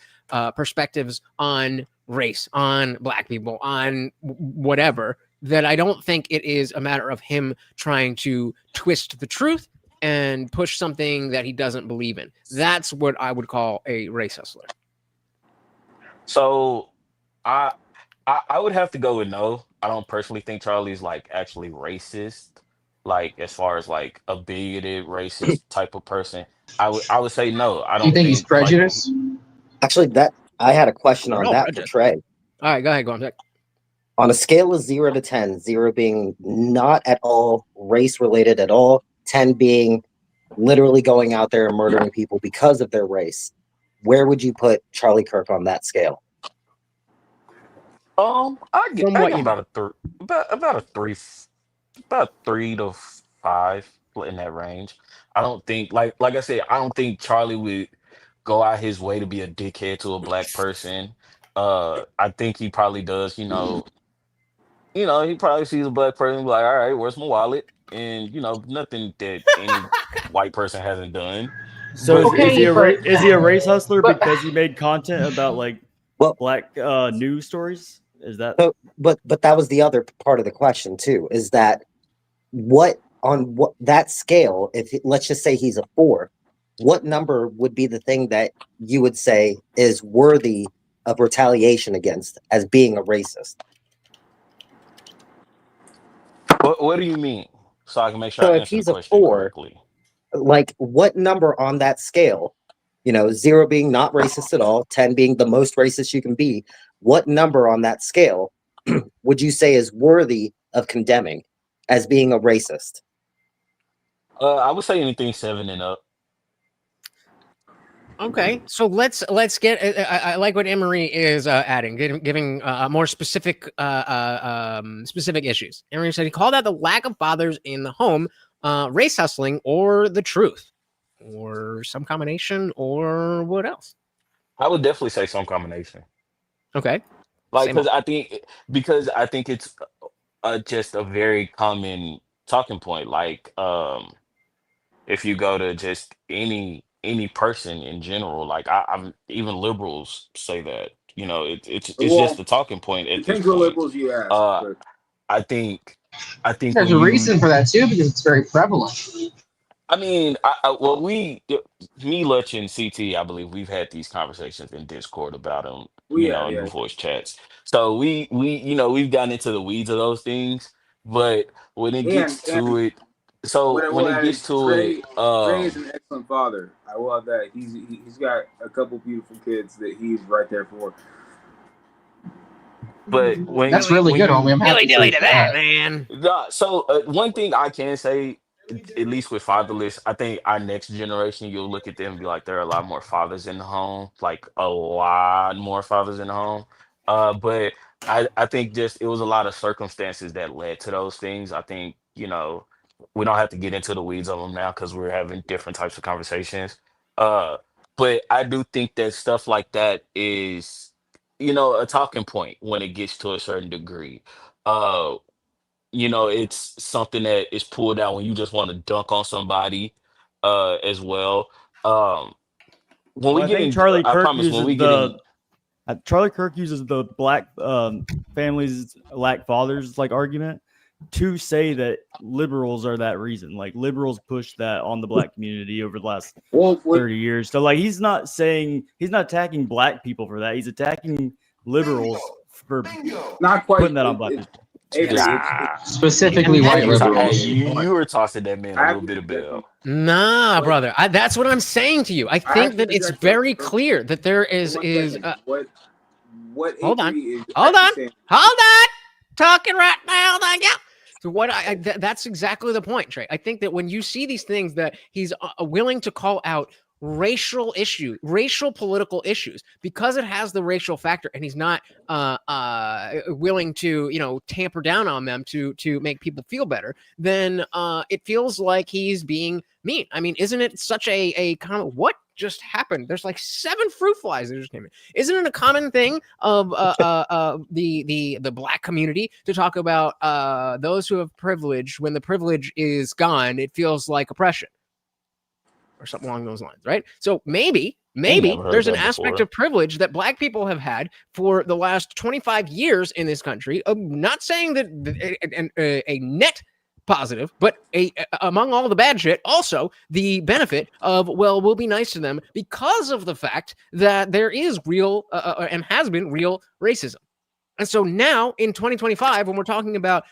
perspectives on race, on black people, on whatever, that I don't think it is a matter of him trying to twist the truth. and push something that he doesn't believe in. That's what I would call a race hustler. So I would have to go with no. I don't personally think Charlie's like actually racist, like as far as like a bigoted racist type of person. I would say no. I Do you don't think he's think like prejudiced? Actually, that I had a question They're on all that for prejudiced. Trey. All right, go ahead, go on. On a scale of 0 to 10, 0 being not at all race related at all, 10 being literally going out there and murdering people because of their race, where would you put Charlie Kirk on that scale? I From give what you about a 3 to 5 in that range. I don't think like I said, I don't think Charlie would go out his way to be a dickhead to a black person. I think he probably does, he probably sees a black person and be like, all right, where's my wallet? And nothing that any white person hasn't done. So But is he a race hustler because he made content about like black news stories? Is that So, but that was the other part of the question too, is that what that scale, let's just say he's a 4, what number would be the thing that you would say is worthy of retaliation against as being a racist? what do you mean? So I can make sure So I if answer the he's a question 4, correctly. like what number on that scale, 0 being not racist at all, 10 being the most racist you can be, what number on that scale would you say is worthy of condemning as being a racist? I would say anything 7 and up. Okay, so let's get. I like what Emery is adding, giving more specific specific issues. Emery said he called out the lack of fathers in the home, race hustling, or the truth, or some combination, or what else? I would definitely say some combination. Okay, Like Same. because I think it's just a very common talking point. Like if you go to just any person in general, like I'm even liberals say that it's Well, just a talking point at this depends what point. liberals you ask. Uh, But I think There's when a you reason for that too, because it's very prevalent. I mean, well, me, Lutch, and CT, I believe we've had these conversations in Discord about them, well, yeah, in the yeah. voice chats. So we've gotten into the weeds of those things, but when it gets to And it, so what I when will it add gets is to it, Trey is an excellent father. I will have that. He's got a couple beautiful kids that he's right there for. but That's really good, homie. I'm happy dilly for to that, that. man. So one thing I can say, at least with fatherless, I think our next generation, you'll look at them and be like, there are a lot more fathers in the home, like a lot more fathers in the home. But I think just it was a lot of circumstances that led to those things. I think, we don't have to get into the weeds of them now because we're having different types of conversations. Uh, but I do think that stuff like that is, a talking point when it gets to a certain degree. Uh, it's something that is pulled out when you just want to dunk on somebody as well. When we Well, I get think in, Charlie I Kirk promise when uses we get in, Charlie Kirk uses the black families lack fathers like argument to say that liberals are that reason. Like liberals push that on the black community over the last 30 years. So like he's not attacking black people for that. He's attacking liberals for not quite putting that on black people. Specifically white liberals. You were tossing that man a little bit of bell. Nah, brother. That's what I'm saying to you. I think that it's very clear that there is what hold on, is hold on, saying. hold on. Talking right now, hold on, yeah. So what that's exactly the point, Trey. I think that when you see these things that he's willing to call out racial political issues, because it has the racial factor, and he's not willing to tamper down on them to make people feel better, then it feels like he's being mean. I mean, isn't it such a common what just happened? There's like 7 fruit flies that just came in. Isn't it a common thing of the black community to talk about those who have privilege? When the privilege is gone, it feels like oppression or something along those lines, right? So maybe there's an aspect of privilege that black people have had for the last 25 years in this country. I'm not saying that a net positive, but among all the bad shit, also the benefit of, well, we'll be nice to them because of the fact that there is real and has been real racism. And so now in 2025, when we're talking about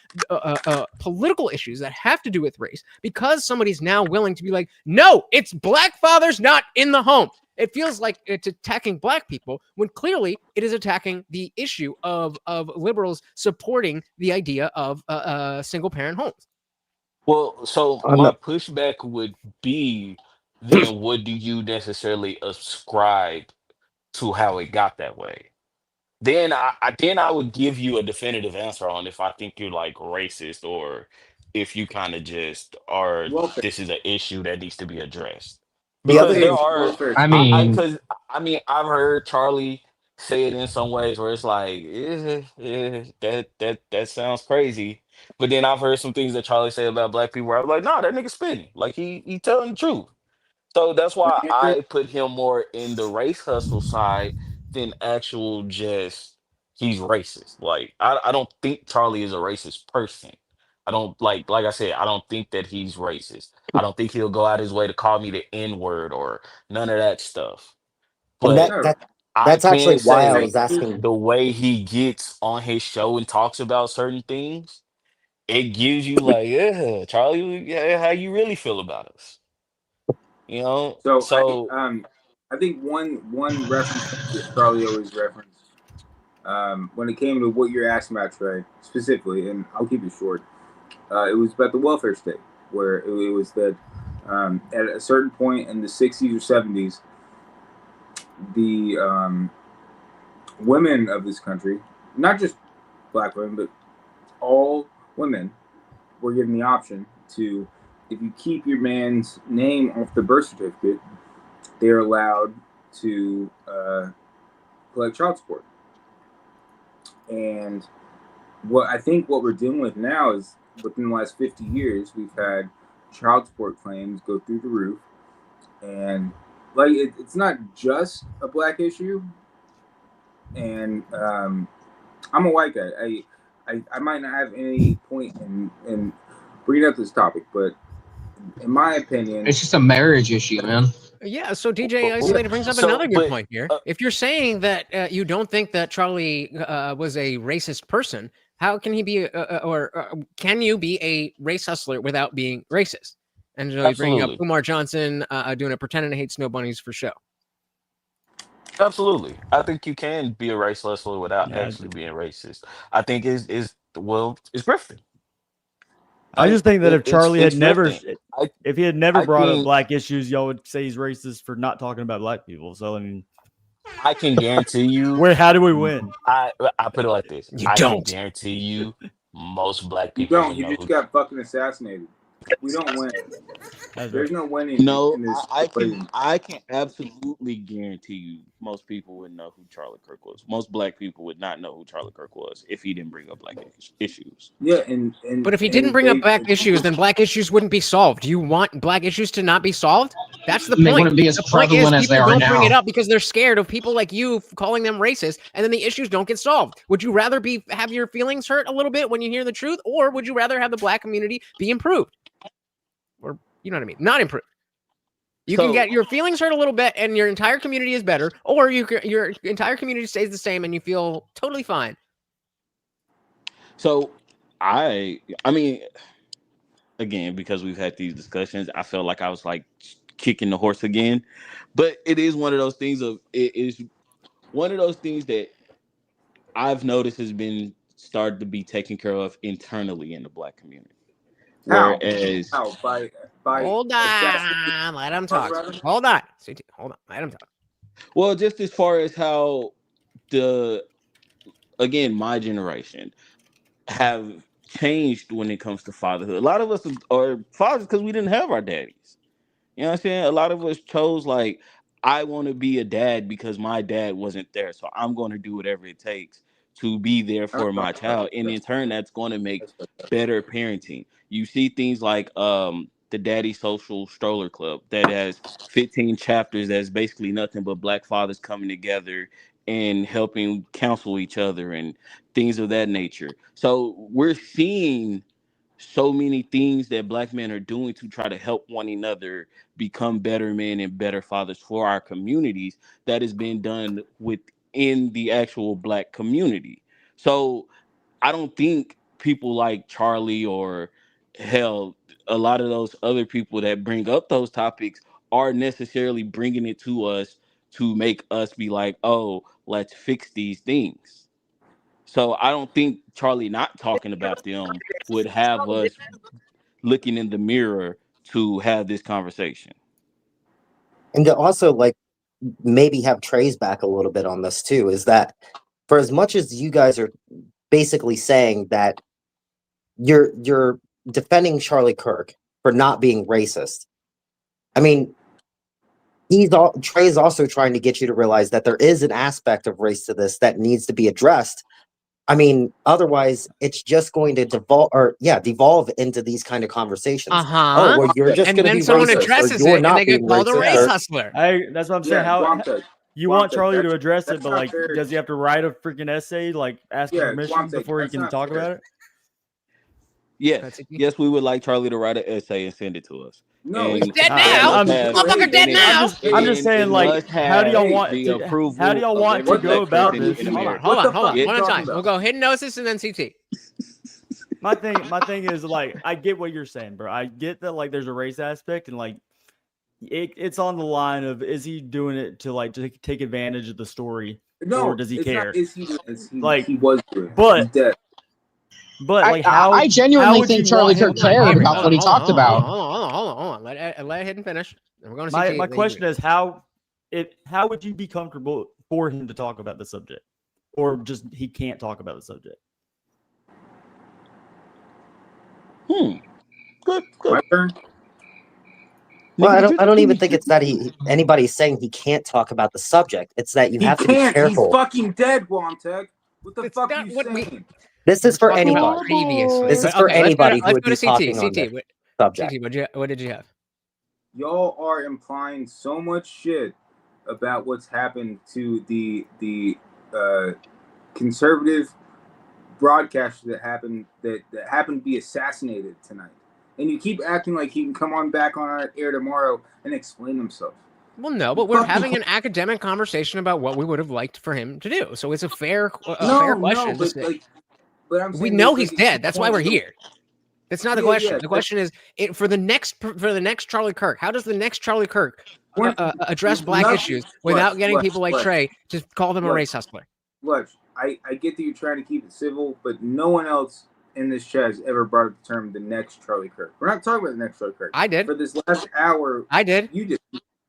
political issues that have to do with race, because somebody's now willing to be like, no, it's black fathers not in the home. It feels like it's attacking black people when clearly it is attacking the issue of liberals supporting the idea of single parent homes. Well, so my pushback would be, then what do you necessarily ascribe to how it got that way? Then I would give you a definitive answer on if I think you're like racist or if you kind of just are, Welfare. this is an issue that needs to be addressed. The Because other- there are, welfare. I mean, I've heard Charlie say it in some ways where it's like, that sounds crazy. But then I've heard some things that Charlie say about black people where I'm like, nah, that nigga spinning. Like he telling the truth. So that's why I put him more in the race hustle side than actual just he's racist. Like I don't think Charlie is a racist person. I don't like I said, I don't think that he's racist. I don't think he'll go out his way to call me the N-word or none of that stuff. And But that's I actually can why I say was asking. the way he gets on his show and talks about certain things, it gives you like, yeah, Charlie, yeah, how you really feel about us. You know? So I think one reference that Charlie always referenced when it came to what you're asking about, Trey, specifically, and I'll keep it short. It was about the welfare state, where it was that at a certain point in the 60s or 70s, the women of this country, not just black women, but all women, were given the option to, if you keep your man's name off the birth certificate, they're allowed to collect child support. And what we're dealing with now is, within the last 50 years, we've had child support claims go through the roof. And like it's not just a black issue. And I'm a white guy. I might not have any point in bringing up this topic, but in my opinion, It's just a marriage issue, man. Yeah, so DJ Isolated brings up another good point here. If you're saying that you don't think that Charlie was a racist person, how can he be, or can you be a race hustler without being racist? And so he's bringing up Absolutely. Umar Johnson doing a pretending to hate snow bunnies for show. Absolutely. I think you can be a race hustler without actually being racist. I think it's grifting. I just think that if Charlie had never, grifting. if he had never I brought up think- black issues, y'all would say he's racist for not talking about black people. So I mean, I can guarantee you. How do we win? I put it like this. You I don't. can guarantee you most black you people don't. would You know just got fucking assassinated. We don't win. There's no winning. No, in this I equation. can absolutely guarantee you most people would know who Charlie Kirk was. Most black people would not know who Charlie Kirk was if he didn't bring up black issues. Yeah, and But if he didn't bring up black issues, then black issues wouldn't be solved. Do you want black issues to not be solved? That's the They point. wouldn't be as The point is prevalent as they people are don't bring now. it up because they're scared of people like you calling them racist, and then the issues don't get solved. Would you rather have your feelings hurt a little bit when you hear the truth, or would you rather have the black community be improved? Or, you know what I mean? Not improved. You can get your feelings hurt a little bit and your entire community is better, or your entire community stays the same and you feel totally fine. So I mean, again, because we've had these discussions, I felt like I was like kicking the horse again. But it is one of those things that I've noticed has been started to be taken care of internally in the black community. Whereas by hold on, let him talk. Hold on, let him talk. Well, just as far as how my generation have changed when it comes to fatherhood. A lot of us are fathers because we didn't have our daddies. You know what I'm saying? A lot of us chose like, I want to be a dad because my dad wasn't there. So I'm going to do whatever it takes to be there for my child. And in turn, that's going to make better parenting. You see things like the Daddy Social Stroller Club that has 15 chapters that's basically nothing but black fathers coming together and helping counsel each other and things of that nature. So we're seeing so many things that Black men are doing to try to help one another become better men and better fathers for our communities that is being done within the actual Black community. So I don't think people like Charlie or hell, a lot of those other people that bring up those topics are necessarily bringing it to us to make us be like, oh, let's fix these things. So I don't think Charlie not talking about them would have us looking in the mirror to have this conversation. And to also like maybe have Trey's back a little bit on this too, is that for as much as you guys are basically saying that you're defending Charlie Kirk for not being racist, I mean, Trey's also trying to get you to realize that there is an aspect of race to this that needs to be addressed. I mean, otherwise it's just going to devolve into these kind of conversations. Oh, well, you're just going to be someone racist, addresses or you're it not and they get being called a racist, race or- hustler. That's what I'm saying. How you want Charlie to address it, but like, does he have to write a freaking essay, like asking permission before he can talk about it? Yes, we would like Charlie to write an essay and send it to us. No, he's dead now. Motherfucker dead now. I'm just saying, like, how do y'all want to go about this? Hold on. One at a time. We'll go hidden gnosis and then CT. My thing is, like, I get what you're saying, bro. I get that, like, there's a race aspect, and like, it's on the line of, is he doing it to like to take advantage of the story, or does he care? He was doing it. But He's dead. But like, I genuinely think Charlie Kirk cared about what he talked about. Hold on. Let Hidden finish. We're going to see. My question is, how would you be comfortable for him to talk about the subject, or just he can't talk about the subject? Good. My turn. Well, I don't even think it's that anybody's saying he can't talk about the subject. It's that you have to be careful. He's fucking dead, Womtech. What the fuck are you saying? This is for anybody. This is for anybody who would be talking on this subject. CT, what did you have? Y'all are implying so much shit about what's happened to the conservative broadcaster that happened to be assassinated tonight. And you keep acting like he can come on back on our air tomorrow and explain himself. Well, no, but we're having an academic conversation about what we would have liked for him to do. So it's a fair question. But I'm saying we know he's dead. That's why we're here. That's not the question. Yeah, the question is, for the next Charlie Kirk, how does the next Charlie Kirk address Black issues without getting people like Trey to call them a race hustler? Look, I get that you're trying to keep it civil, but no one else in this chat has ever brought up the term the next Charlie Kirk. We're not talking about the next Charlie Kirk. I did. For this last hour. I did. You did.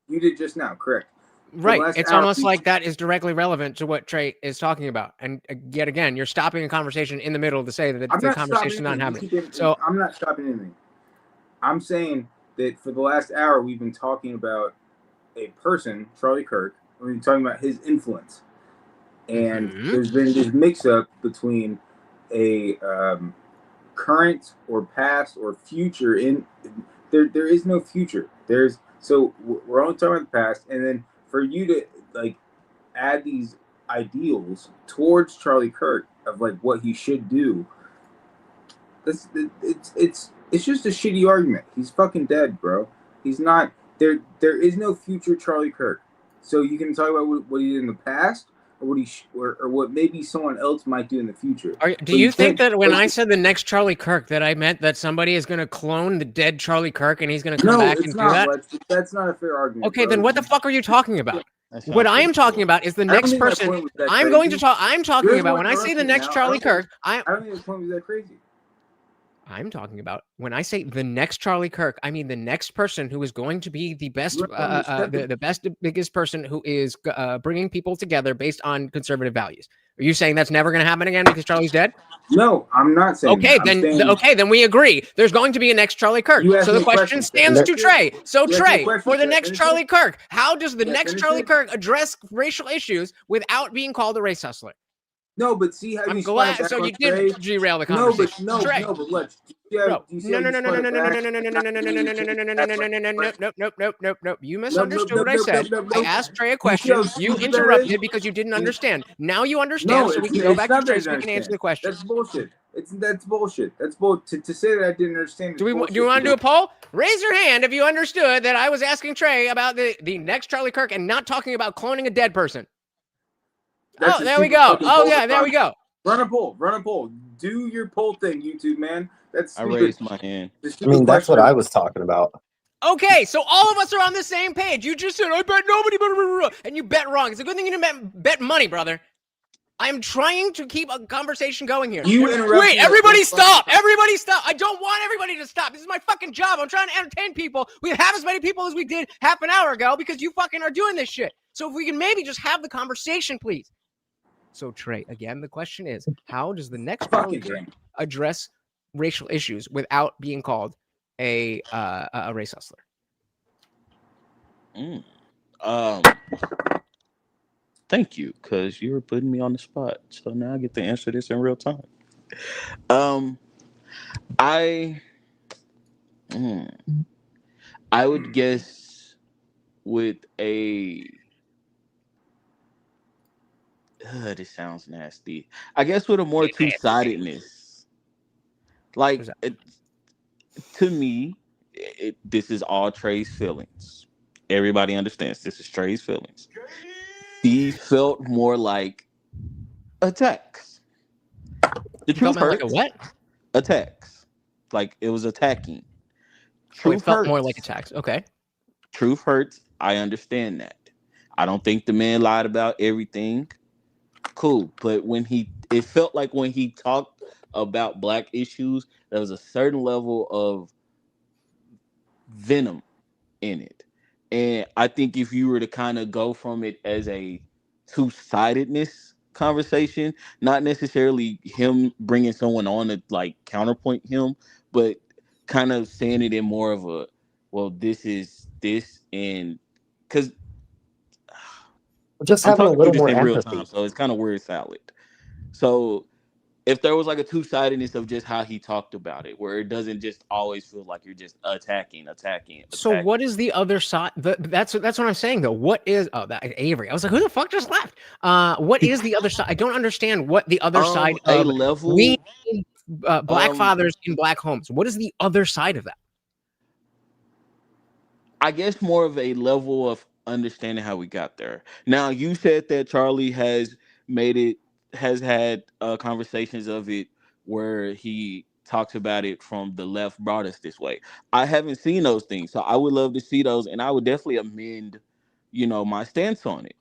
You did just now, correct? Right. It's almost like that is directly relevant to what Trey is talking about. And yet again, you're stopping a conversation in the middle to say that the conversation is not happening. So I'm not stopping anything. I'm saying that for the last hour, we've been talking about a person, Charlie Kirk. We've been talking about his influence. And there's been this mix-up between a current or past or future. There is no future. So we're only talking about the past, and then for you to like add these ideals towards Charlie Kirk of like what he should do, it's just a shitty argument. He's fucking dead, bro. He's not there. There is no future Charlie Kirk. So you can talk about what he did in the past, or what maybe someone else might do in the future. Do you think that when I said the next Charlie Kirk, that I meant that somebody is going to clone the dead Charlie Kirk and he's going to come back and do that? That's not a fair argument. Okay, then what the fuck are you talking about? What I am talking about is the next person. I'm talking about when I say the next Charlie Kirk. I don't think the point was that crazy. I'm talking about when I say the next Charlie Kirk, I mean the next person who is going to be the best, the best, biggest person who is bringing people together based on conservative values. Are you saying that's never going to happen again because Charlie's dead? No, I'm not saying. Okay, then we agree. There's going to be a next Charlie Kirk. So the question stands to Trey. So Trey, for the next Charlie Kirk, how does the next Charlie Kirk address racial issues without being called a race hustler? No, but see how I'm glad. So you did derail the conversation. No, but look. No. You misunderstood what I said. I asked Trey a question. You interrupted because you didn't understand. Now you understand, so we can go back to Trey so we can answer the question. That's bullshit. That's bullshit. That's bull. To say that I didn't understand. Do you want to do a poll? Raise your hand if you understood that I was asking Trey about the next Charlie Kirk and not talking about cloning a dead person. That's there we go. Oh yeah, there we go. go. Run a poll. Do your poll thing, YouTube man. That's I stupid. raised my hand. I mean, that's what I was talking about. Okay, so all of us are on the same page. You just said I bet nobody, and you bet wrong. It's a good thing you didn't bet money, brother. I'm trying to keep a conversation going here. Wait, everybody stop! Everybody stop! I don't want everybody to stop. This is my fucking job. I'm trying to entertain people. We have as many people as we did half an hour ago because you fucking are doing this shit. So if we can maybe just have the conversation, please. So Trey, again, the question is, how does the next Charlie address racial issues without being called a race hustler? Thank you, because you were putting me on the spot. So now I get to answer this in real time. I would guess with a this sounds nasty. I guess with a more two-sidedness. Like to me, this is all Trey's feelings. Everybody understands this is Trey's feelings. These felt more like attacks. The truth hurts. Like a what? Attacks. Like it was attacking. It felt more like attacks. Okay. Truth hurts. I understand that. I don't think the man lied about everything. Cool. But it felt like when he talked about black issues, there was a certain level of venom in it. And I think if you were to kind of go from it as a two-sidedness conversation, not necessarily him bringing someone on to like counterpoint him, but kind of saying it in more of a, well, this is this, and because just having a little more empathy. So it's kind of word salad. So if there was like a two-sidedness of just how he talked about it, where it doesn't just always feel like you're just attacking. So what is the other side? That's what I'm saying though. What is that Avery? I was like, who the fuck just left? What is the other side? I don't understand what the other side of level. We need, black fathers in black homes. What is the other side of that? I guess more of a level of understanding how we got there. Now you said that Charlie has had conversations of it where he talks about it from the left brought us this way. I haven't seen those things, so I would love to see those, and I would definitely amend, my stance on it.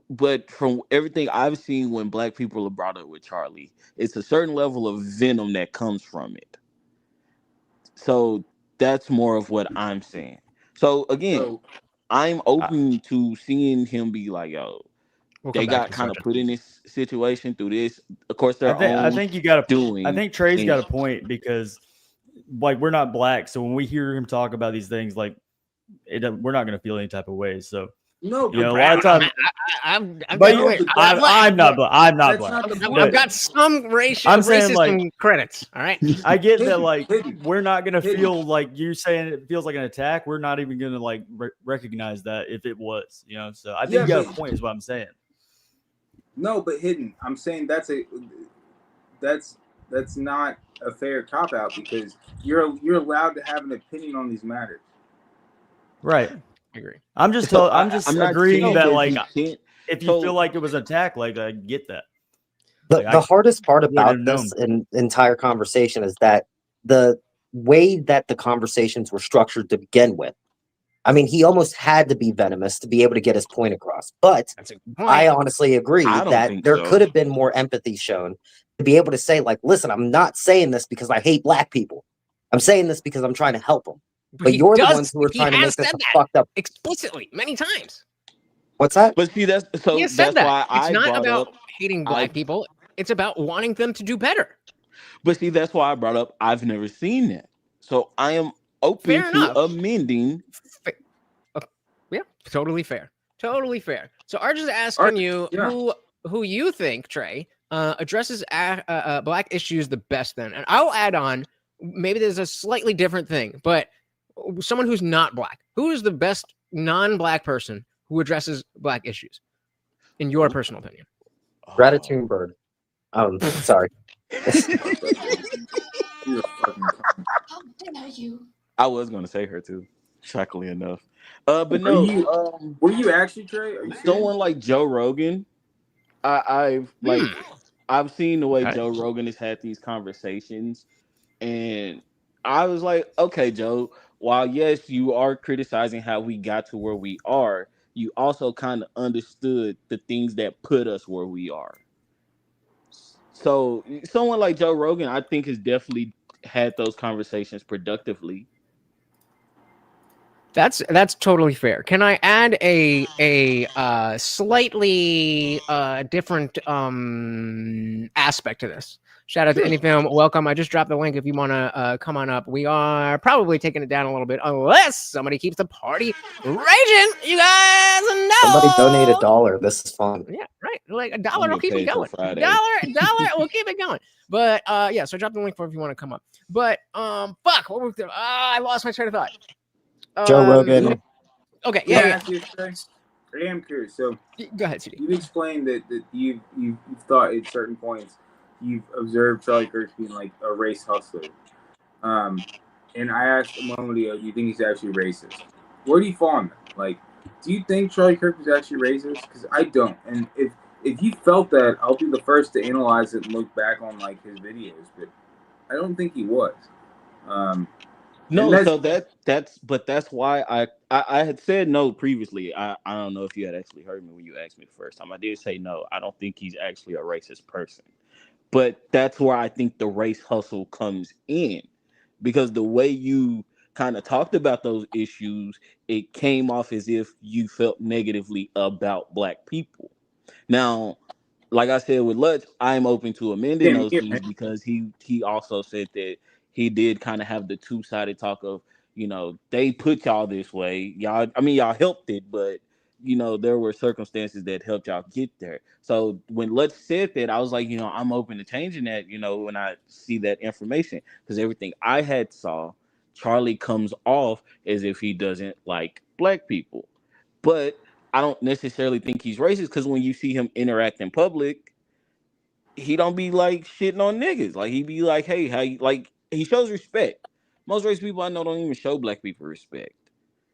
But from everything I've seen when black people are brought up with Charlie, it's a certain level of venom that comes from it. So that's more of what I'm saying. So again, I'm open to seeing him be like, yo, they got kind of put in this situation through this. Of course, I think you got to. I think Trey's got a point because, like, we're not black, so when we hear him talk about these things, like, we're not going to feel any type of way. So no, a lot of times. I'm not black. I'm not black. I've got some racism credits. All right. I get that. Like, we're not going to feel like you're saying it feels like an attack. We're not even going to like recognize that if it was, So I think you got a point. Is what I'm saying. No, but hidden. I'm saying that's not a fair cop out because you're allowed to have an opinion on these matters. Right. I agree. I'm just agreeing that like if you feel like it was an attack, like I get that. The hardest part about this entire conversation is that the way that the conversations were structured to begin with. I mean, he almost had to be venomous to be able to get his point across. But I honestly agree that there could have been more empathy shown to be able to say, like, listen, I'm not saying this because I hate black people. I'm saying this because I'm trying to help them. But you're the ones who are trying to make this a fucked up explicitly many times. What's that? But see, that's why I it's not brought about up hating black people. It's about wanting them to do better. But see, that's why I brought up I've never seen that. So I am open to amending. Yeah, totally fair. Totally fair. So Arch is asking you who you think, Trey, addresses black issues the best then. And I'll add on, maybe there's a slightly different thing, but someone who's not black. Who is the best non-black person who addresses black issues, in your personal opinion? Gratitude Bird. Sorry. fucking time. How dare you? I was gonna say her too, shockingly enough. But Are no, you? Were you actually, Trey? Are you serious? someone like Joe Rogan. I've seen the way Okay. Joe Rogan has had these conversations, and I was like, okay, Joe, while yes, you are criticizing how we got to where we are, you also kind of understood the things that put us where we are. So someone like Joe Rogan, I think, has definitely had those conversations productively. That's totally fair. Can I add a slightly different aspect to this? Shout out to AnyFilm. Welcome. I just dropped the link if you want to come on up. We are probably taking it down a little bit unless somebody keeps the party raging. You guys know. Somebody donate $1. This is fun. Yeah, right. Like $1 I'm will keep it getting paid till going. Friday. Dollar will keep it going. But yeah, so drop the link for if you want to come up. But fuck, what was I lost my train of thought. Joe Rogan. Okay, Can I yeah. ask you, Trey? I am curious. So Go ahead, CD. you explained that you've thought at certain points you've observed Charlie Kirk being like a race hustler. And I asked a moment ago, do you think he's actually racist? Where do you fall on that? Like, do you think Charlie Kirk was actually racist? Because I don't. And if you felt that, I'll be the first to analyze it and look back on like his videos. But I don't think he was. No, so that's why I had said no previously. I don't know if you had actually heard me when you asked me the first time. I did say no. I don't think he's actually a racist person. But that's where I think the race hustle comes in. Because the way you kind of talked about those issues, it came off as if you felt negatively about Black people. Now, like I said with Lutz, I'm open to amending those things because he also said that he did kind of have the two-sided talk of, they put y'all this way. Y'all helped it, but there were circumstances that helped y'all get there. So when Lutz said that, I was like, I'm open to changing that, when I see that information. Because everything I had saw, Charlie comes off as if he doesn't like Black people. But I don't necessarily think he's racist because when you see him interact in public, he don't be like shitting on niggas. Like he be like, hey, how you like? He shows respect. Most racist people I know don't even show Black people respect.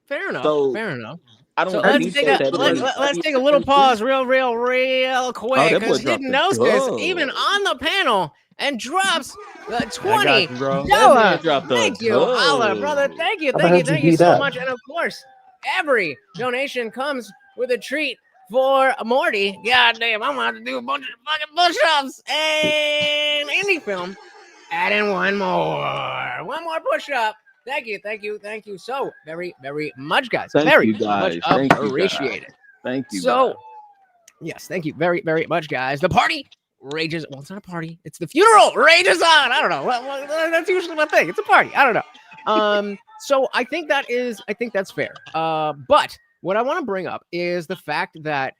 Fair enough. So, fair enough. I don't. So let's take a little pause, real quick, that boy because dropped didn't the notice this dub. even on the panel and drops the got you, bro. That man $20. dropped the Thank you, dub. Holla, brother. Thank you, How the hell did you thank you do so that? much. And of course, every donation comes with a treat for Morty. God damn, I'm about to do a bunch of fucking push-ups and indie film. Add in one more push-up. Thank you so very, very much, guys. Thank Very you, guys. much Thank you, appreciated. guys. Thank you. So, guys. yes, thank you very, very much, guys. The party rages. Well, it's not a party. It's the funeral rages on. I don't know. Well, that's usually my thing. It's a party. I don't know. So I think that's fair. But what I want to bring up is the fact that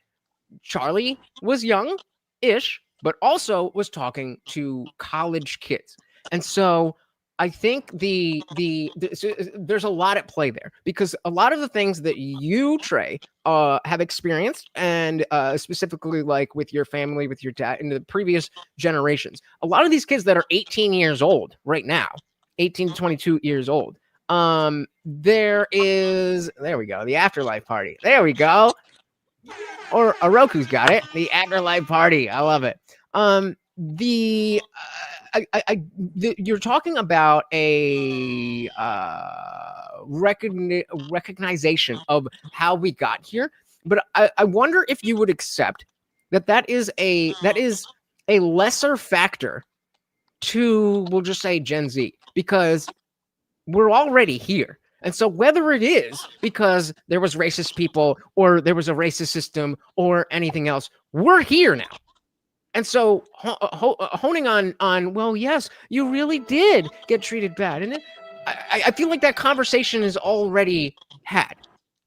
Charlie was young-ish, but also was talking to college kids. And so I think there's a lot at play there because a lot of the things that you, Trey, have experienced and specifically like with your family, with your dad in the previous generations, a lot of these kids that are 18 years old right now, 18 to 22 years old, there we go, the afterlife party. There we go. Or Oroku's got it. The afterlife party. I love it. You're talking about a recognition of how we got here, but I wonder if you would accept that is a lesser factor to, we'll just say, Gen Z, because we're already here. And so whether it is because there was racist people or there was a racist system or anything else, we're here now. And so honing on, well, yes, you really did get treated bad. And I feel like that conversation is already had.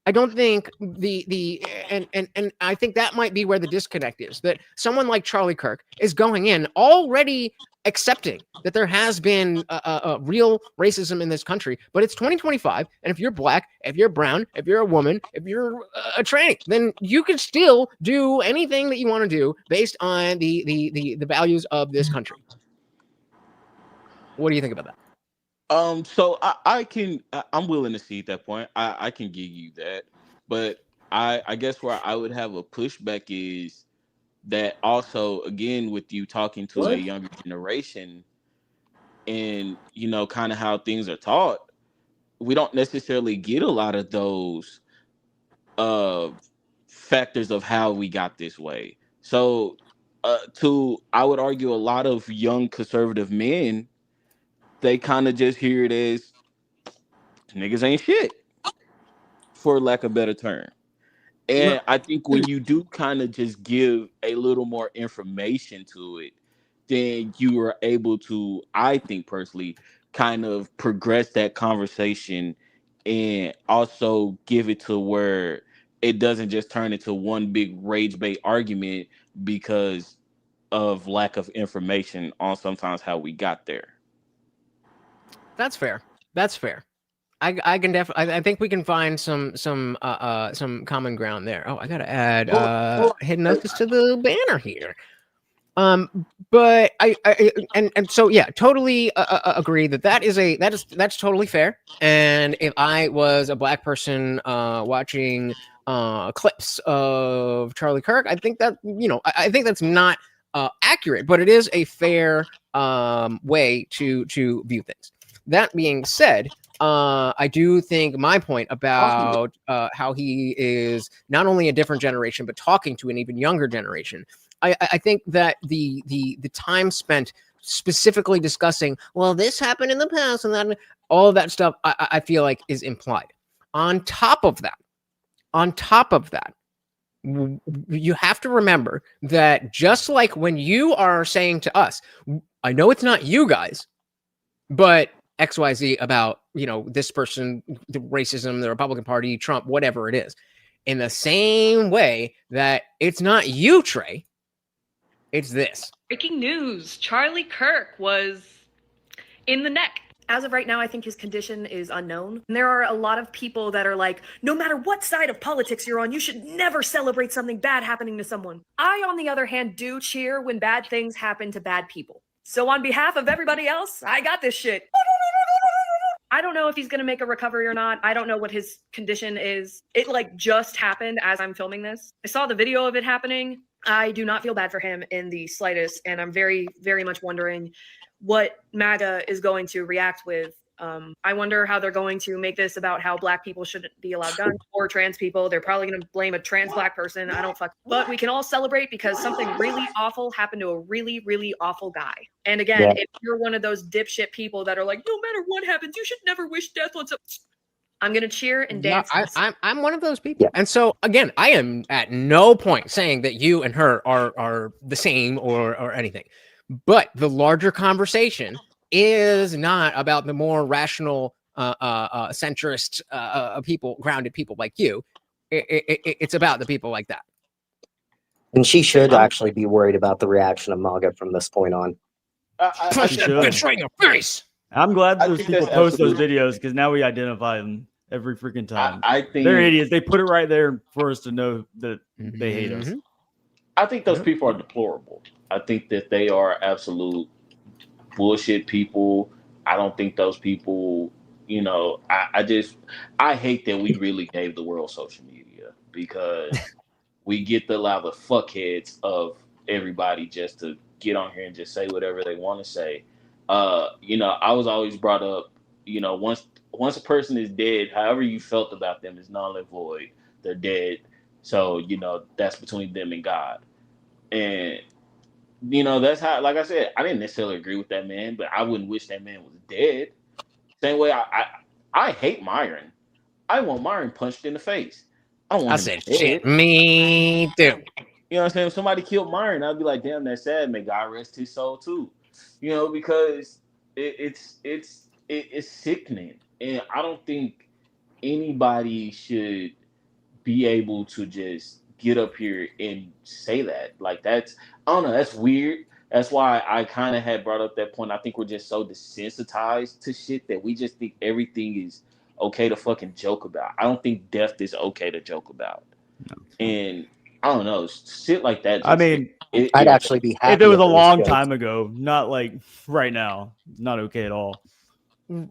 I don't think and I think that might be where the disconnect is, that someone like Charlie Kirk is going in already accepting that there has been a real racism in this country, but it's 2025, and if you're Black, if you're brown, if you're a woman, if you're a tranny, then you can still do anything that you want to do based on the values of this country. What do you think about that? So I'm willing to see that point. I can give you that, but I guess where I would have a pushback is that also again with you talking to a younger generation, and kind of how things are taught, we don't necessarily get a lot of those factors of how we got this way. So I would argue a lot of young conservative men, they kind of just hear it as niggas ain't shit, for lack of a better term. And I think when you do kind of just give a little more information to it, then you are able to, I think personally, kind of progress that conversation and also give it to where it doesn't just turn into one big rage bait argument because of lack of information on sometimes how we got there. That's fair. That's fair. I can definitely. I think we can find some common ground there. Oh, I gotta add hidden notice to the banner here. But and so yeah, totally agree that's totally fair. And if I was a black person watching clips of Charlie Kirk, I think that I think that's not accurate, but it is a fair way to view things. That being said, I do think my point about how he is not only a different generation, but talking to an even younger generation. I think that the time spent specifically discussing, well, this happened in the past and then all of that stuff, I feel like is implied. On top of that, you have to remember that just like when you are saying to us, I know it's not you guys, but XYZ about, this person, the racism, the Republican Party, Trump, whatever it is. In the same way that it's not you, Trey, it's this. Breaking news. Charlie Kirk was in the neck. As of right now, I think his condition is unknown. And there are a lot of people that are like, no matter what side of politics you're on, you should never celebrate something bad happening to someone. I, on the other hand, do cheer when bad things happen to bad people. So on behalf of everybody else, I got this shit. I don't know if he's going to make a recovery or not. I don't know what his condition is. It just happened as I'm filming this. I saw the video of it happening. I do not feel bad for him in the slightest. And I'm very, very much wondering what MAGA is going to react with. I wonder how they're going to make this about how black people shouldn't be allowed guns or trans people. They're probably going to blame a trans black person. I don't fuck. But we can all celebrate because something really awful happened to a really, really awful guy. And again, if you're one of those dipshit people that are like, no matter what happens, you should never wish death on someone. I'm going to cheer and dance. I'm one of those people. Yeah. And so, again, I am at no point saying that you and her are the same or anything. But the larger conversation is not about the more rational, centrist people, grounded people like you. It's about the people like that. And she should actually be worried about the reaction of MAGA from this point on. Punch that bitch right in the face. I'm glad those people post those videos because now we identify them every freaking time. I think they're idiots. They put it right there for us to know that they hate us. I think those people are deplorable. I think that they are absolute bullshit people. I don't think those people, I hate that we really gave the world social media because we get to allow the fuckheads of everybody just to get on here and just say whatever they want to say. I was always brought up, once a person is dead, however you felt about them is null and void. They're dead. So, that's between them and God. And that's how, like I said, I didn't necessarily agree with that man, but I wouldn't wish that man was dead. Same way I hate Myron. I want Myron punched in the face. I don't want him dead. Shit. Me too. You know what I'm saying? If somebody killed Myron, I'd be like, damn, that's sad. May God rest his soul too. Because it's sickening. And I don't think anybody should be able to just get up here and say that. Like that's weird. That's why I kind of had brought up that point. I think we're just so desensitized to shit that we just think everything is okay to fucking joke about. I don't think death is okay to joke about. No. And I don't know, shit like that. I'd actually be happy if it was a long time ago, not like right now. Not okay at all.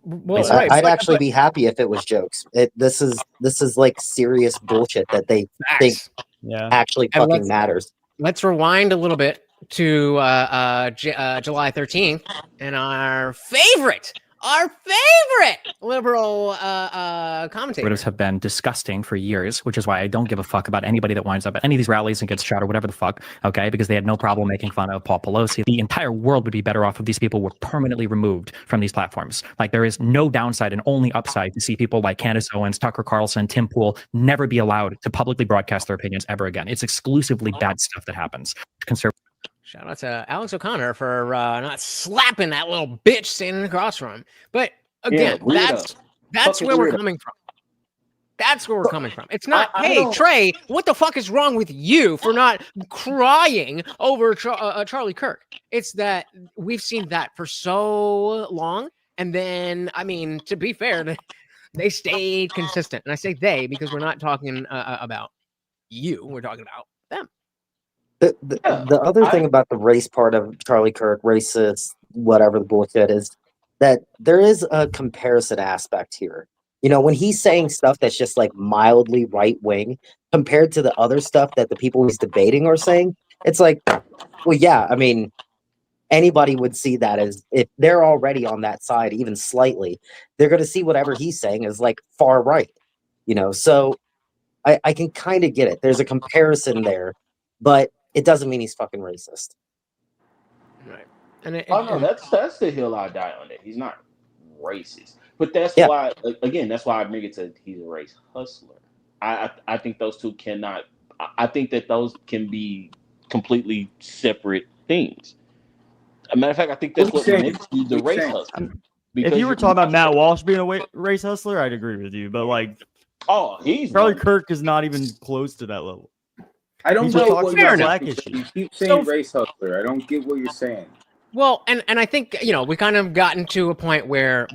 Well, I'd actually be happy if it was jokes. This is like serious bullshit that they think actually And fucking matters. Let's rewind a little bit to July 13th and our favorite liberal commentator. Conservatives have been disgusting for years, which is why I don't give a fuck about anybody that winds up at any of these rallies and gets shot or whatever the fuck, okay? Because they had no problem making fun of Paul Pelosi. The entire world would be better off if these people were permanently removed from these platforms. Like, there is no downside and only upside to see people like Candace Owens, Tucker Carlson, Tim Pool never be allowed to publicly broadcast their opinions ever again. It's exclusively bad stuff that happens. Shout out to Alex O'Connor for not slapping that little bitch standing across from him. But again, that's where we're coming from. That's where we're coming from. It's not, hey, Trey, what the fuck is wrong with you for not crying over Charlie Kirk? It's that we've seen that for so long. And then, I mean, to be fair, they stayed consistent. And I say they because we're not talking about you. We're talking about them. The other thing about the race part of Charlie Kirk, racist, whatever the bullshit is, that there is a comparison aspect here. You know, when he's saying stuff that's just like mildly right wing compared to the other stuff that the people he's debating are saying, it's like, well, yeah, I mean, anybody would see that as, if they're already on that side, even slightly, they're going to see whatever he's saying as like far right, you know? So I can kind of get it. There's a comparison there, but it doesn't mean he's fucking racist. Right. No, that's the hill I die on. That he's not racist, but that's why, again, that's why I bring it to he's a race hustler. I think those two cannot. I think that those can be completely separate things. As a matter of fact, I think that's what makes you the race hustler. If you were talking about Matt Walsh being a race hustler, I'd agree with you. But like, Charlie Kirk is not even close to that level. I don't know what fair you're enough. saying. You keep saying race hustler. I don't get what you're saying. Well, and I think, you know, we kind of gotten to a point where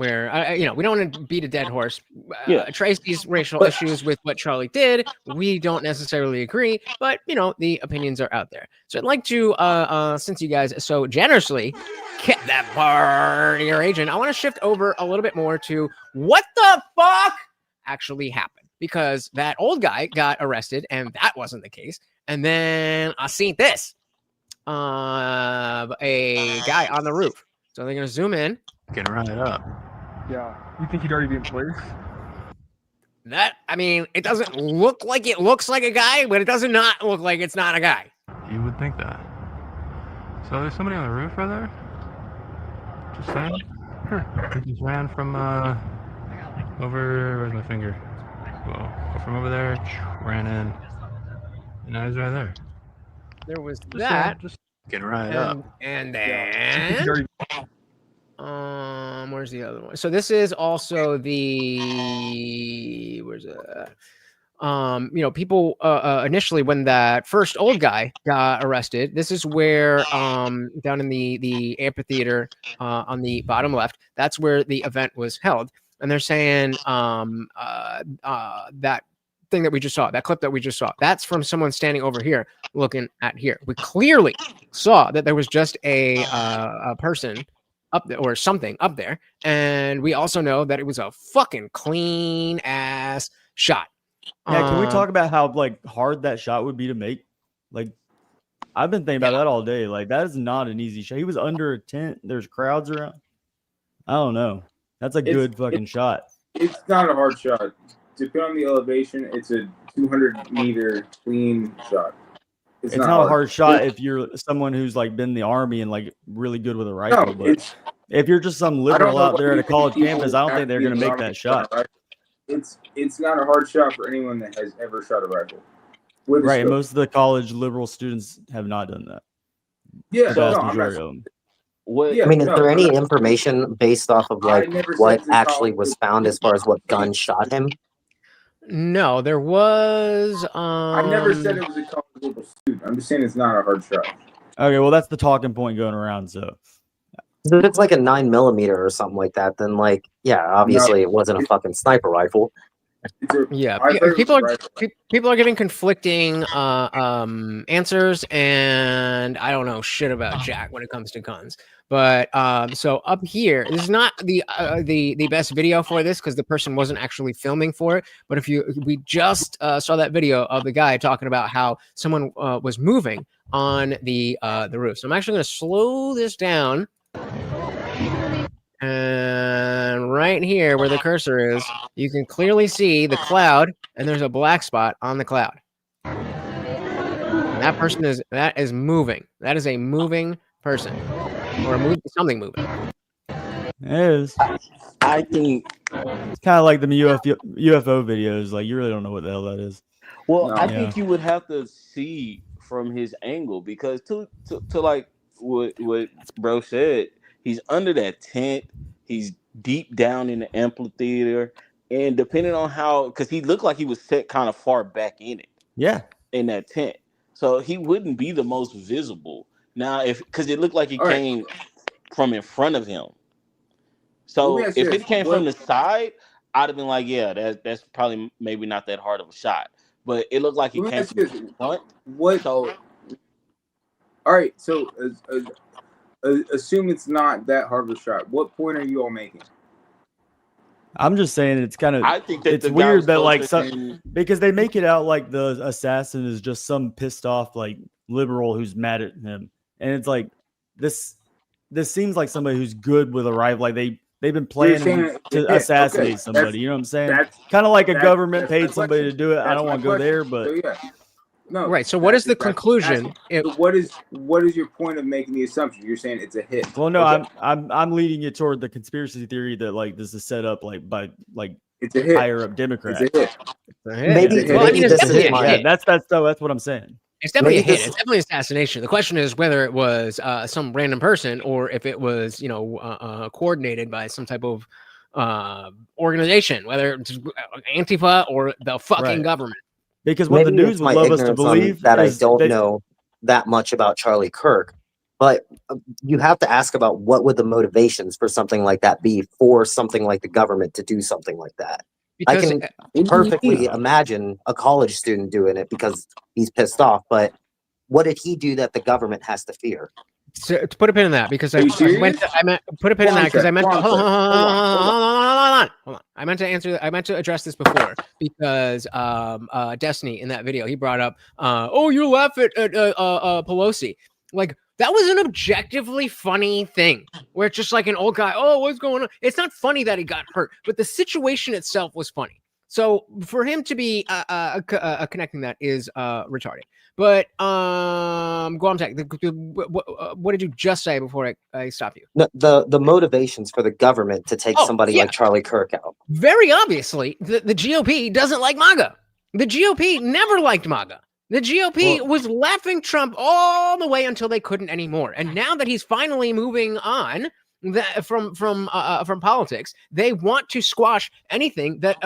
you know, we don't want to beat a dead horse. Tracy's racial issues with what Charlie did, we don't necessarily agree, but, you know, the opinions are out there. So I'd like to, since you guys so generously kept that part of your agent, I want to shift over a little bit more to what the fuck actually happened, because that old guy got arrested and that wasn't the case. And then I seen this. A guy on the roof. So they're gonna zoom in. Can run it up. Yeah. You think he'd already be in place? That, I mean, it doesn't look like it looks like a guy, but it does not look like it's not a guy. You would think that. So there's somebody on the roof right there? Just saying. He just ran from over, where's my finger? Well, from over there, ran in. And now he's right there. There was Just that. just getting right up. And then where's the other one? So this is also the where's it? You know, people initially when that first old guy got arrested, this is where down in the amphitheater on the bottom left, that's where the event was held. And they're saying that thing that we just saw, that clip that we just saw, that's from someone standing over here looking at here. We clearly saw that there was just a person up there or something up there, and we also know that it was a fucking clean ass shot. Yeah, can we talk about how like hard that shot would be to make? Like, I've been thinking about that all day. Like, that is not an easy shot. He was under a tent. There's crowds around. I don't know. That's a good fucking shot. It's not a hard shot. Depending on the elevation, it's a 200-meter clean shot. It's not a hard shot if you're someone who's like been in the army and like really good with a rifle. No, but if you're just some liberal out there at a college campus, I don't think they're going to make that shot. It's not a hard shot for anyone that has ever shot a rifle. Right, and most of the college liberal students have not done that. Yeah, the vast majority of them. I mean, is there any information based off of like what actually was found as far as what gun shot him? No, there was. I never said it was a college liberal student. I'm just saying it's not a hard shot. Okay, well, that's the talking point going around. So if it's like a 9mm or something like that, then like, yeah, obviously it wasn't a fucking sniper rifle. Yeah, I heard people are right. people are giving conflicting answers, and I don't know shit about Jack when it comes to guns. But so up here, this is not the best video for this because the person wasn't actually filming for it. But we just saw that video of the guy talking about how someone was moving on the roof. So I'm actually going to slow this down. And right here where the cursor is, you can clearly see the cloud, and there's a black spot on the cloud. And that person is moving. That is a moving person, or something moving. It is. I think it's kind of like the UFO videos. Like you really don't know what the hell that is. Well, I think you would have to see from his angle because to like what bro said, he's under that tent. He's deep down in the amphitheater, and depending on how, because he looked like he was set kind of far back in it. Yeah, in that tent, so he wouldn't be the most visible. Now, because it looked like he came from in front of him. So if it came from the side, I'd have been like, yeah, that's probably maybe not that hard of a shot. But it looked like he came from the front. What? So, all right. So assume it's not that hard of a shot. What point are you all making? I'm just saying it's kind of. I think that it's weird that like because they make it out like the assassin is just some pissed off like liberal who's mad at him, and it's like this seems like somebody who's good with a rifle. Like they've been planning to assassinate somebody. You know what I'm saying? Kind of like a government paid somebody to do it. I don't want to go there, but no. Right. So what is the conclusion? What is your point of making the assumption? You're saying it's a hit. Well, no, I'm leading you toward the conspiracy theory that like this is set up like by like it's a hit. Higher up Democrats. It's a hit. Maybe, well, I mean, it's definitely a hit. That's what I'm saying. It's definitely a hit. It's definitely assassination. The question is whether it was some random person or if it was, coordinated by some type of organization, whether it's Antifa or the fucking government. Because what the news would love us to believe that I don't know that much about Charlie Kirk, but you have to ask about what would the motivations for something like that be for something like the government to do something like that. Because I can perfectly imagine a college student doing it because he's pissed off, but what did he do that the government has to fear? To put a pin in that, because I meant put a pin in that because I meant to, hold on. I meant to address this before because Destiny in that video he brought up, you laugh at Pelosi, like that was an objectively funny thing where it's just like an old guy, what's going on? It's not funny that he got hurt, but the situation itself was funny. So for him to be connecting that is retarded. But Guamtech, what did you just say before I stop you? The motivations for the government to take somebody like Charlie Kirk out. Very obviously, the GOP doesn't like MAGA. The GOP never liked MAGA. The GOP was laughing Trump all the way until they couldn't anymore. And now that he's finally moving on from politics, they want to squash anything that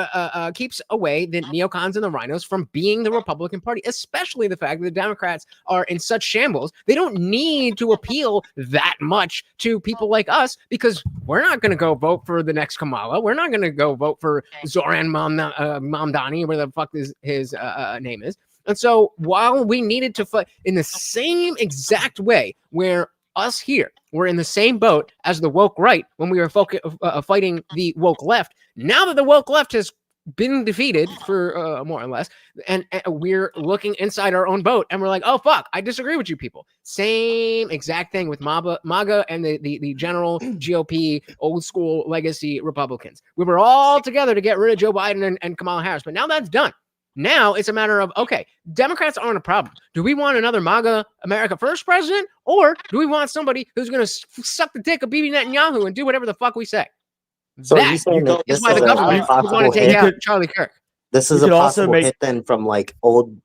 keeps away the neocons and the rhinos from being the Republican Party, especially the fact that the Democrats are in such shambles. They don't need to appeal that much to people like us because we're not going to go vote for the next Kamala. We're not going to go vote for Zoran Mamdani, where the fuck his name is. And so while we needed to fight in the same exact way where us here were in the same boat as the woke right when we were fighting the woke left, now that the woke left has been defeated for more or less, and we're looking inside our own boat and we're like, oh, fuck, I disagree with you people. Same exact thing with MAGA and the general GOP, old school legacy Republicans. We were all together to get rid of Joe Biden and Kamala Harris, but now that's done. Now it's a matter of, okay, Democrats aren't a problem. Do we want another MAGA America First president, or do we want somebody who's going to suck the dick of Bibi Netanyahu and do whatever the fuck we say? So are you saying that this is why the government would want to take out Charlie Kirk. This is a possible hit then from like old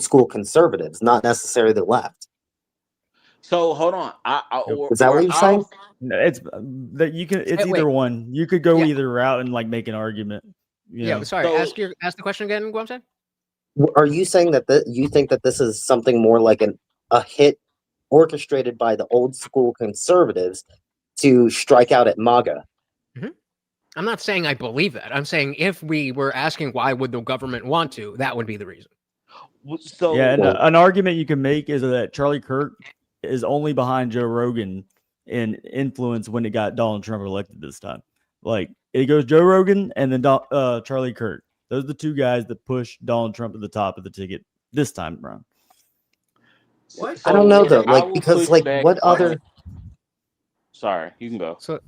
school conservatives, not necessarily the left. So hold on, is that what you're saying? No, it's that you can. It's either one. You could go either route and like make an argument. Sorry. So, ask the question again, Guamtech. Are you saying that you think that this is something more like a hit orchestrated by the old school conservatives to strike out at MAGA? Mm-hmm. I'm not saying I believe that. I'm saying if we were asking why would the government want to, that would be the reason. So yeah, and an argument you can make is that Charlie Kirk is only behind Joe Rogan in influence when it got Donald Trump elected this time. Like it goes Joe Rogan and then Charlie Kirk. Those are the two guys that push Donald Trump to the top of the ticket this time around. What? I don't know though, I like will because push like back what on- other? Sorry, you can go. So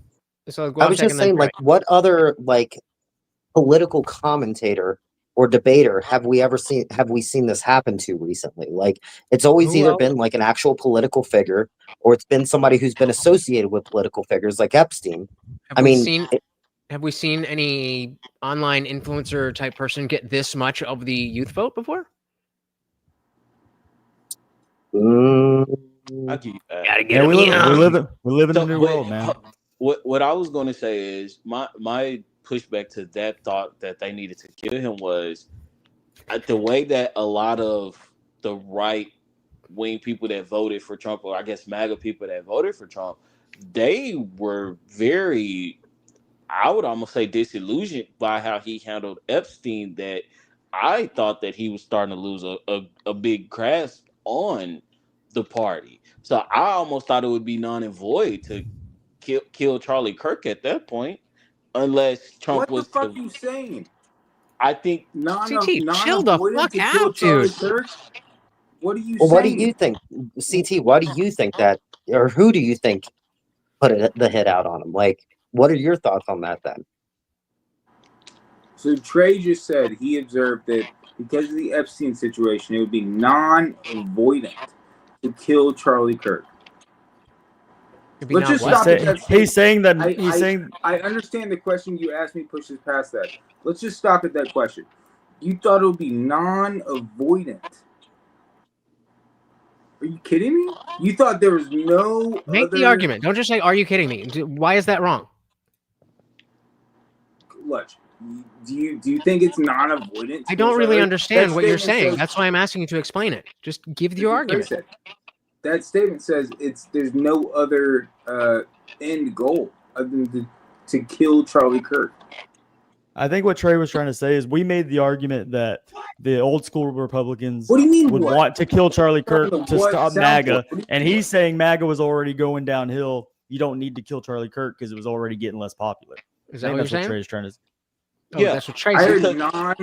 go I on was just second, then saying, Trey. like, what other like political commentator or debater have we ever seen? Have we seen this happen to recently? Like, it's always Who either else? been like an actual political figure, or it's been somebody who's been associated with political figures, like Epstein. Have we seen any online influencer type person get this much of the youth vote before? I give you that. Gotta get Yeah, him we live young. in a new world, man. What I was going to say is my pushback to that thought that they needed to kill him was the way that a lot of the right wing people that voted for Trump, or I guess MAGA people that voted for Trump, they were very, I would almost say, disillusioned by how he handled Epstein, that I thought that he was starting to lose a big grasp on the party. So I almost thought it would be non and void to kill Charlie Kirk at that point, unless Trump What the was fuck to. you saying? I think chill the fuck out, dude. What are you Well, saying? what do you think, CT? Why do you think that, or who do you think put the hit out on him? Like, what are your thoughts on that then? So Trey just said he observed that because of the Epstein situation, it would be non-avoidant to kill Charlie Kirk. Let's just stop at that He's saying that I understand the question you asked me pushes past that. Let's just stop at that question. You thought it would be non-avoidant. Are you kidding me? You thought there was no Make the argument. Don't just say, "Are you kidding me?" Why is that wrong? Look, do you think it's non-avoidant? I don't really understand what you're saying. That's why I'm asking you to explain it. Just give your argument. That statement says there's no other end goal other than to kill Charlie Kirk. I think what Trey was trying to say is we made the argument that the old school Republicans What do you mean, would what? want to kill Charlie Kirk From to what stop sound MAGA, what do you and he's saying MAGA was already going downhill. You don't need to kill Charlie Kirk because it was already getting less popular. Is that I think what that's you're saying? Trey's trying to. Oh, yeah, that's what Trey I said. heard non. All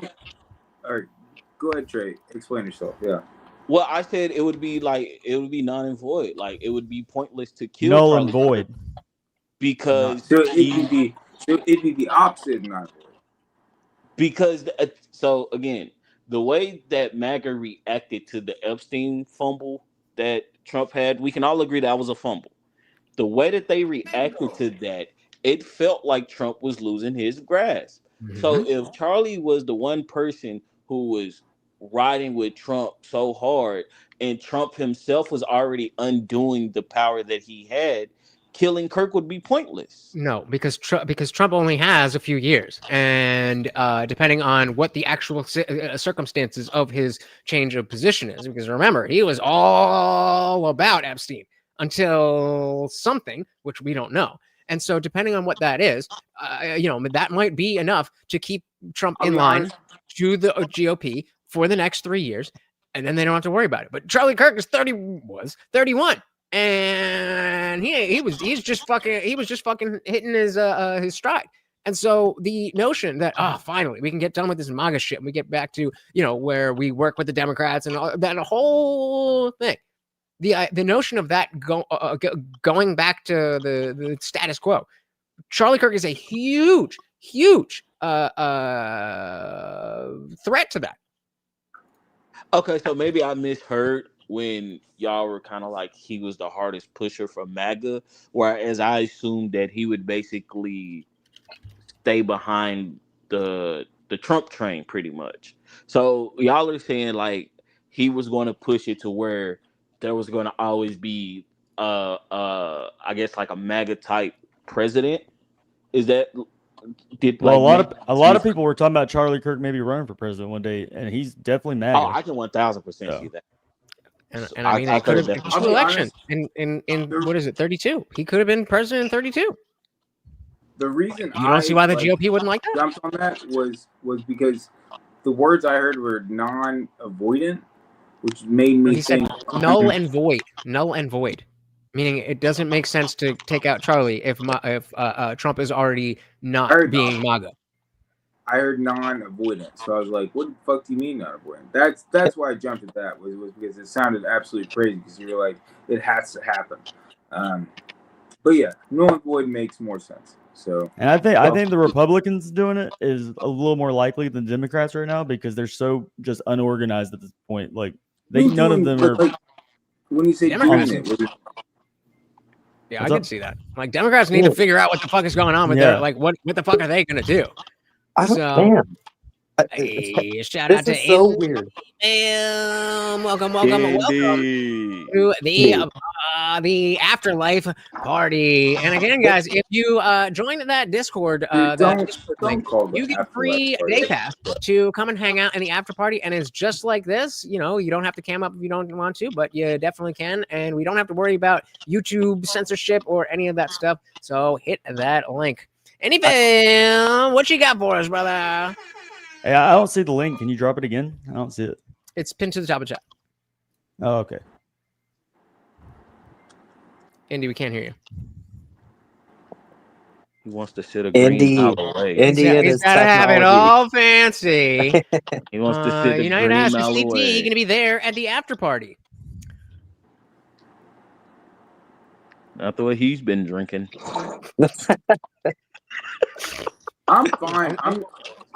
right, go ahead, Trey. Explain yourself. Yeah. Well, I said it would be non and void. Like it would be pointless to kill Null Charlie and void. Kirk because So it'd be the opposite, not void. Because so again, the way that MAGA reacted to the Epstein fumble that Trump had, we can all agree that was a fumble. The way that they reacted to that, it felt like Trump was losing his grasp. Mm-hmm. So if Charlie was the one person who was riding with Trump so hard, and Trump himself was already undoing the power that he had, killing Kirk would be pointless. No, because Trump only has a few years, and depending on what the actual circumstances of his change of position is, because remember, he was all about Epstein until something, which we don't know. And so depending on what that is, that might be enough to keep Trump in line to the GOP for the next 3 years, and then they don't have to worry about it. But Charlie Kirk was 31. And he was just fucking hitting his stride. And so the notion that finally we can get done with this MAGA shit and we get back to where we work with the Democrats and all that whole thing, the notion of that going back to the status quo, Charlie Kirk is a huge threat to that. Okay, so maybe I misheard when y'all were kind of like he was the hardest pusher for MAGA, whereas I assumed that he would basically stay behind the Trump train pretty much. So y'all are saying like he was going to push it to where there was going to always be I guess like a MAGA type president. Is that a lot of people were talking about Charlie Kirk maybe running for president one day, and he's definitely MAGA. Oh, I can 1000% see that. And I mean, it could have been 2 elections in what is it, 32? He could have been president in 32. the reason You don't see why the GOP wouldn't like that? Jumped on that was because the words I heard were non-avoidant, which made me think null and void. Null and void. Meaning it doesn't make sense to take out Charlie if Trump is already not being MAGA. I heard non-avoidant, so I was like, "What the fuck do you mean non-avoidant?" That's why I jumped at that was because it sounded absolutely crazy because you were like, "It has to happen." But yeah, null and void makes more sense. So, and I think the Republicans doing it is a little more likely than Democrats right now because they're so just unorganized at this point. Like none of them are. Like, when you say Democrats, doing it, yeah, I can see that. Like Democrats need to figure out what the fuck is going on with their like what the fuck are they gonna do? Hey, shout out to so weird. Welcome to the afterlife party. And again, guys, if you join that Discord, you get a free day pass to come and hang out in the after party. And it's just like this. You know, you don't have to cam up if you don't want to, but you definitely can. And we don't have to worry about YouTube censorship or any of that stuff. So hit that link. Anything? What you got for us, brother? Hey, I don't see the link. Can you drop it again? I don't see it. It's pinned to the top of the chat. Oh, okay. Andy, we can't hear you. He wants to sit a green mile away. He's got to have it all fancy. He wants to sit a green mile away. You're going to be there at the after party. Not the way he's been drinking. I'm fine.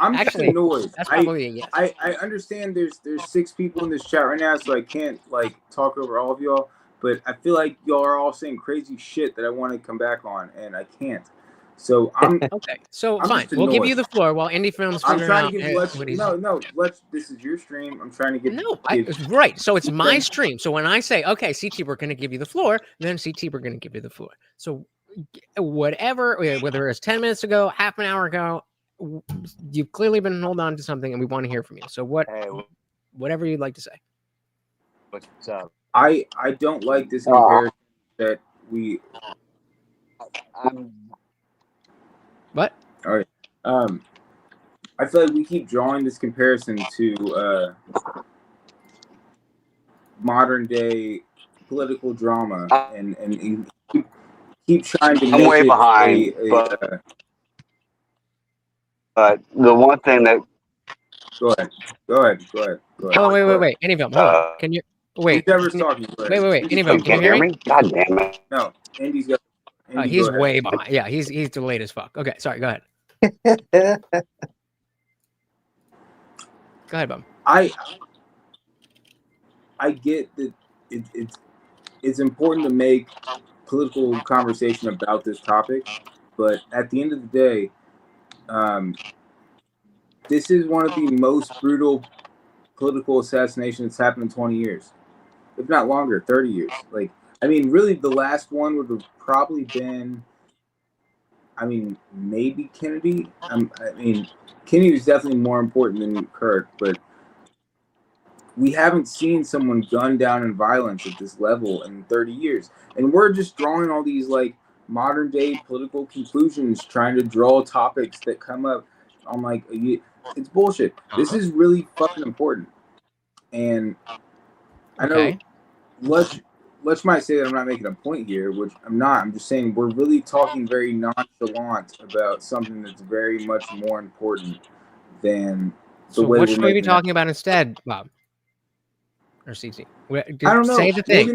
I'm actually just annoyed. That's probably a yes. I understand there's 6 people in this chat right now, so I can't like talk over all of y'all. But I feel like y'all are all saying crazy shit that I want to come back on, and I can't. So I'm okay. So fine, we'll give you the floor while Indy Films figuring out what he's this is your stream. I'm trying to get right. So it's my stream. So when I say okay, CT, we're going to give you the floor, then CT, we're going to give you the floor. So whatever, whether it's 10 minutes ago, half an hour ago, you've clearly been holding on to something, and we want to hear from you. So whatever you'd like to say. What's up? I don't like this comparison that we. What? All right. I feel like we keep drawing this comparison to modern day political drama, and keep trying to. I'm way behind, but the one thing that. Go ahead. Oh, wait. Anyville, hold on. Can you wait? Whoever's talking. Wait. Anyville, can you hear me? God damn it! No, Andy's got. He's way behind. Yeah, he's delayed as fuck. Okay, sorry. Go ahead. Go ahead, Bum. I get that it's important to make political conversation about this topic, but at the end of the day, this is one of the most brutal political assassinations that's happened in 20 years, if not longer, 30 years. Like, I mean, really, the last one would have probably been, maybe Kennedy. Kennedy was definitely more important than Kirk, but we haven't seen someone gunned down in violence at this level in 30 years. And we're just drawing all these, like, modern day political conclusions, trying to draw topics that come up on, like, it's bullshit. This is really fucking important. And I know Let's might say that I'm not making a point here, which I'm not. I'm just saying we're really talking very nonchalant about something that's very much more important than the way. What should we be talking about instead, Bob? Or CT? I don't know. Say the thing.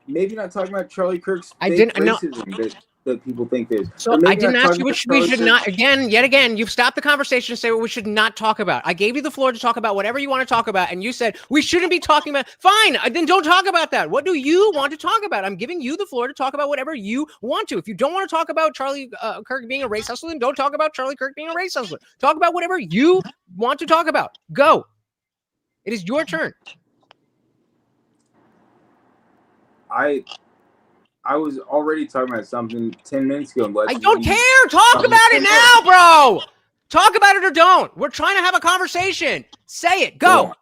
Maybe not talking about Charlie Kirk's racism that people think there's. So I didn't ask you which we should not. Yet again, you've stopped the conversation to say what we should not talk about. I gave you the floor to talk about whatever you want to talk about, and you said we shouldn't be talking about. Fine, then don't talk about that. What do you want to talk about? I'm giving you the floor to talk about whatever you want to. If you don't want to talk about Charlie Kirk being a race hustler, then don't talk about Charlie Kirk being a race hustler. Talk about whatever you want to talk about. Go. It is your turn. I was already talking about something 10 minutes ago. I don't care. Talk about it now, bro. Talk about it or don't. We're trying to have a conversation. Say it. Go.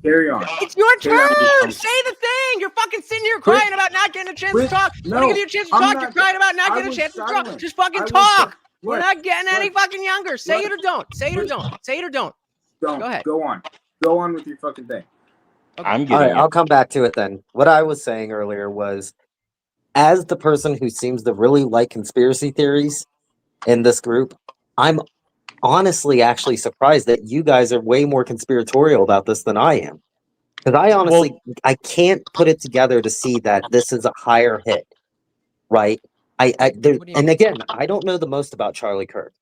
Carry on. It's your Carry on with your turn. conversation. Say the thing. You're fucking sitting here Chris- crying about not getting a chance Chris, to talk. I want to no, give you a chance to I'm talk. not- You're crying about not I getting a was chance to talk. silent. Just fucking I was talk. We're Look, not getting any look, fucking younger. Say look. it or don't. Say it or don't. Say it or don't. Don't. Go ahead. Go on. Go on with your fucking thing. Okay. I'm All getting right, I'll come back to it then. What I was saying earlier was, as the person who seems to really like conspiracy theories in this group, I'm honestly actually surprised that you guys are way more conspiratorial about this than I am. Because I honestly, I can't put it together to see that this is a higher hit, right? And again, I don't know the most about Charlie Kirk,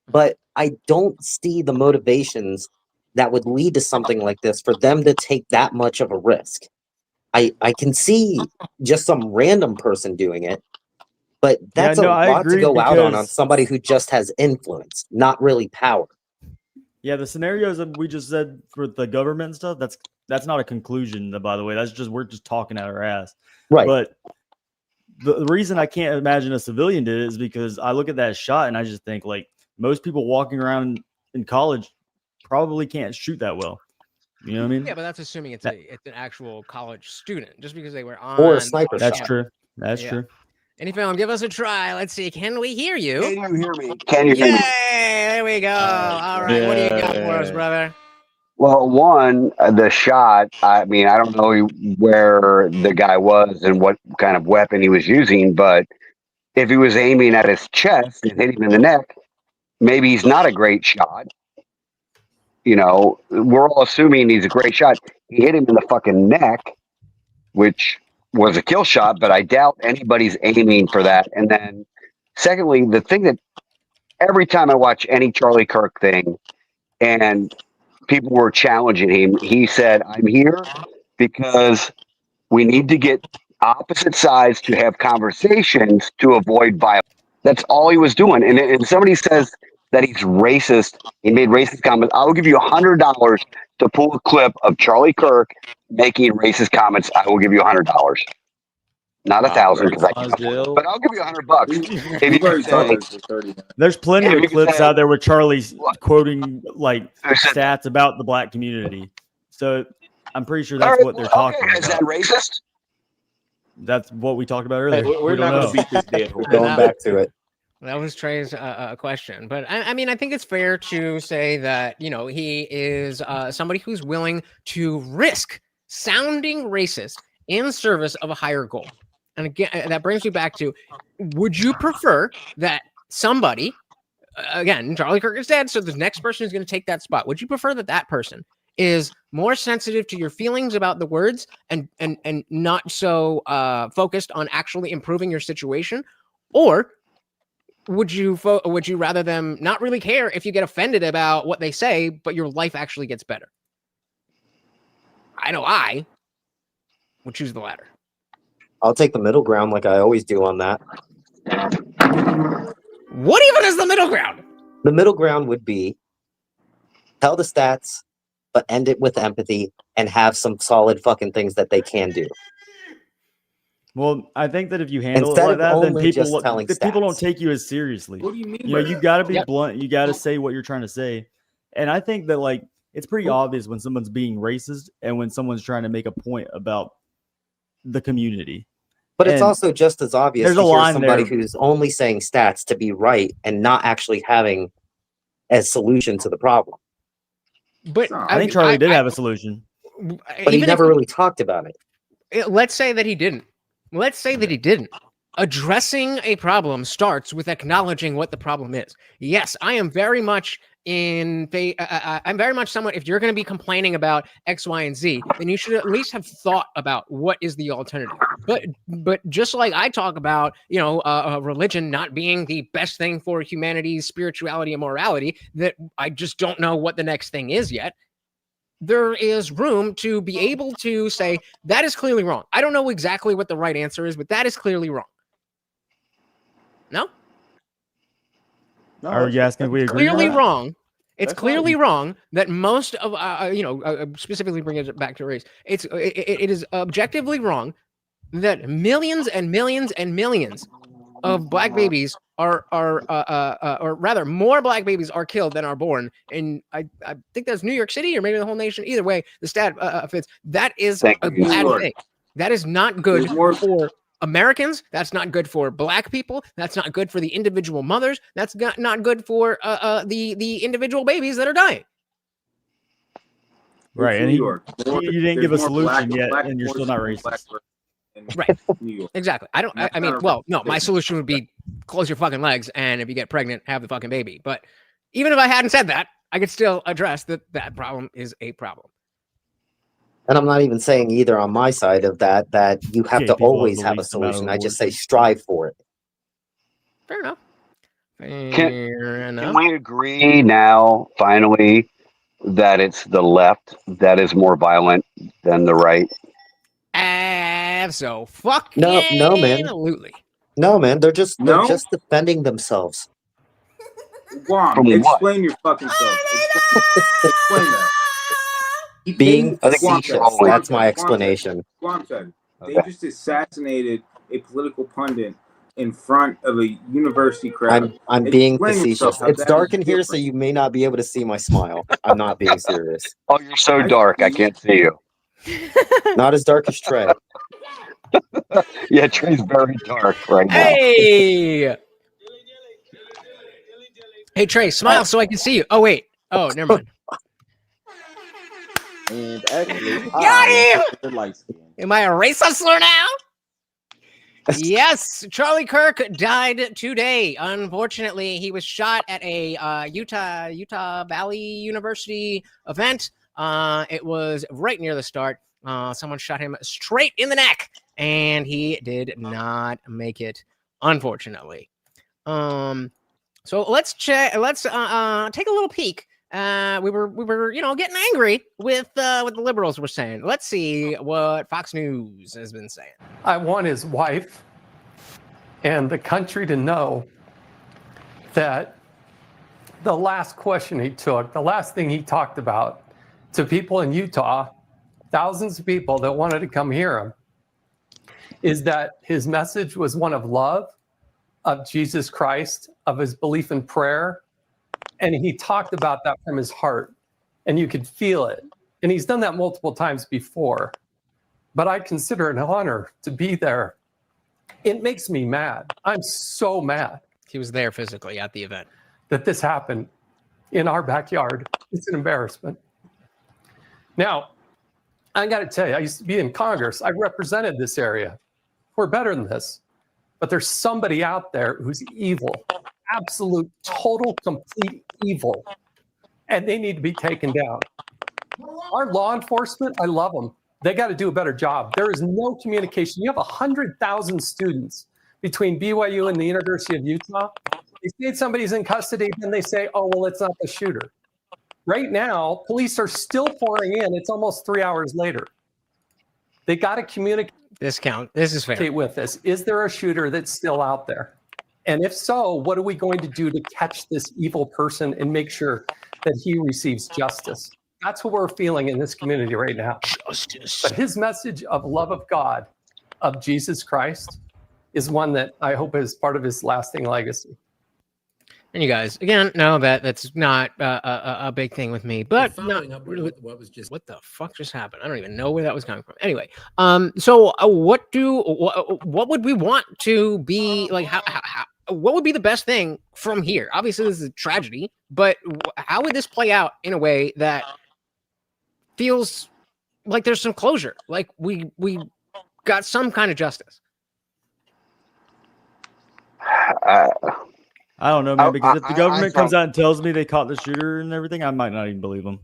but I don't see the motivations that would lead to something like this for them to take that much of a risk. I can see just some random person doing it, but that's I a lot to agree go out on because- somebody who just has influence, not really power. Yeah, the scenarios that we just said for the government and stuff, that's not a conclusion, by the way. That's just, we're just talking out our ass. Right. But the reason I can't imagine a civilian did it is because I look at that shot and I just think, like, most people walking around in college probably can't shoot that well. You know what I mean? Yeah, but that's assuming it's an actual college student, just because they were on. Or a sniper That's shot. true. That's true. Any film, give us a try. Let's see. Can we hear you? Can you hear me? Can you hear me? Yay! There we go. All right. What do you got for us, brother? Well, one, the shot, I mean, I don't know where the guy was and what kind of weapon he was using, but if he was aiming at his chest and hit him in the neck, maybe he's not a great shot. You know, we're all assuming he's a great shot. He hit him in the fucking neck, which was a kill shot, but I doubt anybody's aiming for that. And then, secondly, the thing that every time I watch any Charlie Kirk thing and people were challenging him, he said, I'm here because we need to get opposite sides to have conversations to avoid violence. That's all he was doing. And if somebody says that he's racist, he made racist comments, I will give you $100 to pull a clip of Charlie Kirk making racist comments. I will give you $100. Not 1,000 because I can't afford it, but I'll give you $100 if you can say, There's plenty Yeah, of you can clips say- out there with Charlie's quoting like stats about the black community. So I'm pretty sure that's All right, what they're well, talking okay, is about. that racist? That's what we talked about earlier. we're We don't not gonna know. beat this dead horse. Going back to it. That was Trey's question, but I mean, I think it's fair to say that he is somebody who's willing to risk sounding racist in service of a higher goal. And again, that brings me back to: would you prefer that somebody, again, Charlie Kirk is dead, so the next person is going to take that spot? Would you prefer that person is more sensitive to your feelings about the words and not so focused on actually improving your situation, or would you rather them not really care if you get offended about what they say, but your life actually gets better? I know I would choose the latter. I'll take the middle ground like I always do on that. What even is the middle ground? The middle ground would be tell the stats, but end it with empathy and have some solid fucking things that they can do. Well, I think that if you handle Instead it like of that, then only people just telling people don't stats. take you as seriously. What do you mean? You know, by you that? got to be Yep. blunt. You got to say what you're trying to say. And I think that like it's pretty obvious when someone's being racist and when someone's trying to make a point about the community. But it's And also just as obvious there's to a hear line somebody there. who's only saying stats to be right and not actually having a solution to the problem. But I think Charlie did have a solution. But he never really talked about it. Let's say that he didn't. Let's say that he didn't. Addressing a problem starts with acknowledging what the problem is. Yes, I am very much I'm very much someone, if you're going to be complaining about X, Y, and Z, then you should at least have thought about what is the alternative. But just like I talk about, religion not being the best thing for humanity's spirituality and morality, that I just don't know what the next thing is yet. There is room to be able to say that is clearly wrong. I don't know exactly what the right answer is, but that is clearly wrong. No? Are you asking if we agree? Clearly with that? wrong. It's That's clearly fine. wrong that most of, specifically bringing it back to race, it is objectively wrong that millions and millions and millions of black babies or rather, more black babies are killed than are born. And I think that's New York City or maybe the whole nation. Either way, the stat fits. That is a bad thing. That is not good for Americans. That's not good for black people. That's not good for the individual mothers. That's not good for the individual babies that are dying. Right, and you didn't give a solution yet, and you're still not racist. Right. Exactly. I mean, well, no, my solution would be close your fucking legs, and if you get pregnant, have the fucking baby. But even if I hadn't said that, I could still address that problem is a problem. And I'm not even saying either on my side of that you have to always have a solution. I just say strive for it. Fair enough. Can we agree now, finally, that it's the left that is more violent than the right? So fuck no, man. Absolutely. No, man. They're just defending themselves. Guam, explain your fucking self. Explain that. Being facetious. That's my explanation. Guam said they just assassinated a political pundit in front of a university crowd. I'm being facetious. It's dark in here, so you may not be able to see my smile. I'm not being serious. Oh, you're so dark. I can't see you. Not as dark as Trey. Yeah, Trey's very dark right now. Hey, Trey, smile so I can see you. Oh, wait. Oh, never mind. And actually, got him! Am I a racist slur now? Yes, Charlie Kirk died today. Unfortunately, he was shot at a Utah Valley University event. It was right near the start. Someone shot him straight in the neck, and he did not make it, unfortunately. So let's check. Let's take a little peek. We were getting angry with what the liberals were saying. Let's see what Fox News has been saying. I want his wife and the country to know that the last question he took, the last thing he talked about to people in Utah, thousands of people that wanted to come hear him, is that his message was one of love, of Jesus Christ, of his belief in prayer. And he talked about that from his heart, and you could feel it. And he's done that multiple times before. But I consider it an honor to be there. It makes me mad. I'm so mad. He was there physically at the event. That this happened in our backyard. It's an embarrassment. Now, I got to tell you, I used to be in Congress. I represented this area. We're better than this. But there's somebody out there who's evil. Absolute, total, complete evil. And they need to be taken down. Our law enforcement, I love them. They got to do a better job. There is no communication. You have 100,000 students between BYU and the University of Utah. They say somebody's in custody, then they say, oh, well, it's not the shooter. Right now, police are still pouring in. It's almost 3 hours later. They got to communicate. This is fair. With this. Is there a shooter that's still out there? And if so, what are we going to do to catch this evil person and make sure that he receives justice? That's what we're feeling in this community right now. Justice. But his message of love of God, of Jesus Christ, is one that I hope is part of his lasting legacy. And you guys, again, know that that's not a big thing with me, but following up with what was just what the fuck just happened? I don't even know where that was coming from. Anyway, so what would we want to be like? How what would be the best thing from here? Obviously, this is a tragedy, but how would this play out in a way that feels like there's some closure, like we got some kind of justice? I don't know, man, because if the government comes out and tells me they caught the shooter and everything, I might not even believe them.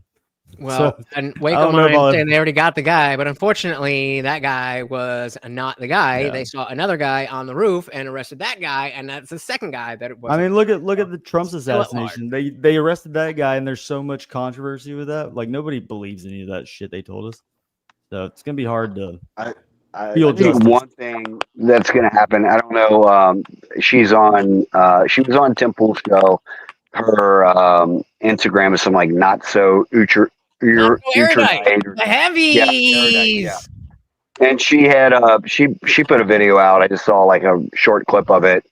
Well, and Waco Mine saying they already got the guy, but unfortunately, that guy was not the guy. Yeah. They saw another guy on the roof and arrested that guy, and that's the second guy that it was. I mean, look at the Trump's assassination. They arrested that guy, and there's so much controversy with that. Like, nobody believes any of that shit they told us. So it's gonna be hard to feel justice. One thing that's gonna happen, I don't know. She was on Temple's show. Her Instagram is something like not so the heavies. Yeah. And she had she put a video out. I just saw like a short clip of it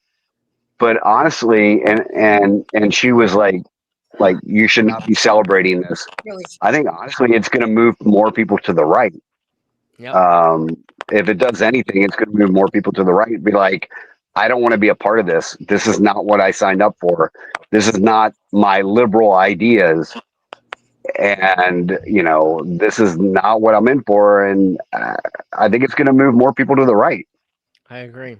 But honestly, and she was like you should not be celebrating this. Really? I think honestly, it's going to move more people to the right. Yep. If it does anything, it's going to move more people to the right. Be like, I don't want to be a part of this. This is not what I signed up for. This is not my liberal ideas. And, you know, this is not what I'm in for. And I think it's going to move more people to the right. I agree.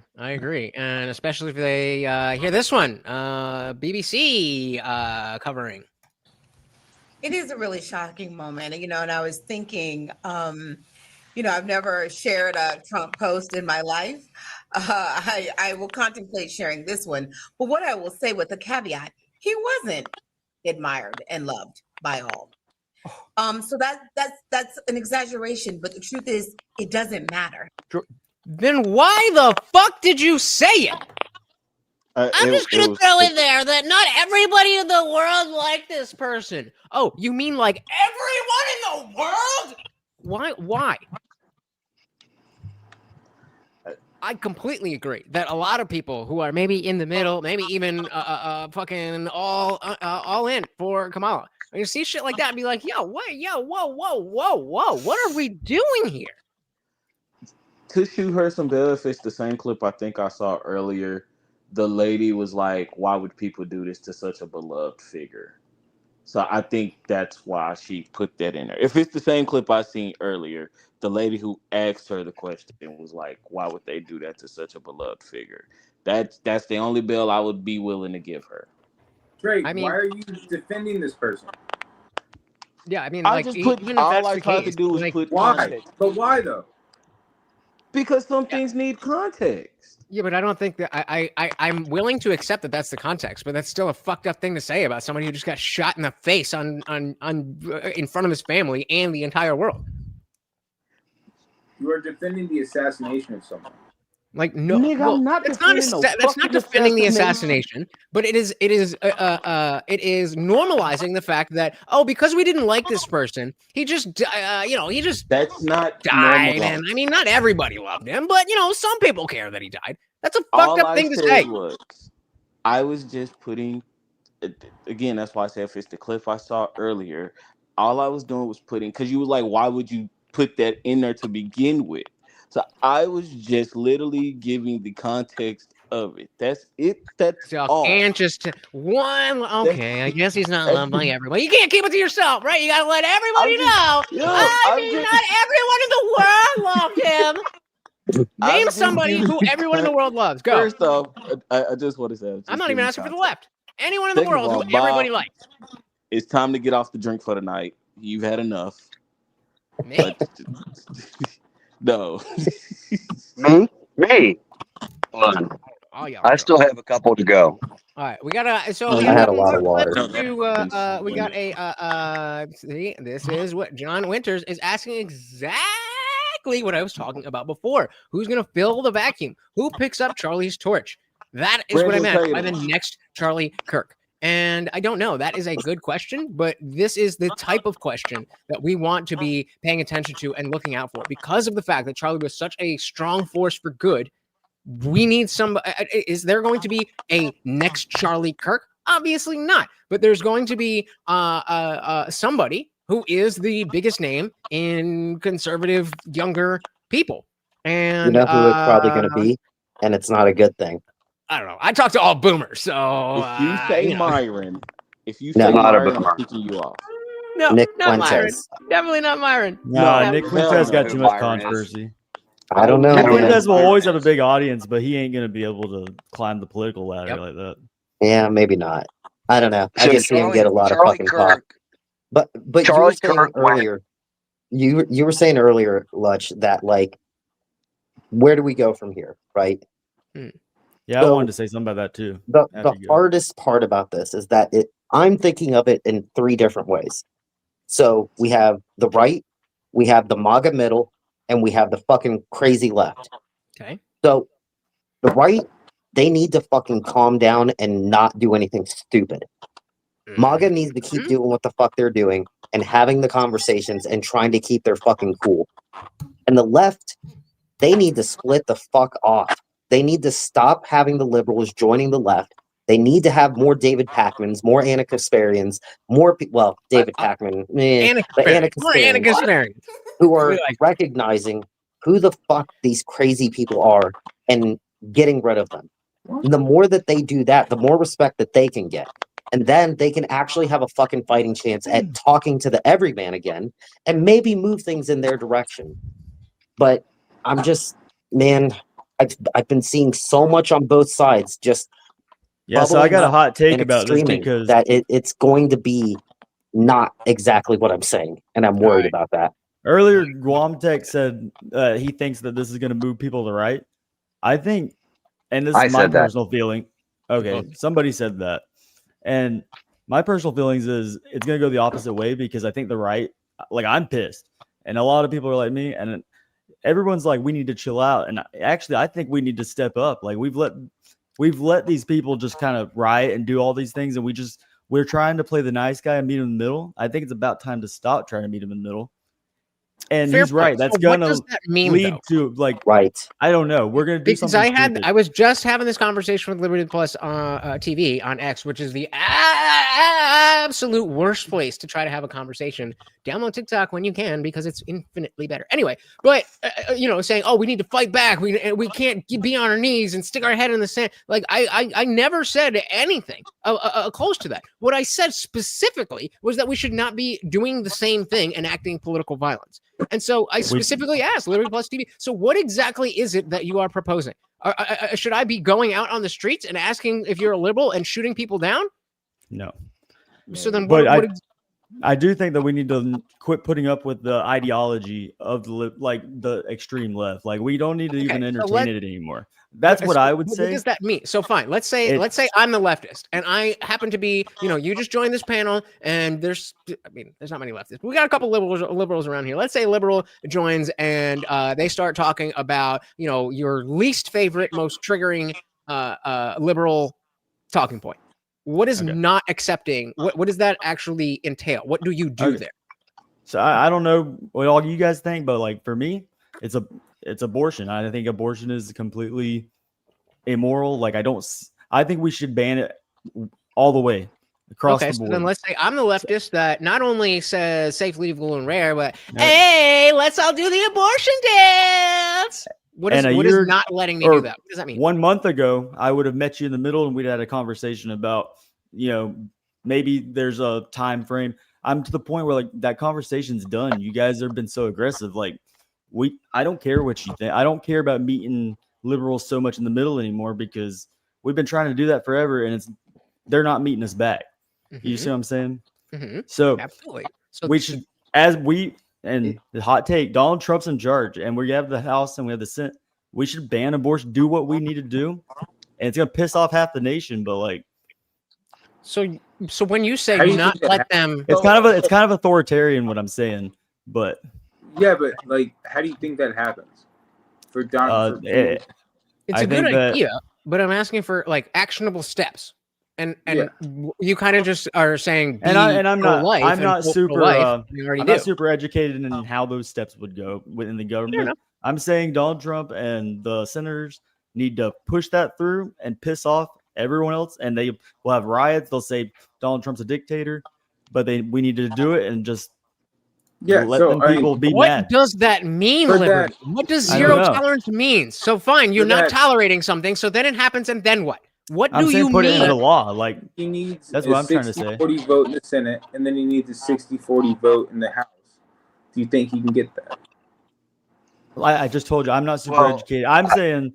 And especially if they hear this one, BBC covering. It is a really shocking moment, you know, and I was thinking, you know, I've never shared a Trump post in my life. I will contemplate sharing this one. But what I will say with a caveat, he wasn't admired and loved by all. So that's an exaggeration, but the truth is it doesn't matter. Then why the fuck did you say it? I'm just going to throw in there that not everybody in the world liked this person. Oh, you mean like everyone in the world? Why? I completely agree that a lot of people who are maybe in the middle, maybe even fucking all in for Kamala, when you see shit like that and be like, whoa, what are we doing here? To shoot her some bail, if it's the same clip I think I saw earlier, the lady was like, why would people do this to such a beloved figure? So I think that's why she put that in there. If it's the same clip I seen earlier, the lady who asked her the question was like, why would they do that to such a beloved figure? That's the only bail I would be willing to give her. Drake, I mean, why are you defending this person? Yeah, I mean, I like, just put even if all that's I the tried case, to do was like, put Why? context. But why though? Because some things need context. Yeah, but I don't think that I'm willing to accept that that's the context, but that's still a fucked up thing to say about somebody who just got shot in the face in front of his family and the entire world. You are defending the assassination of someone. Like, no, Nigga, well, I'm not that's not defending no that's not fucking defending the assassination. assassination, but it is normalizing the fact that, oh, because we didn't like this person, he just he just that's not died, normal. and I mean, not everybody loved him, but some people care that he died. That's a fucked All up I thing to said say. was, I was just putting, again, that's why I said if it's the clip I saw earlier, all I was doing was putting, because you was like, why would you put that in there to begin with? So I was just literally giving the context of it. That's it. That's So all. can't just one. Okay, I guess he's not loved by everybody. You can't keep it to yourself, right? You gotta let everybody know. Not everyone in the world loved him. Name somebody who everyone in the world loves. Go. First off, I just want to say, I'm not even asking for the left. Anyone in the Second of world all, who everybody Bob, likes. it's time to get off the drink for the night. You've had enough. Me? No. Me. Hold on. Oh yeah. I still have a couple to go. All right, we got I had a lot of water. We got a see, this is what John Winters is asking exactly what I was talking about before. Who's gonna fill the vacuum? Who picks up Charlie's torch? That is what I meant by the next Charlie Kirk. And I don't know. That is a good question, but this is the type of question that we want to be paying attention to and looking out for because of the fact that Charlie was such a strong force for good. We need some. Is there going to be a next Charlie Kirk? Obviously not. But there's going to be somebody who is the biggest name in conservative younger people. And you know who it's probably going to be, and it's not a good thing. I don't know. I talk to all boomers, so if you say Myron, Myron, I'm kicking you off. No, Nick not Fuentes. Myron. Definitely not Myron. No, Nick Fuentes got too much controversy. I don't know. Nick Fuentes will always have a big audience, but he ain't gonna be able to climb the political ladder like that. Yeah, maybe not. I don't know. I So can see him get a lot of Charlie fucking Kirk- talk. But Charlie you were saying Kirk went- earlier, you were saying earlier, Lutch, that like, where do we go from here, right? Yeah, I wanted to say something about that too. The hardest part about this is that I'm thinking of it in three different ways. So we have the right, we have the MAGA middle, and we have the fucking crazy left. Okay. So the right, they need to fucking calm down and not do anything stupid. MAGA needs to keep doing what the fuck they're doing and having the conversations and trying to keep their fucking cool. And the left, they need to split the fuck off. They need to stop having the liberals joining the left. They need to have more David Packmans, more Anna Kasparians, more well, David Packman, but Anna More Anna Kasparians, Kasparian. who are recognizing who the fuck these crazy people are and getting rid of them. And the more that they do that, the more respect that they can get. And then they can actually have a fucking fighting chance at talking to the everyman again and maybe move things in their direction. But I'm just, man, I've been seeing so much on both sides just Yeah, so I got a hot take and about this extreming because that it's going to be not exactly what I'm saying. And I'm worried about that. earlier Guam Tech said he thinks that this is going to move people to the right. I think, and this I is my said that. personal feeling. Okay, somebody said that. And my personal feelings is it's going to go the opposite way because I think the right, like I'm pissed. And a lot of people are like me. And everyone's like, we need to chill out. And actually, I think we need to step up. Like we've let these people just kind of riot and do all these things. And we're trying to play the nice guy and meet him in the middle. I think it's about time to stop trying to meet him in the middle. And Fair he's right. point. That's So going what to does that mean, lead though? to like, right. I don't know. We're going to do Because something stupid. I was just having this conversation with Liberty Plus TV on X, which is the absolute worst place to try to have a conversation. Download TikTok when you can because it's infinitely better. Anyway, but saying, "Oh, we need to fight back. We can't be on our knees and stick our head in the sand." Like I never said anything close to that. What I said specifically was that we should not be doing the same thing, enacting political violence. And so I specifically asked Liberty Plus TV, so what exactly is it that you are proposing? Should I be going out on the streets and asking if you're a liberal and shooting people down? No. So then But I do think that we need to quit putting up with the ideology of the extreme left. Like we don't need to even entertain it anymore. That's what I would say. What does that mean? So fine, let's say I'm the leftist and I happen to be, you just joined this panel and there's not many leftists. We got a couple liberals around here. Let's say a liberal joins and they start talking about, your least favorite, most triggering liberal talking point. What is not accepting? What does that actually entail? What do you do there? So I don't know what all you guys think, but like for me, it's abortion. I think abortion is completely immoral. Like I think we should ban it all the way across the board. So then let's say I'm the leftist that not only says safe, legal, and rare, but hey, let's all do the abortion dance. What is not letting me do that? What does that mean? 1 month ago, I would have met you in the middle and we'd had a conversation about, maybe there's a time frame. I'm to the point where like that conversation's done. You guys have been so aggressive. Like I don't care what you think. I don't care about meeting liberals so much in the middle anymore because we've been trying to do that forever and they're not meeting us back. Mm-hmm. You see what I'm saying? Mm-hmm. So absolutely. So we should, and the hot take, Donald Trump's in charge and we have the House and we have the Senate. We should ban abortion, do what we need to do. And it's going to piss off half the nation, but like. So when you say not let them. It's kind of authoritarian what I'm saying, but. Yeah, but like, how do you think that happens? For Donald it's a good idea, but I'm asking for like actionable steps. And you kind of just are saying, I'm not super educated in how those steps would go within the government. I'm saying Donald Trump and the senators need to push that through and piss off everyone else. And they will have riots. They'll say Donald Trump's a dictator, but we need to do it and just let people be mad. What does that mean, Liberty? What does zero tolerance mean? So fine, you're not tolerating something. So then it happens, and then what? What do you put mean? it into the law. Like he needs that's what I'm trying to say. 40 vote in the Senate, and then he needs a 60-40 vote in the House. Do you think he can get that? I just told you I'm not super educated. I'm saying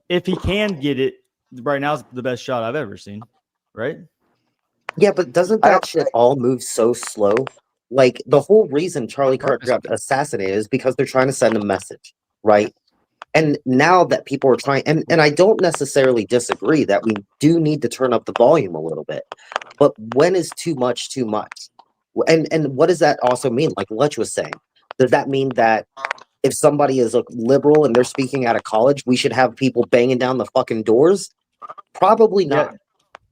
if he can get it, right now is the best shot I've ever seen. Right? Yeah, but doesn't that shit all move so slow? Like the whole reason Charlie Kirk got assassinated is because they're trying to send a message, right? And now that people are trying, and I don't necessarily disagree that we do need to turn up the volume a little bit, but when is too much too much? And what does that also mean? Like Lech was saying, does that mean that if somebody is a liberal and they're speaking out of college, we should have people banging down the fucking doors? Probably not. Yeah.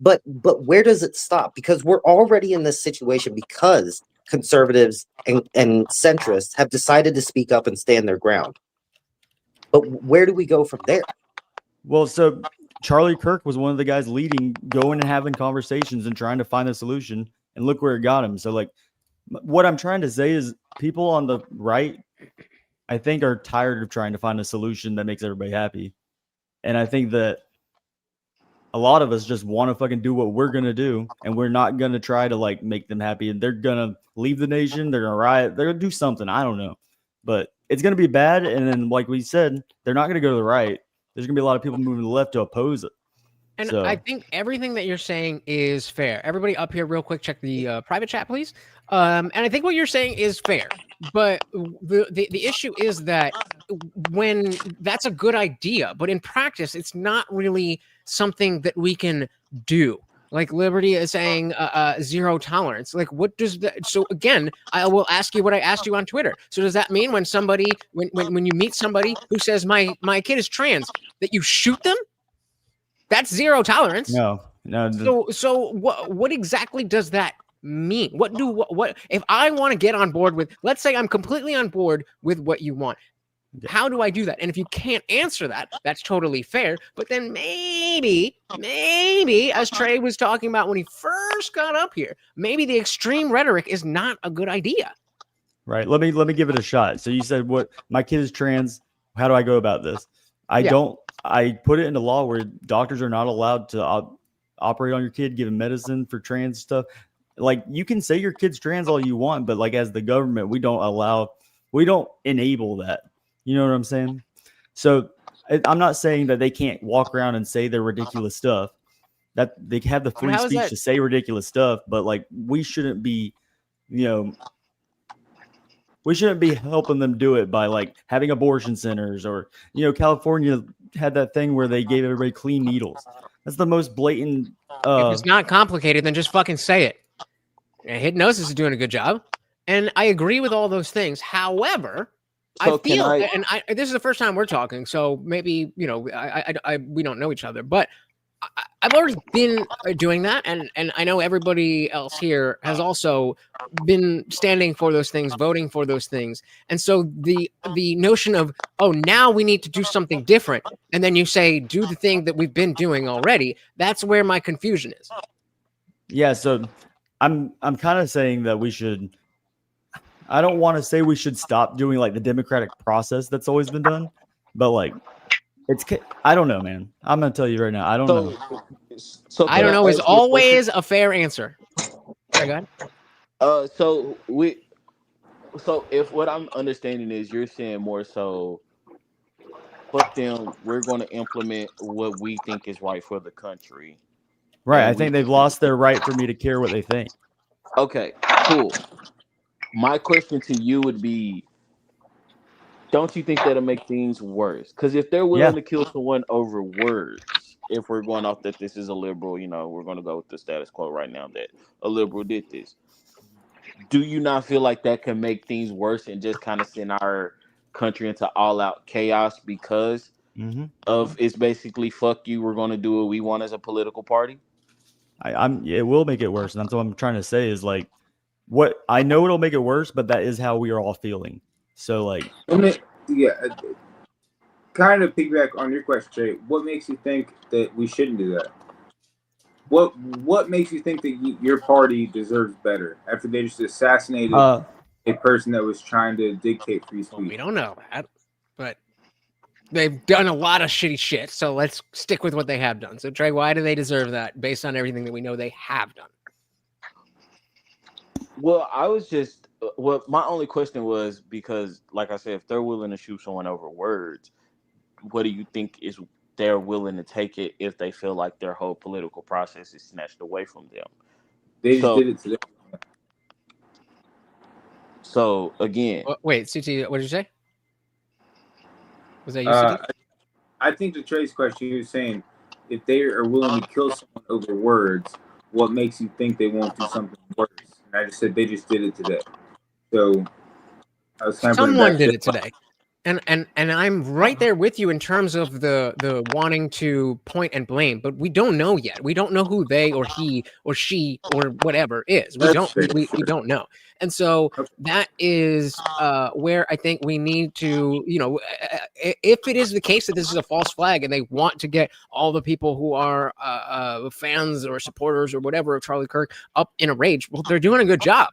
But where does it stop? Because we're already in this situation because conservatives and centrists have decided to speak up and stand their ground. But where do we go from there? Well, so Charlie Kirk was one of the guys leading, going and having conversations and trying to find a solution, and look where it got him. So, like, what I'm trying to say is people on the right, I think, are tired of trying to find a solution that makes everybody happy. And I think that a lot of us just want to fucking do what we're going to do, and we're not going to try to, like, make them happy. And they're going to leave the nation. They're going to riot. They're going to do something. I don't know. But it's going to be bad. And then, like we said, they're not going to go to the right. There's going to be a lot of people moving to the left to oppose it. And So, I think everything that you're saying is fair. Everybody up here, real quick, check the private chat, please. And I think what you're saying is fair. But the issue is that when that's a good idea, but in practice, it's not really something that we can do. Like Liberty is saying zero tolerance. Like, what does that? So again, I will ask you what I asked you on Twitter. So does that mean when somebody, when you meet somebody who says my kid is trans, that you shoot them? That's zero tolerance. no. So what exactly does that mean? What if I want to get on board with? Let's say I'm completely on board with what you want. How do I do that? And if you can't answer that, that's totally fair. But then maybe, as Trey was talking about when he first got up here, maybe the extreme rhetoric is not a good idea. Right. Let me give it a shot. So you said, what, my kid is trans. How do I go about this? I put it into law where doctors are not allowed to operate on your kid, give him medicine for trans stuff. Like, you can say your kid's trans all you want, but like, as the government, we don't enable that. You know what I'm saying? So I'm not saying that they can't walk around and say their ridiculous stuff, that they have the free speech to say ridiculous stuff, but like, we shouldn't be, we shouldn't be helping them do it by like having abortion centers, or, California had that thing where they gave everybody clean needles. That's the most blatant. If it's not complicated, then just fucking say it. And Hypnosis is doing a good job. And I agree with all those things. However, So I feel, can I- and this is the first time we're talking, so maybe, we don't know each other, but I've already been doing that, and I know everybody else here has also been standing for those things, voting for those things. And so the notion of, oh, now we need to do something different, and then you say, do the thing that we've been doing already, that's where my confusion is. Yeah, so I'm kind of saying that we should, I don't want to say we should stop doing like the democratic process that's always been done, but like, I don't know, man. I'm going to tell you right now. I don't know. So I don't know is always a fair answer. Okay, go ahead. So if what I'm understanding is you're saying more so, fuck them, we're going to implement what we think is right for the country. Right. I think they've lost their right for me to care what they think. Okay, cool. My question to you would be, don't you think that'll make things worse? Because if they're willing to kill someone over words, if we're going off that this is a liberal, we're going to go with the status quo right now that a liberal did this. Do you not feel like that can make things worse and just kind of send our country into all-out chaos because of it's basically fuck you, we're going to do what we want as a political party? It will make it worse, and that's what I'm trying to say is like, what I know it'll make it worse, but that is how we are all feeling. So like, kind of piggyback on your question, Jay. What makes you think that we shouldn't do that? What makes you think that your party deserves better after they just assassinated a person that was trying to dictate free speech? We don't know that, but they've done a lot of shitty shit. So let's stick with what they have done. So Trey, why do they deserve that based on everything that we know they have done? Well, my only question was because, like I said, if they're willing to shoot someone over words, what do you think is they're willing to take it if they feel like their whole political process is snatched away from them? They just did it today. So again, wait, CT, what did you say? Was that you, CT? I think to Trey's question, he was saying if they are willing to kill someone over words, what makes you think they won't do something worse? And I just said they just did it today. So I was kind of someone did it today. And I'm right there with you in terms of the wanting to point and blame, but we don't know yet. We don't know who they or he or she or whatever is. We don't know. And so that is where I think we need to, if it is the case that this is a false flag and they want to get all the people who are fans or supporters or whatever of Charlie Kirk up in a rage, well, they're doing a good job.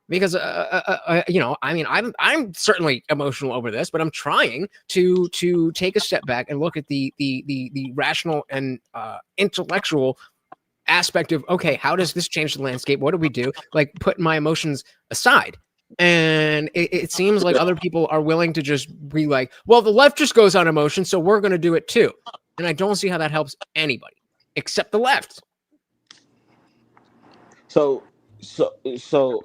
Because I mean, I'm certainly emotional over this, but I'm trying to take a step back and look at the rational and intellectual aspect of, okay, how does this change the landscape? What do we do? Like, put my emotions aside. And it seems like other people are willing to just be like, well, the left just goes on emotion, so we're going to do it too. And I don't see how that helps anybody except the left. So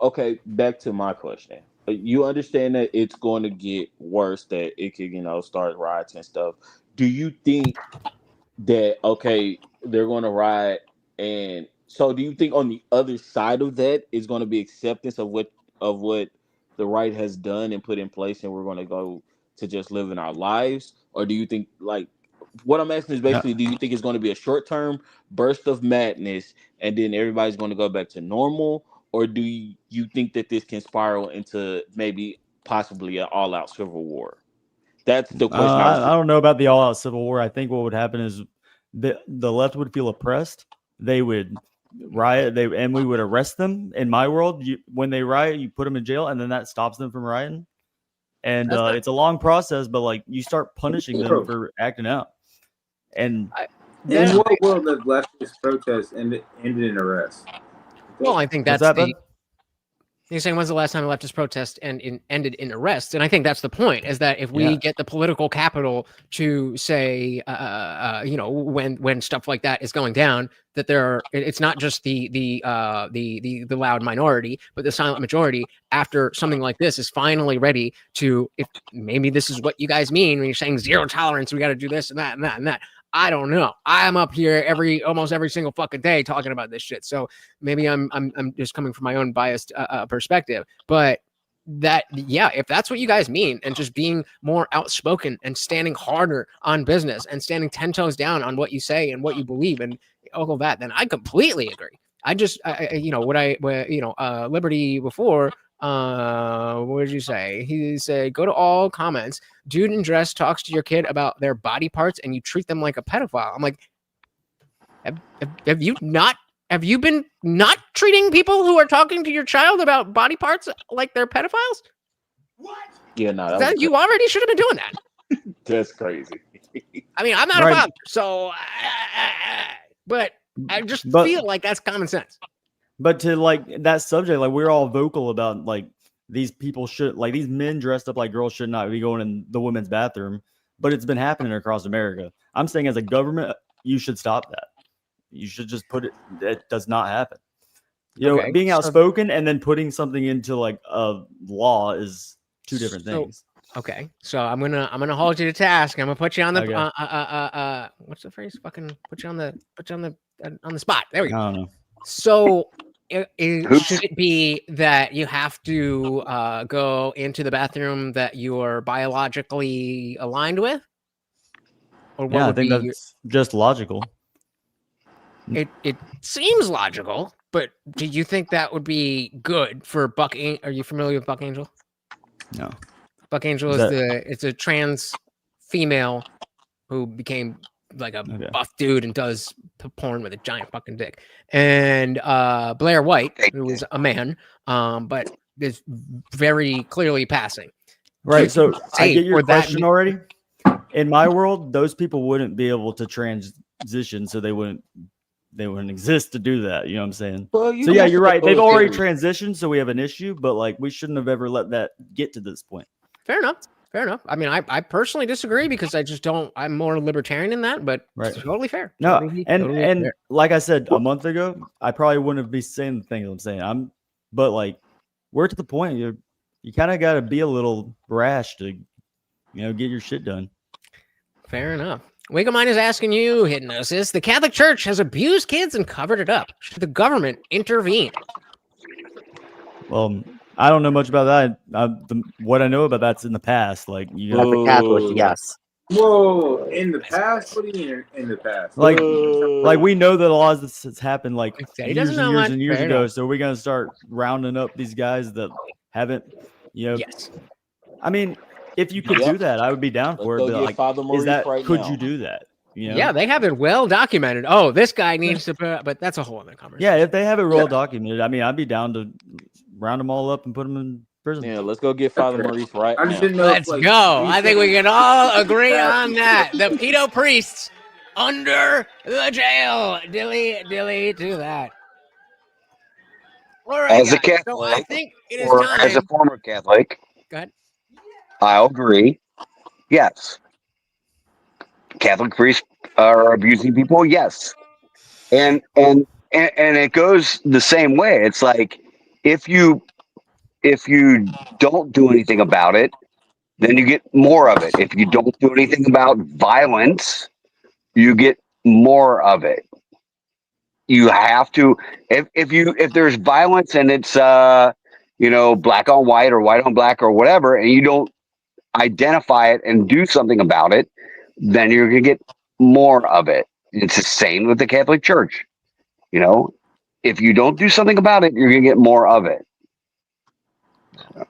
okay, back to my question. You understand that it's going to get worse, that it could, start riots and stuff. Do you think that, okay, they're going to riot, and so do you think on the other side of that is going to be acceptance of what the right has done and put in place, and we're going to go to just living our lives? Or do you think, like, what I'm asking is basically, do you think it's going to be a short-term burst of madness and then everybody's going to go back to normal? Or do you think that this can spiral into maybe possibly an all-out civil war? That's the question. I don't know about the all-out civil war. I think what would happen is the left would feel oppressed. They would riot, and we would arrest them. In my world, when they riot, you put them in jail, and then that stops them from rioting. And it's a long process, but like, you start punishing them for acting out. And in what world does leftist protest ended in arrest? Well, I think that's you're saying, when's the last time a leftist protest ended in arrests? And I think that's the point, is that if we get the political capital to say, when stuff like that is going down, that it's not just the loud minority, but the silent majority, after something like this is finally ready to, if maybe this is what you guys mean when you're saying zero tolerance, we got to do this and that and that and that. I don't know. I'm up here almost every single fucking day talking about this shit. So maybe I'm just coming from my own biased perspective. But if that's what you guys mean, and just being more outspoken and standing harder on business and standing 10 toes down on what you say and what you believe and all of that, then I completely agree. I just, Liberty before, what did you say? He said, go to all comments. Dude in dress talks to your kid about their body parts and you treat them like a pedophile. I'm like, have you been not treating people who are talking to your child about body parts like they're pedophiles? What? Yeah, no. You already should have been doing that. That's crazy. I mean, I'm not a father, so, but I just feel like that's common sense. But to like that subject, like, we're all vocal about, like, these people should, like, these men dressed up like girls should not be going in the women's bathroom, but it's been happening across America. I'm saying, as a government, you should stop that. You should just put it, that does not happen. Being outspoken and then putting something into like a law is two different things. Okay, so I'm gonna hold you to task. I'm gonna put you on the what's the phrase? Fucking put you on the spot. There we go. I don't know. So should it be that you have to go into the bathroom that you're biologically aligned with? Or what I think that's just logical. It seems logical, but do you think that would be good for Buck? Are you familiar with Buck Angel? No. Buck Angel it's a trans female who became like a buff dude and does porn with a giant fucking dick. And Blair White, who is a man, but is very clearly passing. Right. So I get your question already. In my world, those people wouldn't be able to transition, so they wouldn't exist to do that. You know what I'm saying? Well, so yeah, you're right. They've already transitioned, so we have an issue, but like, we shouldn't have ever let that get to this point. Fair enough. I mean, I personally disagree, because I'm more libertarian in that, but it's totally fair. No, totally fair. Like I said a month ago, I probably wouldn't be saying the things I'm saying. But like, we're to the point, you kind of got to be a little brash to, get your shit done. Fair enough. Wake Mine is asking you, Hypnosis, the Catholic Church has abused kids and covered it up. Should the government intervene? Well, I don't know much about that. What I know about that's in the past. Like you Not the Catholic, Boo. yes. Whoa, in the past? What do you mean in the past? like Boo. we know that a lot of this has happened like He years doesn't and know years much. and years Fair ago. enough. So we're gonna start rounding up these guys that haven't, Yes. I mean, if you could Yep. do that, I would be down Let's for it. go But get like, Father is Maurice that right could now. you do that? Yeah, they have it well documented. Oh, this guy needs to, but that's a whole other conversation. Yeah, if they have it well documented, I mean, I'd be down to round them all up and put them in prison. Yeah, let's go get Father Maurice right I just now. didn't know Let's if, like, go. he's I think we saying can all in the agree past on that. The pedo priests under the jail. Dilly to that. All right, As a guys. So I Catholic, think it is or as a time. former Catholic, Go ahead. I'll agree. Yes. Catholic priests are abusing people. Yes. And it goes the same way. It's like if you don't do anything about it, then you get more of it. If you don't do anything about violence, you get more of it. You have to if there's violence and it's black on white or white on black or whatever, and you don't identify it and do something about it, then you're gonna get more of it. It's the same with the Catholic Church. If you don't do something about it, you're gonna get more of it.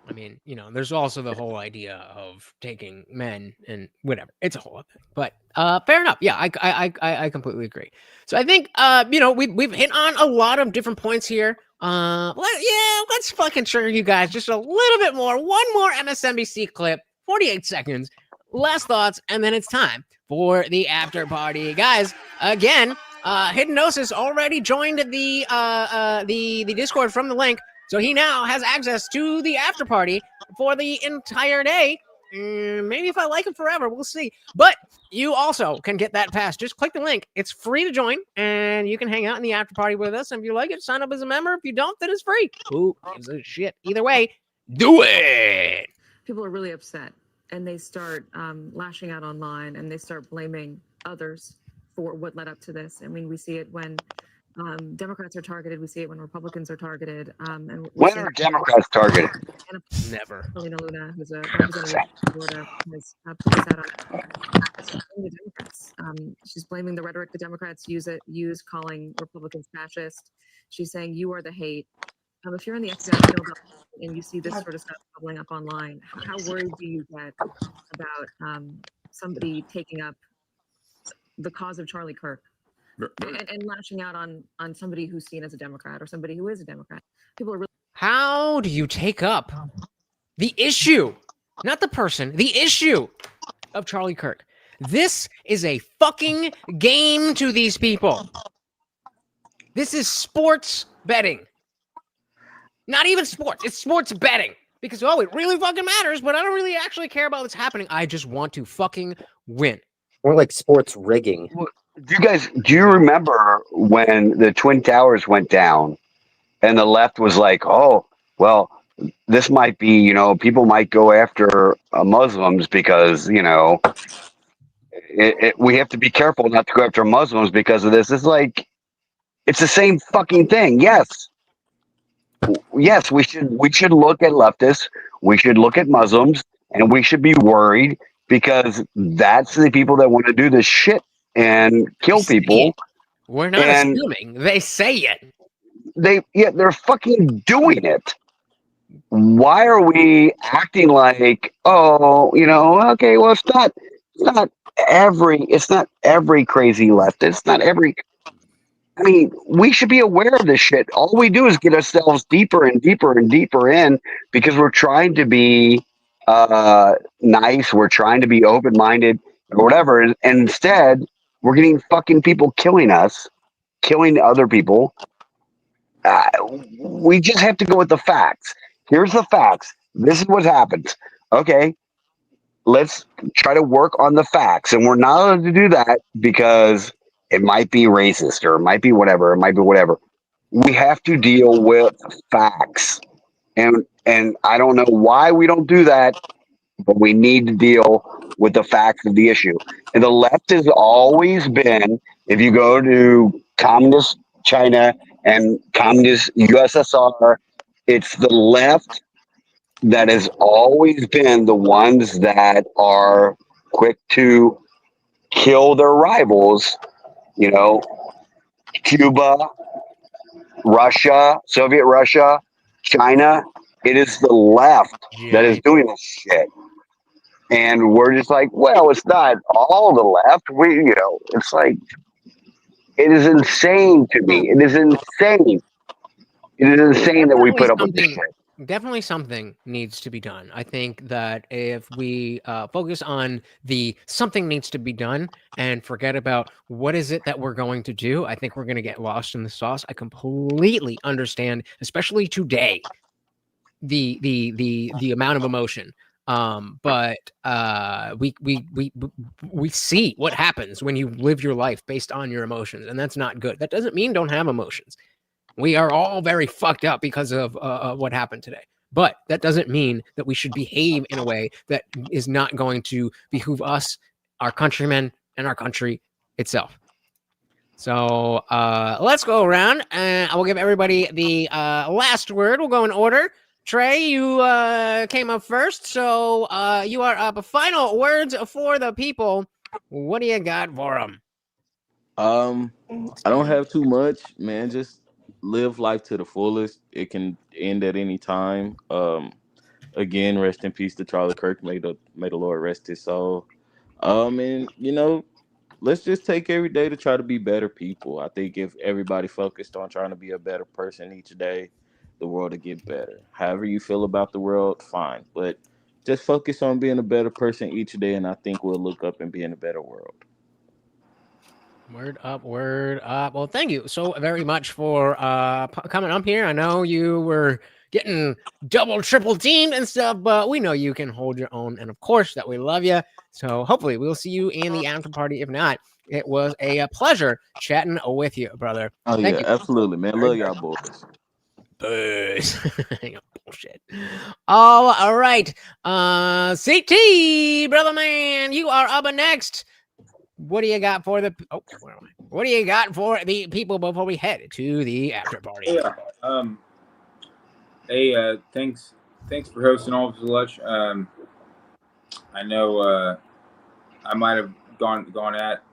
I mean, there's also the whole idea of taking men and whatever. It's a whole other thing. But fair enough. Yeah, I completely agree. So I think we've hit on a lot of different points here. Let's fucking show you guys just a little bit more. One more MSNBC clip, 48 seconds, less thoughts, and then it's time for the after party, guys. Again, Hidden Gnosis already joined the Discord from the link. So he now has access to the after party for the entire day. Maybe if I like him forever, we'll see. But you also can get that pass. Just click the link. It's free to join, and you can hang out in the after party with us. And if you like it, sign up as a member. If you don't, then it's free. Who gives a shit? Either way, do it. People are really upset, and they start lashing out online, and they start blaming others for what led up to this. I mean, we see it when Democrats are targeted. We see it when Republicans are targeted. And When are Democrats targeted? Never. Helena Luna, who's a representative from Florida, has put this out on the Democrats. She's blaming the rhetoric the Democrats use calling Republicans fascist. She's saying you are the hate. If you're in the academic field and you see this sort of stuff bubbling up online, how worried do you get about somebody taking up the cause of Charlie Kirk? And lashing out on somebody who's seen as a Democrat or somebody who is a Democrat. People are really. How do you take up the issue, not the person, the issue of Charlie Kirk? This is a fucking game to these people. This is sports betting. Not even sports. It's sports betting. Because, it really fucking matters, but I don't really actually care about what's happening. I just want to fucking win. Or like sports rigging. Do you remember when the Twin Towers went down and the left was like, oh, well, this might be, people might go after Muslims because, we have to be careful not to go after Muslims because of this. It's like, it's the same fucking thing. Yes, we should look at leftists. We should look at Muslims, and we should be worried because that's the people that want to do this shit and kill people. We're not assuming. They say it. They're fucking doing it. Why are we acting like, okay, well, it's not every crazy leftist. It's not every. I mean, we should be aware of this shit. All we do is get ourselves deeper and deeper and deeper in because we're trying to be nice. We're trying to be open-minded or whatever. And instead, we're getting fucking people killing us, killing other people. We just have to go with the facts. Here's the facts. This is what happens. Okay, let's try to work on the facts. And we're not allowed to do that because it might be racist or it might be whatever. It might be whatever. We have to deal with facts. And I don't know why we don't do that, but we need to deal with the facts of the issue. And the left has always been, if you go to communist China and communist USSR, it's the left that has always been the ones that are quick to kill their rivals, you know, Cuba, Russia, Soviet Russia, China. It is the left that is doing this shit. And we're just like, well, it's not all the left. It's like, it is insane to me. It is insane. It is insane that we put up with this shit. Definitely something needs to be done. I think that if we focus on the something needs to be done and forget about what is it that we're going to do, I think we're going to get lost in the sauce. I completely understand, especially today, the amount of emotion. But we see what happens when you live your life based on your emotions, and that's not good. That doesn't mean don't have emotions. We are all very fucked up because of what happened today. But that doesn't mean that we should behave in a way that is not going to behoove us, our countrymen, and our country itself. So let's go around, and I will give everybody the last word. We'll go in order. Trey, you came up first, so you are up. Final words for the people. What do you got for them? I don't have too much, man. Just live life to the fullest. It can end at any time. Again, rest in peace to Charlie Kirk. May the Lord rest his soul. And let's just take every day to try to be better people. I think if everybody focused on trying to be a better person each day, the world would get better. However you feel about the world, fine. But just focus on being a better person each day, and I think we'll look up and be in a better world. Word up, word up. Well, thank you so very much for coming up here. I know you were getting double, triple teamed and stuff, but we know you can hold your own. And of course, that we love you. So hopefully we'll see you in the after party. If not, it was a pleasure chatting with you, brother. Oh, Thank yeah, you. absolutely, man. Love y'all boys. Buzz. Bullshit. All right. CT, brother man, you are up next. What do you got for the? Oh, where am I? What do you got for the people before we head to the after party? Yeah. Hey. Thanks for hosting all of this lunch. I know. I might have gone at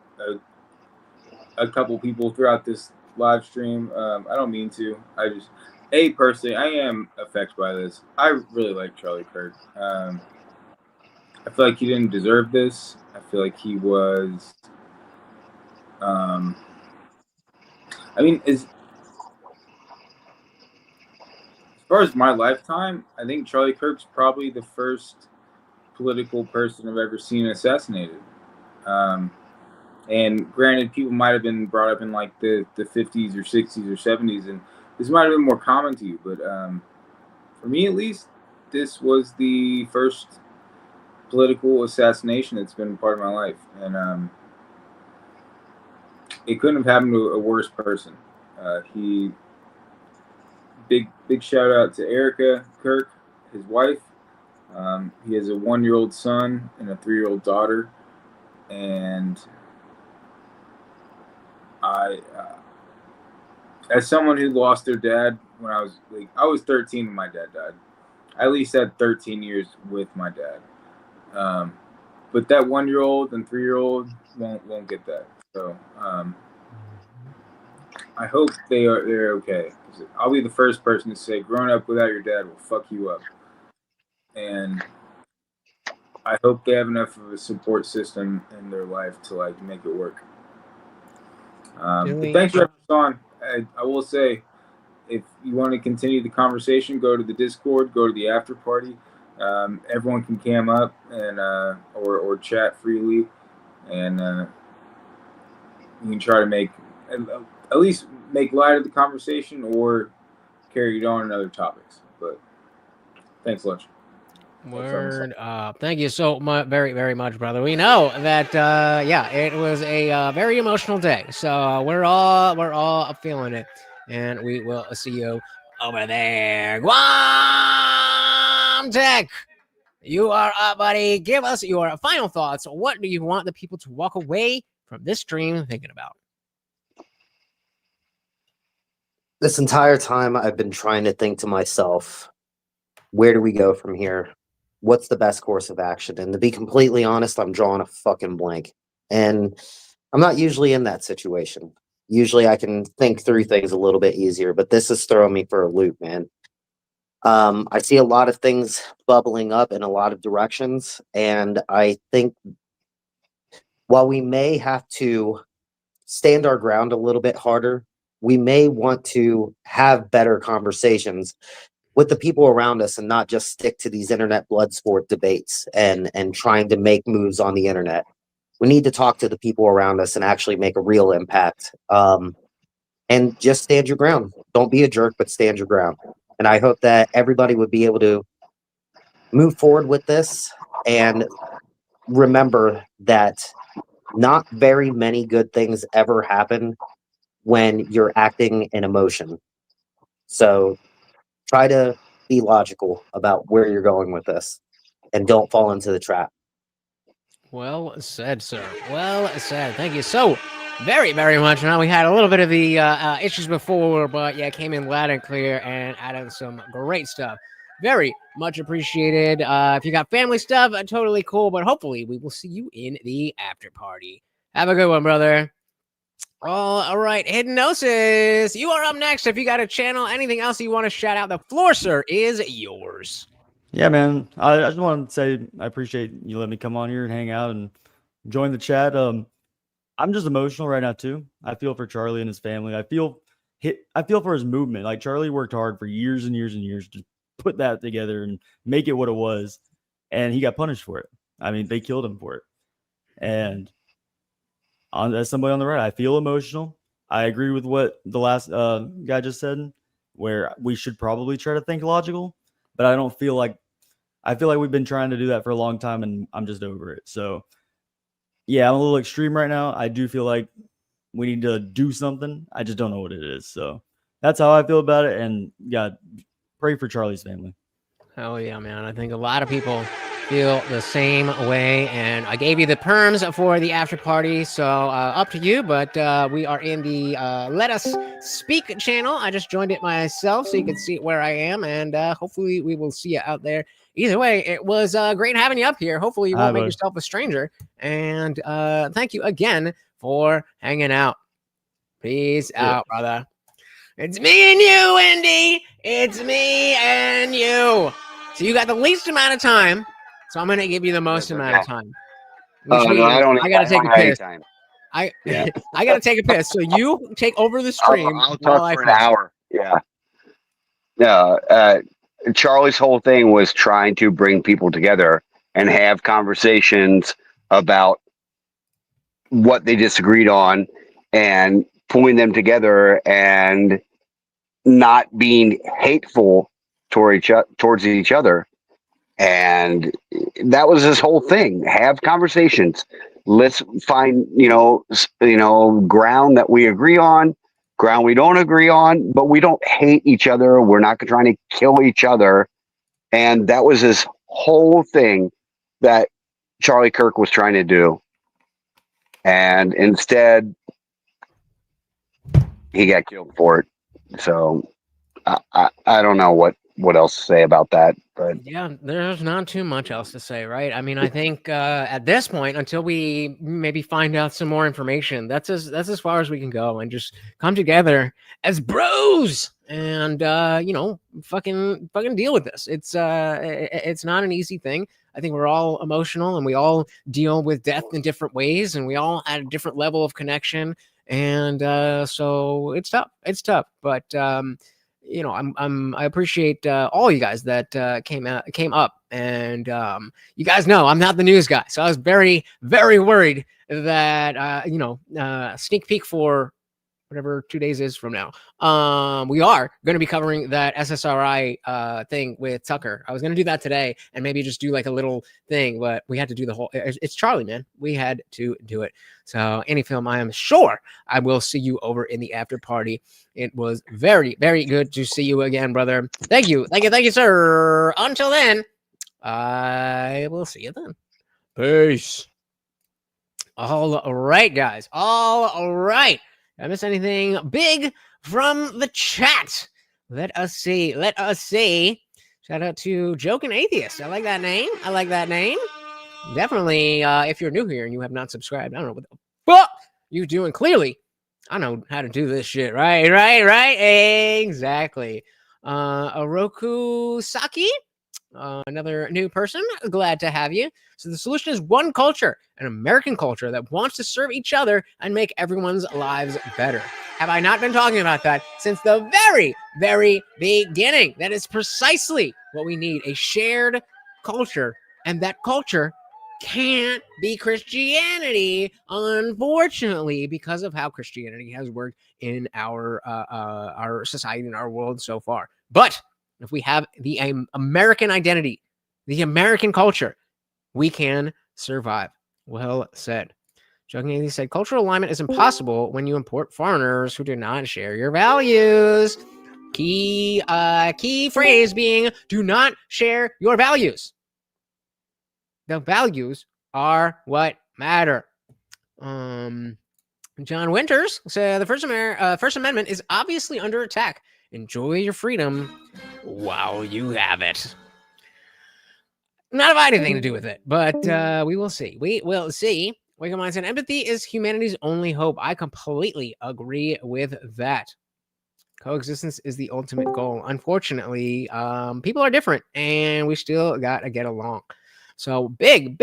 a couple people throughout this live stream. I don't mean to. Personally, I am affected by this. I really like Charlie Kirk. I feel like he didn't deserve this. I feel like he was. As far as my lifetime, I think Charlie Kirk's probably the first political person I've ever seen assassinated. And granted, people might have been brought up in like the 50s or 60s or 70s, and this might have been more common to you. But for me, at least, this was the first political assassination that's been part of my life. And it couldn't have happened to a worse person. Big shout out to Erica Kirk, his wife. He has a 1-year-old son and a 3-year-old daughter, and as someone who lost their dad when I was 13 when my dad died. I at least had 13 years with my dad. But that 1-year-old and 3-year-old won't get that. So I hope they're okay. I'll be the first person to say growing up without your dad will fuck you up. And I hope they have enough of a support system in their life to make it work. But thanks for having us on. I will say, if you want to continue the conversation, go to the Discord, go to the after party. Everyone can cam up and or chat freely, and you can try to at least make light of the conversation or carry it on in other topics. But thanks, Lunch. Word up. Thank you so much, very, very much, brother. We know that, it was a very emotional day. So we're all feeling it. And we will see you over there. Guam Tech, you are up, buddy. Give us your final thoughts. What do you want the people to walk away from this stream thinking about? This entire time, I've been trying to think to myself, where do we go from here? What's the best course of action? And to be completely honest, I'm drawing a fucking blank. And I'm not usually in that situation. Usually I can think through things a little bit easier, but this is throwing me for a loop, man. I see a lot of things bubbling up in a lot of directions, and I think while we may have to stand our ground a little bit harder, we may want to have better conversations with the people around us and not just stick to these internet blood sport debates and trying to make moves on the internet. We need to talk to the people around us and actually make a real impact. And just stand your ground. Don't be a jerk, but stand your ground. And I hope that everybody would be able to move forward with this and remember that not very many good things ever happen when you're acting in emotion. So try to be logical about where you're going with this and don't fall into the trap. Well said, sir. Well said. Thank you so very, very much. Now, we had a little bit of the issues before, but yeah, came in loud and clear and added some great stuff. Very much appreciated. If you got family stuff, totally cool, but hopefully we will see you in the after party. Have a good one, brother. All right, Hypnosis, you are up next. If you got a channel, anything else you want to shout out, the floor, sir, is yours. Yeah, man. I just want to say I appreciate you letting me come on here and hang out and join the chat. I'm just emotional right now too. I feel for Charlie and his family. I feel for his movement. Like, Charlie worked hard for years and years and years to put that together and make it what it was, and he got punished for it. I mean, they killed him for it. And as somebody on the right, I feel emotional. I agree with what the last guy just said, where we should probably try to think logical, but I feel like we've been trying to do that for a long time, and I'm just over it. So yeah, I'm a little extreme right now. I do feel like we need to do something. I just don't know what it is. So that's how I feel about it. And God, pray for Charlie's family. Hell yeah, man. I think a lot of people feel the same way. And I gave you the perms for the after party. So up to you. But we are in the Let Us Speak channel. I just joined it myself so you can see where I am. And hopefully we will see you out there. Either way, it was great having you up here. Hopefully you won't make yourself a stranger. And thank you again for hanging out. Peace out, brother. It's me and you, Andy. It's me and you. So you got the least amount of time. So I'm going to give you the most amount of time. Which means I got to take a piss. I got to take a piss. So you take over the stream. I'll talk for an hour. Yeah. No, Charlie's whole thing was trying to bring people together and have conversations about what they disagreed on and pulling them together and not being hateful towards each other. And that was his whole thing. Have conversations. Let's find, ground that we agree on, ground we don't agree on, but we don't hate each other. We're not trying to kill each other. And that was his whole thing that Charlie Kirk was trying to do. And instead, he got killed for it. So I don't know what else to say about that. But yeah, there's not too much else to say, right? I mean, I think at this point, until we maybe find out some more information, that's as far as we can go, and just come together as bros and fucking deal with this. It's not an easy thing. I think we're all emotional and we all deal with death in different ways, and we all at a different level of connection. And so it's tough. It's tough, but I appreciate all you guys that came up, and you guys know I'm not the news guy, so I was very, very worried that sneak peek for whatever 2 days is from now. We are going to be covering that SSRI thing with Tucker. I was going to do that today and maybe just do like a little thing, but we had to do the whole. It's Charlie, man. We had to do it. So any film, I am sure I will see you over in the after party. It was very, very good to see you again, brother. Thank you, sir. Until then, I will see you then. Peace. All right, guys. All right. Did I miss anything big from the chat? Let us see. Shout out to Joking Atheist. I like that name. I like that name. Definitely, if you're new here and you have not subscribed, I don't know what the fuck you doing. Clearly, I know how to do this shit. Right. Exactly. Oroku Saki, another new person. Glad to have you. So the solution is one culture, an American culture that wants to serve each other and make everyone's lives better. Have I not been talking about that since the very, very beginning? That is precisely what we need, a shared culture. And that culture can't be Christianity, unfortunately, because of how Christianity has worked in our society and our world so far. But if we have the American identity, the American culture, we can survive. Well said. Jokingly said, cultural alignment is impossible when you import foreigners who do not share your values. Key phrase being, do not share your values. The values are what matter. John Winters said, the First Amendment is obviously under attack. Enjoy your freedom while you have it. Not have anything to do with it, but we will see. We will see. Wake Mind said, empathy is humanity's only hope. I completely agree with that. Coexistence is the ultimate goal. Unfortunately, people are different, and we still got to get along. So big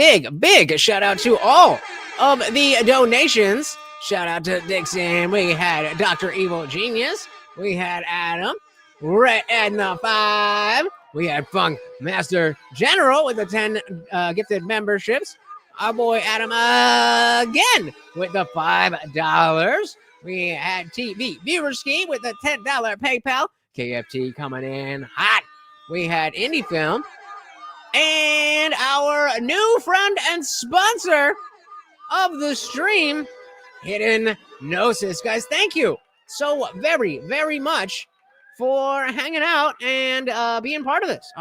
shout out to all of the donations. Shout out to Dixon. We had Dr. Evil Genius. We had Adam. Red Edna 5. We had Funk Master General with the 10 gifted memberships. Our boy Adam again with the $5. We had TV Viewerski with the $10 PayPal. KFT coming in hot. We had Indie Film. And our new friend and sponsor of the stream, Hidden Gnosis. Guys, thank you so very, very much for hanging out and being part of this.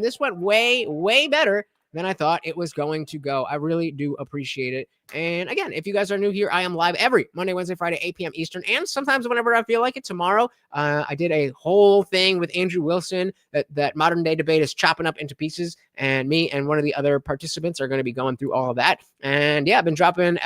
This went way better than I thought it was going to go. I really do appreciate it. And again, if you guys are new here, I am live every Monday, Wednesday, Friday, 8 p.m. Eastern, and sometimes whenever I feel like it. Tomorrow, I did a whole thing with Andrew Wilson that modern day debate is chopping up into pieces, and me and one of the other participants are going to be going through all of that. And yeah, I've been dropping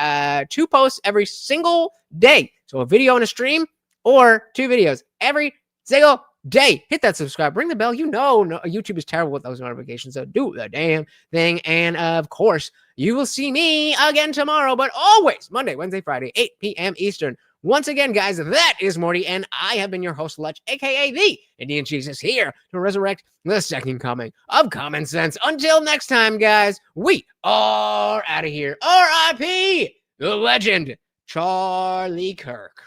2 posts every single day. So a video and a stream, or 2 videos every single day. Hit that subscribe, ring the bell. You know, YouTube is terrible with those notifications, so do the damn thing. And of course, you will see me again tomorrow, but always Monday, Wednesday, Friday, 8 p.m. Eastern. Once again, guys, that is Morty, and I have been your host, Lech, aka the Indian Jesus, here to resurrect the second coming of common sense. Until next time, guys, we are out of here. R.I.P. the legend, Charlie Kirk.